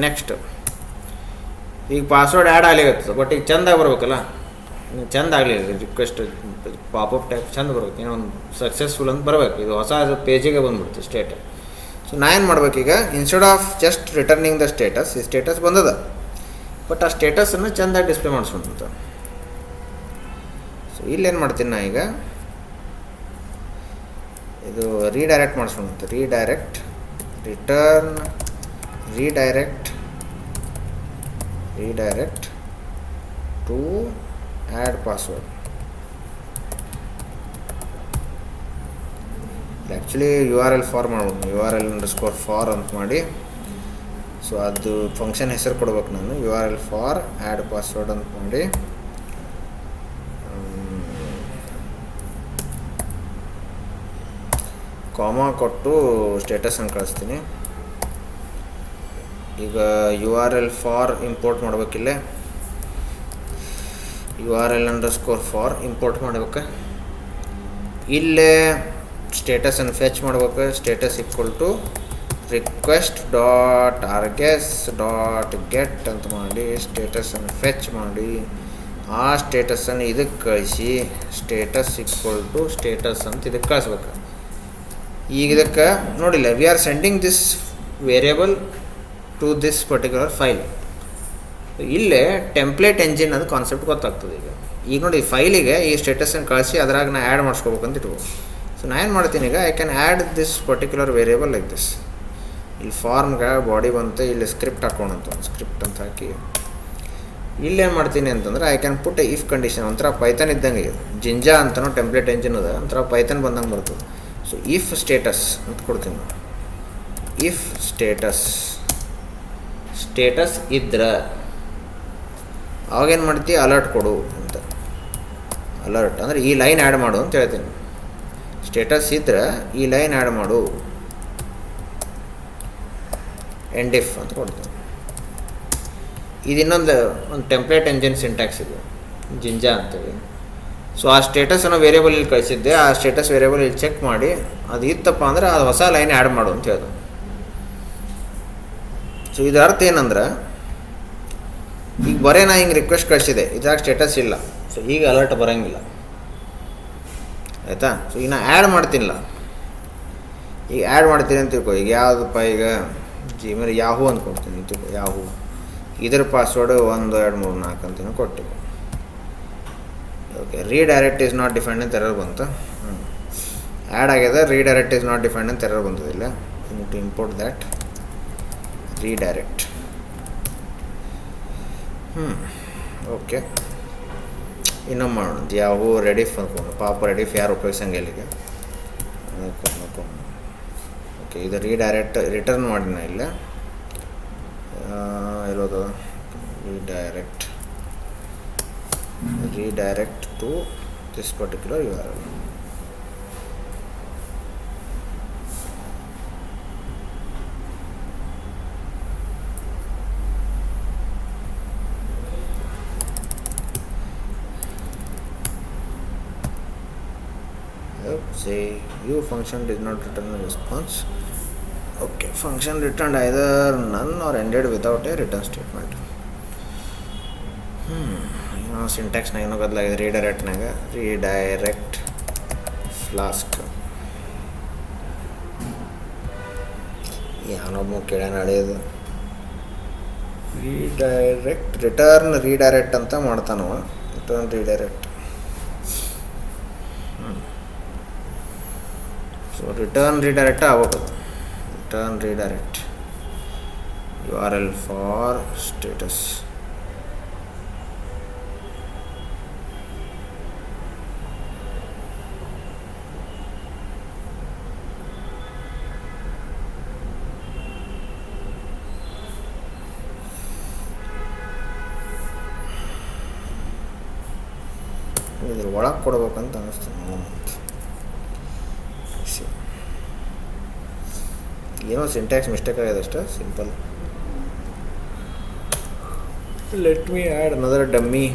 ನೆಕ್ಸ್ಟ್ ಈಗ ಪಾಸ್ವರ್ಡ್ ಆ್ಯಡ್ ಆಗ್ಲಿಕ್ಕೆ ಬಟ್ ಈಗ ಚೆಂದಾಗಿ ಬರ್ಬೇಕಲ್ಲ. ಚೆಂದ ಆಗಲಿಲ್ಲ ರಿಕ್ವೆಸ್ಟ್ ಪಾಪಪ್ ಟೈಪ್ ಚೆಂದ ಬರ್ಬೇಕು. ಏನೋ ಒಂದು ಸಕ್ಸಸ್ಫುಲ್ ಅಂತ ಬರಬೇಕು. ಇದು ಹೊಸ ಪೇಜಿಗೆ ಬಂದ್ಬಿಡ್ತು ಸ್ಟೇಟ್. ಸೊ ನಾ ಏನು ಮಾಡ್ಬೇಕೀಗ instead of just returning the status, ಈ ಸ್ಟೇಟಸ್ ಬಂದದ ಬಟ್ ಆ ಸ್ಟೇಟಸನ್ನು ಚೆಂದಾಗಿ ಡಿಸ್ಪ್ಲೇ ಮಾಡಿಸ್ಕೊಂತ. ಸೊ ಇಲ್ಲೇನು ಮಾಡ್ತೀನಿ ನಾ ಈಗ ಇದು ರೀಡೈರೆಕ್ಟ್ ಮಾಡಿಸ್ಕೊಂತ. Redirect return redirect to add password. Actually U R L for ಮಾಡ್ಬೋದು. URL_for ಅಂತ ಮಾಡಿ. ಸೊ ಅದು ಫಂಕ್ಷನ್ ಹೆಸರು ಕೊಡ್ಬೇಕು ನಾನು. URL ಫಾರ್ ಆ್ಯಡ್ ಪಾಸ್ವರ್ಡ್ ಅಂತ ಮಾಡಿ ಕಾಮಾ ಕೊಟ್ಟು ಸ್ಟೇಟಸನ್ನು ಕಳಿಸ್ತೀನಿ. ಈಗ URL ಫಾರ್ ಇಂಪೋರ್ಟ್ ಮಾಡ್ಬೇಕಿಲ್ಲೇ. URL_for ಇಂಪೋರ್ಟ್ ಮಾಡ್ಬೇಕು. ಇಲ್ಲೇ ಸ್ಟೇಟಸನ್ನು ಫೆಚ್ ಮಾಡ್ಬೇಕು. Status equal to request dot args dot get ಅಂತ ಮಾಡಿ ಸ್ಟೇಟಸನ್ನು ಫೆಚ್ ಮಾಡಿ ಆ ಸ್ಟೇಟಸನ್ನು ಇದಕ್ಕೆ ಕಳಿಸಿ ಸ್ಟೇಟಸ್ ಈಕ್ವಲ್ ಟು ಸ್ಟೇಟಸ್ ಅಂತ ಇದಕ್ಕೆ ಕಳಿಸ್ಬೇಕು. ಈಗ ಇದಕ್ಕೆ ನೋಡಿಲ್ಲ we are sending this variable to this particular file. ಇಲ್ಲೇ ಟೆಂಪ್ಲೇಟ್ ಎಂಜಿನ್ ಅದು ಕಾನ್ಸೆಪ್ಟ್ ಗೊತ್ತಾಗ್ತದೆ. ಈಗ ನೋಡಿ ಫೈಲಿಗೆ ಈ ಸ್ಟೇಟಸನ್ನು ಕಳಿಸಿ ಅದ್ರಾಗ ನಾ ಆ್ಯಡ್ ಮಾಡಿಸ್ಕೋಬೇಕಂತ ಇಟ್ಬೋದು. ಸೊ ನಾ ಏನು ಮಾಡ್ತೀನಿ ಈಗ I can add this particular variable like this. ಇಲ್ಲಿ ಫಾರ್ಮ್ಗೆ ಬಾಡಿ ಬಂತು. ಇಲ್ಲಿ ಸ್ಕ್ರಿಪ್ಟ್ ಹಾಕೋಣಂತ ಸ್ಕ್ರಿಪ್ಟ್ ಅಂತ ಹಾಕಿ ಇಲ್ಲೇನು ಮಾಡ್ತೀನಿ ಅಂತಂದ್ರೆ I can put if condition. ಒಂಥರ ಪೈಥನ್ ಇದ್ದಂಗೆ ಇದು. ಜಿಂಜಾ ಅಂತನೋ ಟೆಂಪ್ಲೇಟ್ ಎಂಜಿನ್ ಅದ ಒಂಥರ ಪೈಥನ್ ಬಂದಂಗೆ ಬರ್ತದೆ. ಸೊ ಇಫ್ ಸ್ಟೇಟಸ್ ಅಂತ ಕೊಡ್ತೀನಿ. ಇಫ್ ಸ್ಟೇಟಸ್ ಇದ್ರೆ ಅವಾಗೇನು ಮಾಡ್ತೀವಿ ಅಲರ್ಟ್ ಕೊಡು ಅಂತ. ಅಲರ್ಟ್ ಅಂದರೆ ಈ ಲೈನ್ ಆ್ಯಡ್ ಮಾಡು ಅಂತ ಹೇಳ್ತೀನಿ. ಸ್ಟೇಟಸ್ ಇದ್ರೆ ಈ ಲೈನ್ ಆ್ಯಡ್ ಮಾಡು ಎಂಡ್ ಇಫ್ ಅಂತ ಕೊಡ್ತೀನಿ. ಇದು ಇನ್ನೊಂದು ಟೆಂಪ್ಲೇಟ್ ಎಂಜಿನ್ ಸಿಂಟ್ಯಾಕ್ಸ್ ಇದು ಜಿಂಜಾ ಅಂತೇಳಿ. ಸೊ ಆ ಸ್ಟೇಟಸ್ ಅನ್ನೋ ವೇರಿಯಬಲ್ ಇಲ್ಲಿ ಕಳಿಸಿದ್ದೆ. ಆ ಸ್ಟೇಟಸ್ ವೇರಿಯಬಲ್ ಇಲ್ಲಿ ಚೆಕ್ ಮಾಡಿ ಅದು ಇತ್ತಪ್ಪ ಅಂದರೆ ಅದು ಹೊಸ ಲೈನ್ ಆ್ಯಡ್ ಮಾಡು ಅಂತ ಹೇಳ್ದು. ಸೊ ಇದರ ಅರ್ಥ ಏನಂದ್ರೆ ಈಗ ಬರೇ ನಾ ಹಿಂಗೆ ರಿಕ್ವೆಸ್ಟ್ ಕಳಿಸಿದೆ ಇದ್ರಾಗ ಸ್ಟೇಟಸ್ ಇಲ್ಲ. ಸೊ ಈಗ ಅಲರ್ಟ್ ಬರೋಂಗಿಲ್ಲ ಆಯಿತಾ. ಸೊ ಈಗ ನಾ ಆ್ಯಡ್ ಮಾಡ್ತೀನಿಲ್ಲ. ಈಗ ಆ್ಯಡ್ ಮಾಡ್ತೀನಿ ಅಂತ ತಿಳ್ಕೊ. ಈಗ ಯಾವುದಪ್ಪ ಈಗ ಜಿಮೇಲ್ ಯಾಹೂ ಅಂತ ಕೊಡ್ತೀನಿ ತಿಳ್ಕೊ. ಯಾಹೂ ಇದ್ರ ಪಾಸ್ವರ್ಡು 1 2 3 4 ಅಂತೀನಿ ಕೊಟ್ಟು. Okay redirect is not defined ಅಂತ ಎರರ್ ಬಂತು. ಆ್ಯಡ್ ಆಗಿದೆ. ರೀಡೈರೆಕ್ಟ್ ಈಸ್ ನಾಟ್ ಡಿಫೈನ್ಡ್ ಅಂತ ಎರರ್ ಬಂತದಿಲ್ಲ. To import that redirect. Okay ಇನ್ನೊಮ್ಮೆ ಮಾಡೋಣ. ಯಾವು ರೆಡಿಫ್ ಅಂದ್ಕೊಂಡು ಪಾಪ ರೆಡಿಫ್ ಯಾರು ಉಪಯೋಗಿಸಂಗಿಲ್ಲ ಈಗ. ಓಕೆ ಇದು ರೀಡೈರೆಕ್ಟ್ ರಿಟರ್ನ್ ಮಾಡಿನ ಇಲ್ಲ ಇರೋದು. Redirect to this particular URL. Say you function did not return a response. Okay function return either none or ended without a return statement. ಏನೋ ಸಿಂಟ್ಯಾಕ್ಸ್ನಾಗ ಏನೋ ಬದಲಾಗಿದೆ ರೀಡೈರೆಕ್ಟ್ನಾಗ. ರೀಡೈರೆಕ್ಟ್ ಫ್ಲಾಸ್ಕ್ ಯಾವನೊಬ್ಬ ಕೇಳ್ಯಾನ ಹಳೆಯದು. ರೀಡೈರೆಕ್ಟ್ ರಿಟರ್ನ್ ರೀಡೈರೆಕ್ಟ್ ಅಂತ ಮಾಡ್ತಾನವ. Return redirect. So return redirect ಆಗ್ಬೇಕು. Return redirect URL for status. ಇದ್ರ ಒಳಗೆ ಕೊಡ್ಬೇಕಂತ ಅನ್ನಿಸ್ತು. ಏನೋ ಸಿಂಟ್ಯಾಕ್ಸ್ ಮಿಸ್ಟೇಕ್ ಆಗಿದೆ ಅಷ್ಟೇ, simple. Let me add another dummy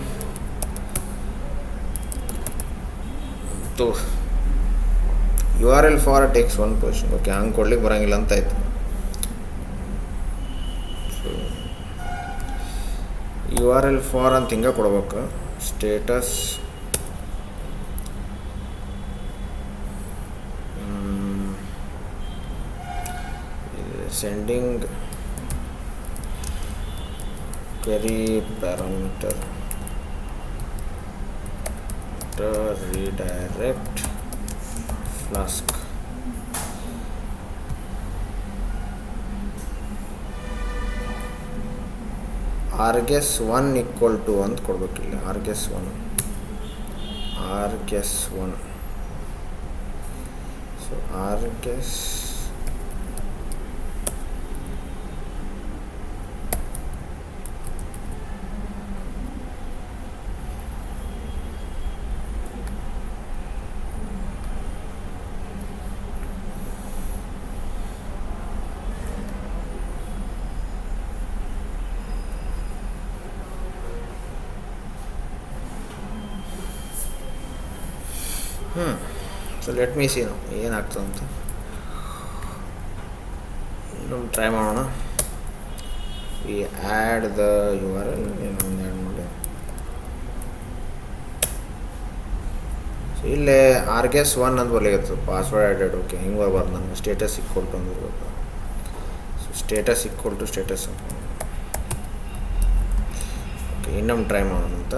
URL for takes one position. Okay, ಹಂಗೆ ಕೊಡ್ಲಿಕ್ಕೆ ಬರೋಂಗಿಲ್ಲ ಅಂತ ಆಯ್ತು. URL ಫಾರ್ ಅಂತ ಹಿಂಗೆ ಕೊಡ್ಬೇಕು. Status sending query parameter redirect flask. args1 equal to ಅಂತ ಕೊಡ್ಬೇಕಿಲ್ಲ. args1 so args so let me see ನಾವು ಏನಾಗ್ತದಂತ ಇನ್ನೊಂದು ಟ್ರೈ ಮಾಡೋಣ. ವಿ ಆ್ಯಡ್ ದ URL ಇನ್ನೊಂದು ಆ್ಯಡ್ ಮಾಡಿ. ಸೊ ಇಲ್ಲೇ args1 ಅಂತ ಬರ್ಲಿಕ್ಕೆ ಪಾಸ್ವರ್ಡ್ ಆ್ಯಡೆಡ್. ಓಕೆ, ಹಿಂಗೆ ಬರ್ಬಾರ್ದು. ನನಗೆ ಸ್ಟೇಟಸ್ ಈಕ್ವಲ್ ಟು ಅಂದಿರ್ಬೇಕು. So status equal to status. Okay, ಇನ್ನೊಂದು ಟ್ರೈ ಮಾಡೋಣ ಅಂತ.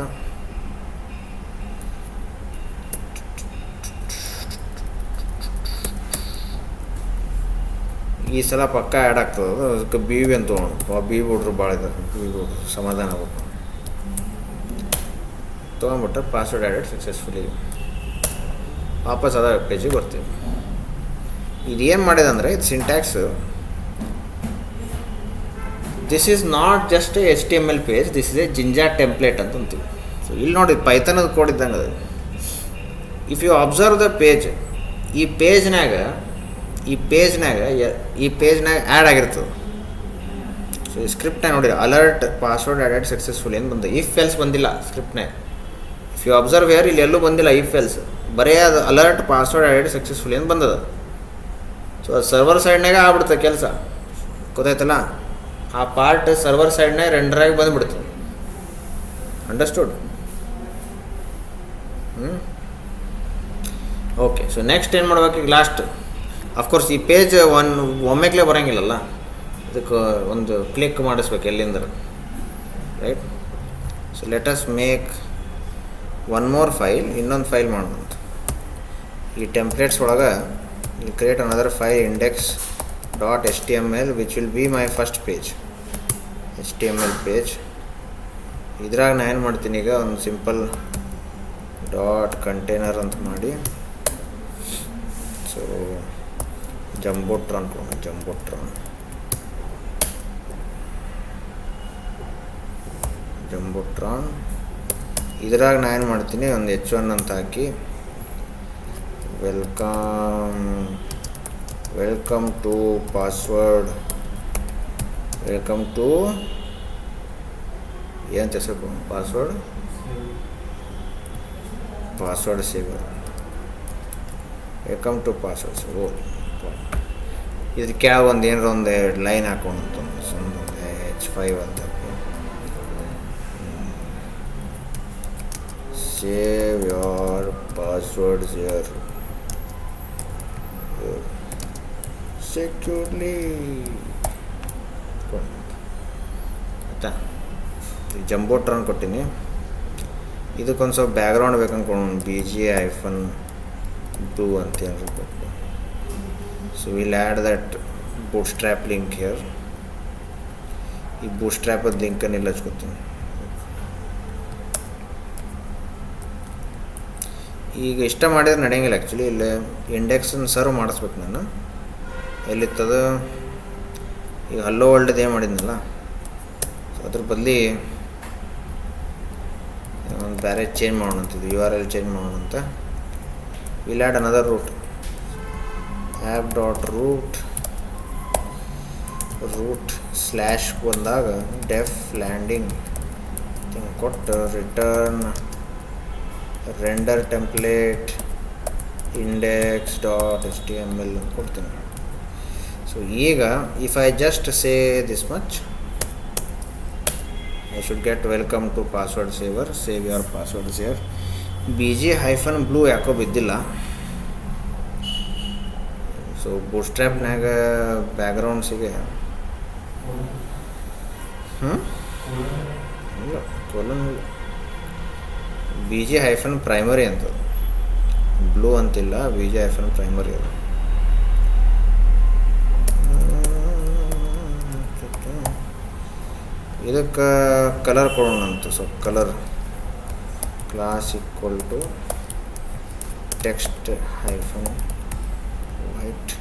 ಈ ಸಲ ಪಕ್ಕ ಆ್ಯಡ್ ಆಗ್ತದೆ. ಅದಕ್ಕೆ BB ಅಂತ ತೊಗೊಳೋಣ. BB ಬಿಡ್ರು ಭಾಳ ಇದ್ದಾರೆ. BB ಬಿಡ್ರು ಸಮಾಧಾನ ಆಗ್ಬೇಕು. ತೊಗೊಂಬಿಟ್ರೆ ಪಾಸ್ವರ್ಡ್ ಆ್ಯಡೆಡ್ ಸಕ್ಸಸ್ಫುಲಿ. ವಾಪಸ್ ಅದ ವೆಬ್ ಪೇಜಿಗೆ ಬರ್ತೀವಿ. ಇದು ಏನು ಮಾಡಿದೆ ಅಂದರೆ, ಇದು syntax. This is not just a HTML page, this is a Jinja template ಅಂತ ಅಂತೀವಿ. ಸೊ ಇಲ್ಲಿ ನೋಡಿ ಪೈಥಾನದ ಕೋಡ್ ಇದ್ದಂಗೆ ಅದು. If you observe the page, ಈ ಪೇಜ್ನಾಗ ಆ್ಯಡ್ ಆಗಿರ್ತದೆ. ಸೊ ಈ ಸ್ಕ್ರಿಪ್ಟ್ನಾಗ ನೋಡಿರಿ, ಅಲರ್ಟ್ ಪಾಸ್ವರ್ಡ್ ಆ್ಯಡೆಡ್ ಸಕ್ಸಸ್ಫುಲ್ ಏನು ಬಂದ. ಇಫ್ ಎಲ್ಸ್ ಬಂದಿಲ್ಲ ಸ್ಕ್ರಿಪ್ಟ್ನಾಗ. ಇಫ್ ಯು ಅಬ್ಸರ್ವ್ ಹೇರ್, ಇಲ್ಲಿ ಎಲ್ಲೂ ಬಂದಿಲ್ಲ ಇಫ್ ಎಲ್ಸ್, ಬರೀ ಅದು ಅಲರ್ಟ್ ಪಾಸ್ವರ್ಡ್ ಆ್ಯಡೆಡ್ ಸಕ್ಸಸ್ಫುಲ್ ಏನು ಬಂದದ. ಸೊ ಅದು ಸರ್ವರ್ ಸೈಡ್ನಾಗ ಆಗ್ಬಿಡ್ತದೆ ಕೆಲಸ. ಗೊತ್ತಾಯ್ತಲ್ಲ, ಆ ಪಾರ್ಟ್ ಸರ್ವರ್ ಸೈಡ್ನಾಗ ರೆಂಡರಾಗಿ ಬಂದುಬಿಡ್ತದೆ. ಅಂಡರ್ಸ್ಟುಡ್? ಓಕೆ, ಸೊ ನೆಕ್ಸ್ಟ್ ಏನು ಮಾಡ್ಬೇಕು ಈಗ ಲಾಸ್ಟ್. ಅಫ್ಕೋರ್ಸ್ ಈ ಪೇಜ್ ಒಮ್ಮೆಕ್ಲೇ ಬರೋಂಗಿಲ್ಲಲ್ಲ, ಅದಕ್ಕೆ ಒಂದು ಕ್ಲಿಕ್ ಮಾಡಿಸ್ಬೇಕು ಎಲ್ಲಿಂದ, right? So let us make one more file, ಇನ್ನೊಂದು ಫೈಲ್ ಮಾಡೋಣ. ಈ ಟೆಂಪ್ಲೇಟ್ಸ್ ಒಳಗೆ will create another file index.html which will be my first page. HTML page. ಇದ್ರಾಗ ನಾನು ಏನು ಮಾಡ್ತೀನಿ ಈಗ, ಒಂದು ಸಿಂಪಲ್ ಡಾಟ್ ಕಂಟೈನರ್ ಅಂತ ಮಾಡಿ. ಸೊ ಜಂಬೋಟ್ರಾನ್ ಕೊಡೋಣ. ಜಂಬೋಟ್ರಾನ್ ಇದ್ರಾಗ ನಾನು ಏನು ಮಾಡ್ತೀನಿ, ಒಂದು H1 ಅಂತ ಹಾಕಿ welcome to password, welcome to ಏನು ಹೆಸರು, password saver, welcome to password. ಇದ್ರ ಕೆಳಗೆ ಒಂದು ಏನಾರ ಒಂದು ಲೈನ್ ಹಾಕೊಂಡು ಒಂದು H5 ಅಂತ save your passwords here securely ಆಯಿತಾ. ಜಂಬೋ ಟ್ರನ್ ಕೊಟ್ಟಿನಿ. ಇದಕ್ಕೊಂದು ಸ್ವಲ್ಪ ಬ್ಯಾಕ್ಗ್ರೌಂಡ್ ಬೇಕಂದ್ಕೊಂಡು BG-blue ಅಂತ ಏನಾರು ಕೊಟ್ಟು. So will add that Bootstrap link here. ಈ ಬೂಟ್ಸ್ಟ್ರ್ಯಾಪದ ಲಿಂಕನ್ನು ಇಲ್ಲಿ ಹಚ್ಕೊತೀನಿ. ಈಗ ಇಷ್ಟ ಮಾಡಿದ್ರೆ ನಡೆಯಂಗಿಲ್ಲ ಆ್ಯಕ್ಚುಲಿ. ಇಲ್ಲಿ ಇಂಡೆಕ್ಸನ್ನು ಸರ್ವ್ ಮಾಡಿಸ್ಬೇಕು ನಾನು. ಎಲ್ಲಿತ್ತದ ಈಗ ಹಲ್ಲೋ ವರ್ಲ್ಡ್ದು ಏನು ಮಾಡಿದ್ನಲ್ಲ, ಸೊ ಅದ್ರ ಬದಲಿ ಒಂದು ಬೇರೆ ಚೇಂಜ್ ಮಾಡೋಣ ಅಂತಿದ್ದು, URL ಚೇಂಜ್ ಮಾಡೋಣ ಅಂತ. Will add another route, app.root route / ಬಂದಾಗ ಡೆಫ್ ಲ್ಯಾಂಡಿಂಗ್ ಕೊಟ್ಟು ರಿಟರ್ನ್ ರೆಂಡರ್ ಟೆಂಪ್ಲೇಟ್ index.html ಅಂತ ಕೊಡ್ತೀನಿ. ಸೊ ಈಗ if I just say this much, I should get welcome to password saver, save your passwords here. BG-blue ಯಾಕೋ ಬಿದ್ದಿಲ್ಲ. So ಬೂಟ್ಸ್ಟ್ರ್ಯಾಪ್ನಾಗ ಬ್ಯಾಕ್ಗ್ರೌಂಡ್ಸಿಗೆ ಇಲ್ಲ colon ಇಲ್ಲ, BG-primary ಅಂತ, ಬ್ಲೂ ಅಂತಿಲ್ಲ, BG-primary ಅದು. ಇದಕ್ಕೆ ಕಲರ್ ಕೊಡೋಣ ಅಂತ. So colour class = text -white.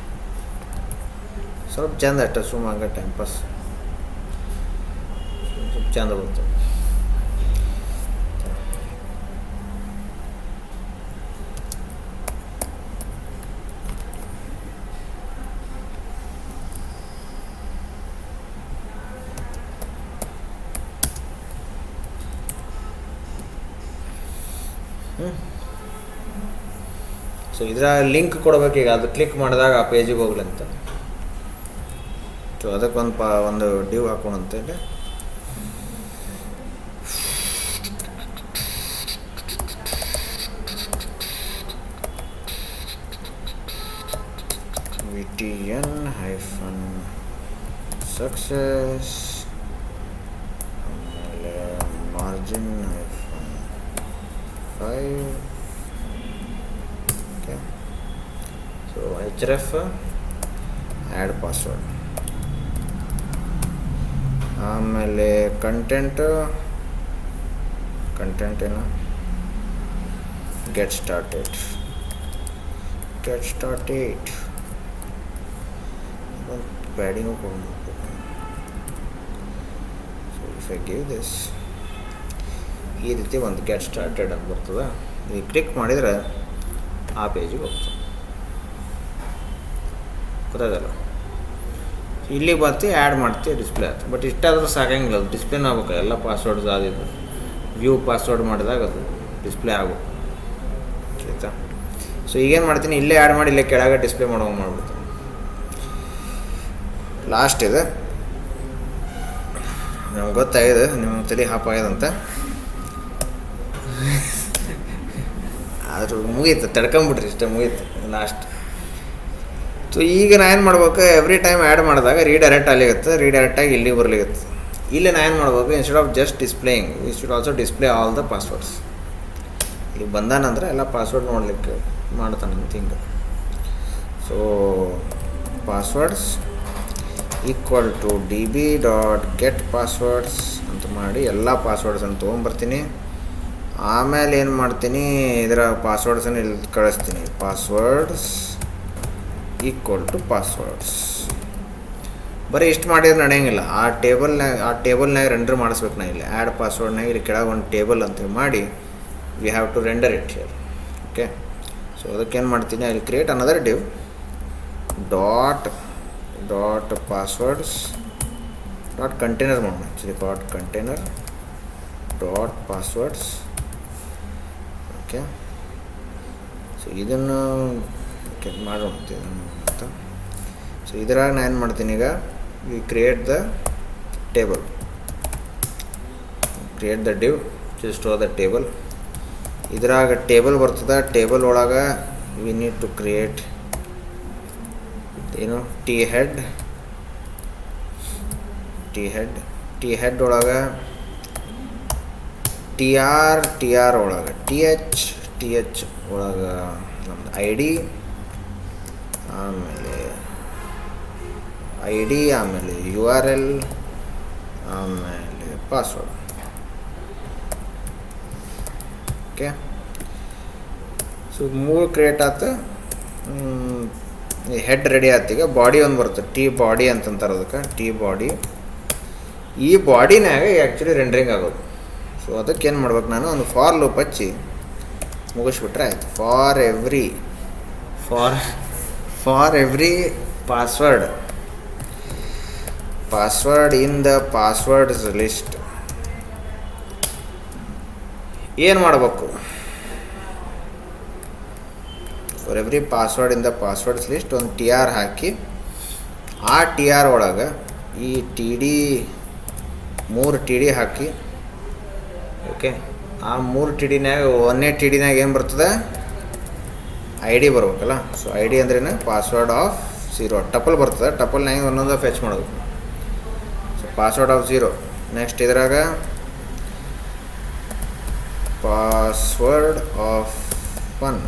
ಸ್ವಲ್ಪ ಚಂದ ಅಷ್ಟ ಸುಮ್ಮ ಟೈಮ್ ಪಾಸ್ ಸ್ವಲ್ಪ ಚಂದ ಬರ್ತದೆ. ಸೊ ಇದರ ಲಿಂಕ್ ಕೊಡ್ಬೇಕೀಗ. ಅದು ಕ್ಲಿಕ್ ಮಾಡಿದಾಗ ಆ ಪೇಜಿಗೆ ಹೋಗ್ಲಂತ. ಸೊ ಅದಕ್ಕೊಂದು ಡ್ಯೂ ಹಾಕೋಣಂತ. ಇಲ್ಲಿ VTN-success ಆಮೇಲೆ margin -5. So href add password. ಆಮೇಲೆ ಕಂಟೆಂಟ್ ಏನು ಗೆಟ್ ಸ್ಟಾರ್ಟೆಡ್. ಪ್ಯಾಡಿಂಗು ಕೊಡಬೇಕು. So if I give this, ಈ ರೀತಿ ಒಂದು ಗೆಟ್ ಸ್ಟಾರ್ಟೆಡ್ ಅಂತ ಬರ್ತದೆ. ಈಗ ಕ್ಲಿಕ್ ಮಾಡಿದರೆ ಆ ಪೇಜಿಗೆ ಹೋಗ್ತದೆ. ಗೊತ್ತಾಗಲ್ಲ, ಇಲ್ಲಿ ಬರ್ತಿ ಆ್ಯಡ್ ಮಾಡ್ತೀವಿ, ಡಿಸ್ಪ್ಲೇ ಆಯ್ತು. ಬಟ್ ಇಷ್ಟಾದರೂ ಸಾಕಂಗಿಲ್ಲ, ಅದು ಡಿಸ್ಪ್ಲೇನ ಆಗ್ಬೇಕು. ಎಲ್ಲ ಪಾಸ್ವರ್ಡ್ಸ್ ಆದಿದ್ದು ವ್ಯೂ ಪಾಸ್ವರ್ಡ್ ಮಾಡಿದಾಗ ಅದು ಡಿಸ್ಪ್ಲೇ ಆಗಬೇಕು. ಆಯಿತಾ. ಸೊ ಈಗೇನು ಮಾಡ್ತೀನಿ, ಇಲ್ಲೇ ಆ್ಯಡ್ ಮಾಡಿ ಇಲ್ಲೇ ಕೆಳಗೆ ಡಿಸ್ಪ್ಲೇ ಮಾಡೋಂಗೆ ಮಾಡ್ಬಿಡ್ತೀನಿ. ಲಾಸ್ಟ್ ಇದೆ, ನಮ್ಗೆ ಗೊತ್ತಾಗಿದೆ ನಿಮ್ಗೆ ತಲೆ ಹಾಪಾಗ್ಯದಂತ. ಆದರೂ ಮುಗೀತು, ತಡ್ಕೊಂಬಿಟ್ರಿ, ಇಷ್ಟೇ ಮುಗೀತು ಲಾಸ್ಟ್. ಸೊ ಈಗ ನಾನು ಏನು ಮಾಡ್ಬೇಕು, ಎವ್ರಿ ಟೈಮ್ ಆ್ಯಡ್ ಮಾಡಿದಾಗ ರೀಡೈರೆಕ್ಟ್ ಅಲ್ಲಿಗುತ್ತೆ, ರೀಡೈರೆಕ್ಟಾಗಿ ಇಲ್ಲಿ ಬರ್ಲಿಕ್ಕೆ. ಇಲ್ಲಿ ನಾನು ಏನು ಮಾಡ್ಬೇಕು, instead of just displaying we should also display all the passwords. ಈಗ ಬಂದಾನಂದ್ರೆ ಎಲ್ಲ ಪಾಸ್ವರ್ಡ್ ನೋಡಲಿಕ್ಕೆ ಮಾಡ್ತಾನಂತ ಹಿಂಗೆ. ಸೊ ಪಾಸ್ವರ್ಡ್ಸ್ = db.getPasswords ಅಂತ ಮಾಡಿ ಎಲ್ಲ ಪಾಸ್ವರ್ಡ್ಸನ್ನು ತೊಗೊಂಬರ್ತೀನಿ. ಆಮೇಲೆ ಏನು ಮಾಡ್ತೀನಿ, ಇದರ ಪಾಸ್ವರ್ಡ್ಸನ್ನು ಇಲ್ಲಿ ಕಳಿಸ್ತೀನಿ. Passwords =passwords. ಬರೀ ಇಷ್ಟು ಮಾಡಿದ್ರೆ ನಡೆಯಂಗಿಲ್ಲ. ಆ ಟೇಬಲ್ನಾಗ ರೆಂಡರ್ ಮಾಡಿಸ್ಬೇಕು. ನಾ ಇಲ್ಲಿ ಆ್ಯಡ್ ಪಾಸ್ವರ್ಡ್ನಾಗ ಇಲ್ಲಿ ಕೆಳಗೆ ಒಂದು ಟೇಬಲ್ ಅಂತ ಮಾಡಿ we have to render it here. Okay. So ಅದಕ್ಕೇನು ಮಾಡ್ತೀನಿ, ಅಲ್ಲಿ create another div dot passwords dot container ಮಾಡೋಣ. Actually container dot passwords. Okay. So ಇದನ್ನು ಮಾಡೋಣ ಅಂತ. ಸೊ ಇದ್ರಾಗ ನಾನು ಏನು ಮಾಡ್ತೀನಿ ಈಗ, we create the table, create the div to store the table. ಇದ್ರಾಗ ಟೇಬಲ್ ಬರ್ತದೆ. ಟೇಬಲ್ ಒಳಗೆ ವಿ ನೀಡ್ ಟು ಕ್ರಿಯೇಟ್ ಏನು ಟಿ ಹೆಡ್ ಒಳಗೆ ಟಿ ಆರ್ ಒಳಗೆ ಟಿ ಎಚ್ ಒಳಗೆ ನಮ್ಮದು ಐ ಡಿ, ಆಮೇಲೆ ಯು ಆರ್ ಎಲ್, ಆಮೇಲೆ ಪಾಸ್ವರ್ಡ್. ಓಕೆ, ಸೊ 3 ಕ್ರಿಯೇಟ್ ಆಯ್ತು. ಹೆಡ್ ರೆಡಿ ಆಯ್ತು. ಈಗ ಬಾಡಿ ಒಂದು ಬರುತ್ತೆ, ಟಿ ಬಾಡಿ ಅಂತಂತಾರೆ ಅದಕ್ಕೆ, ಟಿ ಬಾಡಿ. ಈ ಬಾಡಿನಾಗ ಆ್ಯಕ್ಚುಲಿ ರೆಂಡ್ರಿಂಗ್ ಆಗೋದು. ಸೊ ಅದಕ್ಕೆ ಏನು ಮಾಡ್ಬೇಕು, ನಾನು ಒಂದು ಫಾರ್ ಲೂಪ್ ಹಚ್ಚಿ ಮುಗಿಸ್ಬಿಟ್ರೆ ಆಯಿತು. For every password in the passwords list ಏನು ಮಾಡಬೇಕು, for every password in the passwords list ಒಂದು ಟಿ ಆರ್ ಹಾಕಿ, ಆ ಟಿ ಆರ್ ಒಳಗೆ ಈ ಟಿ ಡಿ 3 ಟಿ ಡಿ ಹಾಕಿ. ಓಕೆ, ಆ 3 ಟಿ ಡಿನಾಗ 1ನೇ ಟಿ ಡಿನಾಗ ಏನು ಬರ್ತದೆ, ಐ ಡಿ ಬರ್ಬೇಕಲ್ಲ. ಸೊ ಐ ಡಿ ಅಂದ್ರೇನು, ಪಾಸ್ವರ್ಡ್ ಆಫ್ 0 ಟಪಲ್ ಬರ್ತದೆ. ಟಪಲ್ನಾಗ ಒಂದೊಂದು ಫೆಚ್ ಮಾಡೋದು. So password of 0. ನೆಕ್ಸ್ಟ್ ಇದ್ರಾಗ ಪಾಸ್ವರ್ಡ್ ಆಫ್ 1,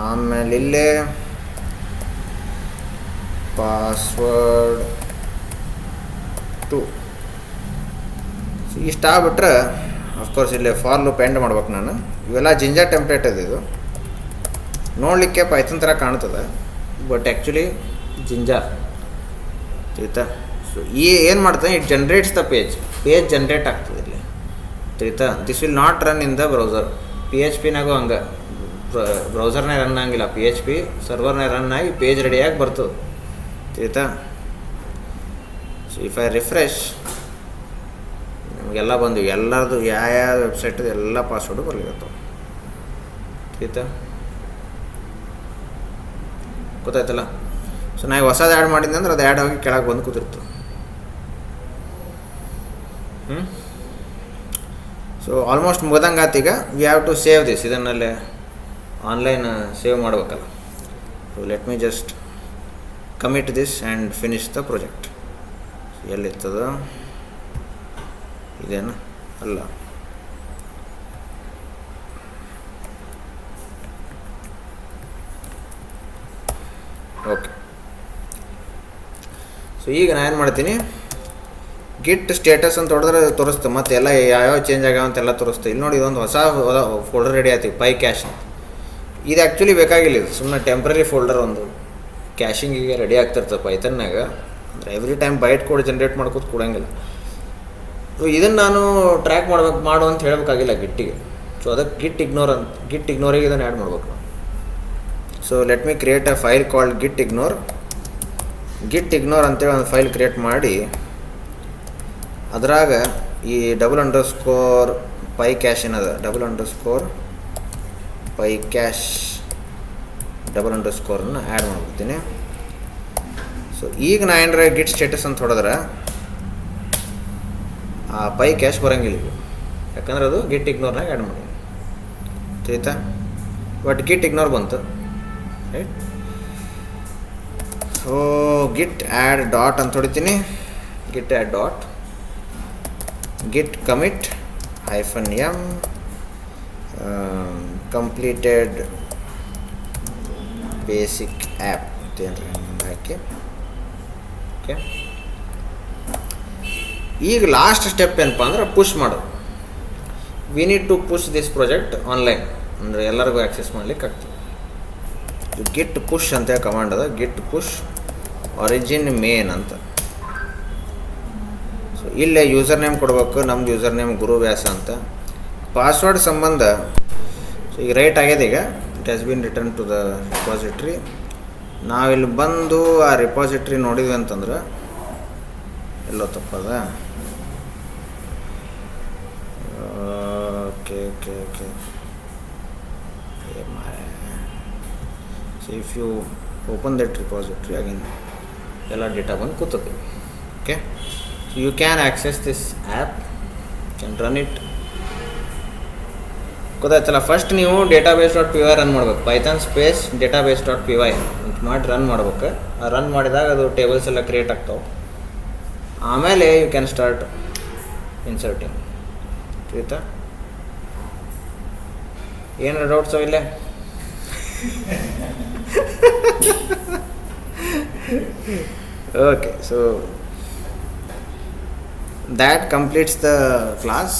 ಆಮೇಲೆ ಇಲ್ಲೇ ಪಾಸ್ವರ್ಡ್ 2. ಸೊ ಇಷ್ಟು ಆಗ್ಬಿಟ್ರೆ ಅಫ್ಕೋರ್ಸ್ ಇಲ್ಲೇ ಫಾರ್ ಲೂಪ್ ಎಂಡ್ ಮಾಡ್ಬೇಕು ನಾನು. ಇವೆಲ್ಲ ಜಿಂಜಾ ಟೆಂಪ್ಲೇಟ್ ಅದು. ಇದು ನೋಡಲಿಕ್ಕೆ ಪೈಥಾನ್ ಥರ ಕಾಣ್ತದೆ, ಬಟ್ ಆ್ಯಕ್ಚುಲಿ ಜಿಂಜಾ ಆಯ್ತಾ. ಸೊ ಏನು ಮಾಡ್ತಾನೆ, it generates the page generate ಆಗ್ತದೆ ಇಲ್ಲಿ ಆಯ್ತಾ. This will not run in the browser. PHPನಾಗೂ ಹಂಗೆ ಬ್ರೌಸರ್ನೇ ರನ್ ಆಗಂಗಿಲ್ಲ, PHP ಸರ್ವರ್ನೇ ರನ್ ಆಗಿ ಪೇಜ್ ರೆಡಿಯಾಗಿ ಬರ್ತದೆ ಆಯ್ತಾ. ಸೊ ಇಫ್ ಐ ರಿಫ್ರೆಶ್, ನಮಗೆಲ್ಲ ಬಂದಿವಿ, ಎಲ್ಲರದು ಯಾವ ವೆಬ್ಸೈಟದು ಎಲ್ಲ ಪಾಸ್ವರ್ಡು ಬರ್ಲಿಕ್ಕತ್ತವ ಆಯ್ತಾ, ಗೊತ್ತಾಯ್ತಲ್ಲ. ಸೊ ನಾವು ಹೊಸದು ಆ್ಯಡ್ ಮಾಡಿದ್ದೆ ಅಂದ್ರೆ ಅದು ಆ್ಯಡ್ ಆಗಿ ಕೆಳಗೆ ಬಂದು ಕೂತಿರ್ತು. ಸೊ ಆಲ್ಮೋಸ್ಟ್ ಮುಗ್ದಂಗೆ ಆತೀಗ. We have to save this. ಇದನ್ನಲ್ಲೇ ಆನ್ಲೈನ್ ಸೇವ್ ಮಾಡ್ಬೇಕಲ್ಲ. So let me just commit this and finish the project. ಎಲ್ಲಿರ್ತದ ಇದೇನು ಅಲ್ಲ, ಓಕೆ. ಸೊ ಈಗ ನಾನು ಏನು ಮಾಡ್ತೀನಿ, ಗಿಟ್ ಸ್ಟೇಟಸ್ ಅಂತ ಹೊಡೆದ್ರೆ ತೋರಿಸ್ತೆ, ಮತ್ತು ಎಲ್ಲ ಯಾವ್ಯಾವ ಚೇಂಜ್ ಆಗ್ಯಾವ ಅಂತೆಲ್ಲ ತೋರಿಸ್ತೆ. ಇಲ್ಲಿ ನೋಡಿ, ಇದೊಂದು ಹೊಸ ಫೋಲ್ಡರ್ ರೆಡಿ ಆಯ್ತೀವಿ, ಪೈ ಕ್ಯಾಶ್. ಇದು ಆ್ಯಕ್ಚುಲಿ ಬೇಕಾಗಿಲ್ಲ, ಇದು ಸುಮ್ಮನೆ ಟೆಂಪ್ರರಿ ಫೋಲ್ಡರ್. ಒಂದು ಕ್ಯಾಶಿಂಗಿಗೆ ರೆಡಿ ಆಗ್ತಿರ್ತದೆ ಪೈಥಾನ್ನಾಗ. ಅಂದರೆ every time byte code generate ಮಾಡ್ಕೋತ ಕೊಡೋಂಗಿಲ್ಲ. ಸೊ ಇದನ್ನು ನಾನು ಟ್ರ್ಯಾಕ್ ಮಾಡು ಅಂತ ಹೇಳಬೇಕಾಗಿಲ್ಲ ಗಿಟ್ಟಿಗೆ. ಸೊ ಅದಕ್ಕೆ ಗಿಟ್ ಇಗ್ನೋರಿಗೆ ಇದನ್ನು ಆ್ಯಡ್ ಮಾಡ್ಬೇಕು ನಾವು. So let me create a file called git ignore ಅಂತೇಳಿ ಒಂದು ಫೈಲ್ ಕ್ರಿಯೇಟ್ ಮಾಡಿ, ಅದ್ರಾಗ ಈ __ ಪೈ ಕ್ಯಾಶ್ ಏನದ, __ ಪೈ ಕ್ಯಾಶ್ __ ಆ್ಯಡ್ ಮಾಡ್ಬಿಡ್ತೀನಿ. ಸೊ ಈಗ ನಾ ಏನಾರ ಗಿಟ್ ಸ್ಟೇಟಸ್ ಅಂತ ಹೊಡೆದ್ರೆ ಆ ಪೈ ಕ್ಯಾಶ್ ಬರೋಂಗಿಲ್ಲ ಈಗ, ಯಾಕಂದ್ರೆ ಅದು ಗಿಟ್ ಇಗ್ನೋರ್ನಾಗ ಆ್ಯಡ್ ಮಾಡಿ ಆಯ್ತಾ. ಬಟ್ ಗಿಟ್ ಇಗ್ನೋರ್ ಬಂತು, right. So git add dot ಅಂತ ಹೊಡಿತೀನಿ, git add dot git commit -m completed basic app ಅಂತೇನ್ರಿ ಹಾಕಿ. ಓಕೆ, ಈಗ ಲಾಸ್ಟ್ ಸ್ಟೆಪ್ ಏನಪ್ಪ ಅಂದ್ರೆ ಪುಷ್ ಮಾಡೋದು. We need to push this project online, ಅಂದರೆ ಎಲ್ಲರಿಗೂ ಆ್ಯಕ್ಸೆಸ್ ಮಾಡ್ಲಿಕ್ಕೆ ಆಗ್ತದೆ. ಗಿಟ್ ಪುಷ್ ಅಂತೇಳಿ ಕಮಾಂಡ್ ಅದ, ಗಿಟ್ ಪುಷ್ ಒರಿಜಿನ್ ಮೇನ್ ಅಂತ. ಸೊ ಇಲ್ಲೇ ಯೂಸರ್ ನೇಮ್ ಕೊಡ್ಬೇಕು, ನಮ್ದು ಯೂಸರ್ ನೇಮ್ ಗುರು ವ್ಯಾಸ ಅಂತ. ಪಾಸ್ವರ್ಡ್ ಸಂಬಂಧ ಸೊ ಈಗ ರೈಟ್ ಆಗಿದೆ. ಈಗ it has been return to the repository. ನಾವಿಲ್ಲಿ ಬಂದು ಆ ರಿಪಾಸಿಟ್ರಿ ನೋಡಿದ್ವಿ ಅಂತಂದ್ರೆ ಎಲ್ಲೋ ತಪ್ಪದ. Okay so if you open that repository again, ಎಲ್ಲ ಡೇಟಾ ಬಂದು ಕೂತದೆ. Okay, so you can access this app, can run it. ಗೊತ್ತಾಯ್ತಲ್ಲ, ಫಸ್ಟ್ ನೀವು database dot P Y run ಮಾಡ್ಬೇಕು. Python space database dot P Y ಅಂತ ಮಾಡಿ run ಮಾಡ್ಬೇಕು. Run ಮಾಡಿದಾಗ ಅದು ಟೇಬಲ್ಸ್ ಎಲ್ಲ ಕ್ರಿಯೇಟ್ ಆಗ್ತಾವೆ. ಆಮೇಲೆ ಯು ಕ್ಯಾನ್ ಸ್ಟಾರ್ಟ್ ಇನ್ಸರ್ಟಿಂಗ್. ತಿಳಿತಾ? ಏನಾರ ಡೌಟ್ಸ್ ಇಲ್ಲೇ? Okay, so that completes the class.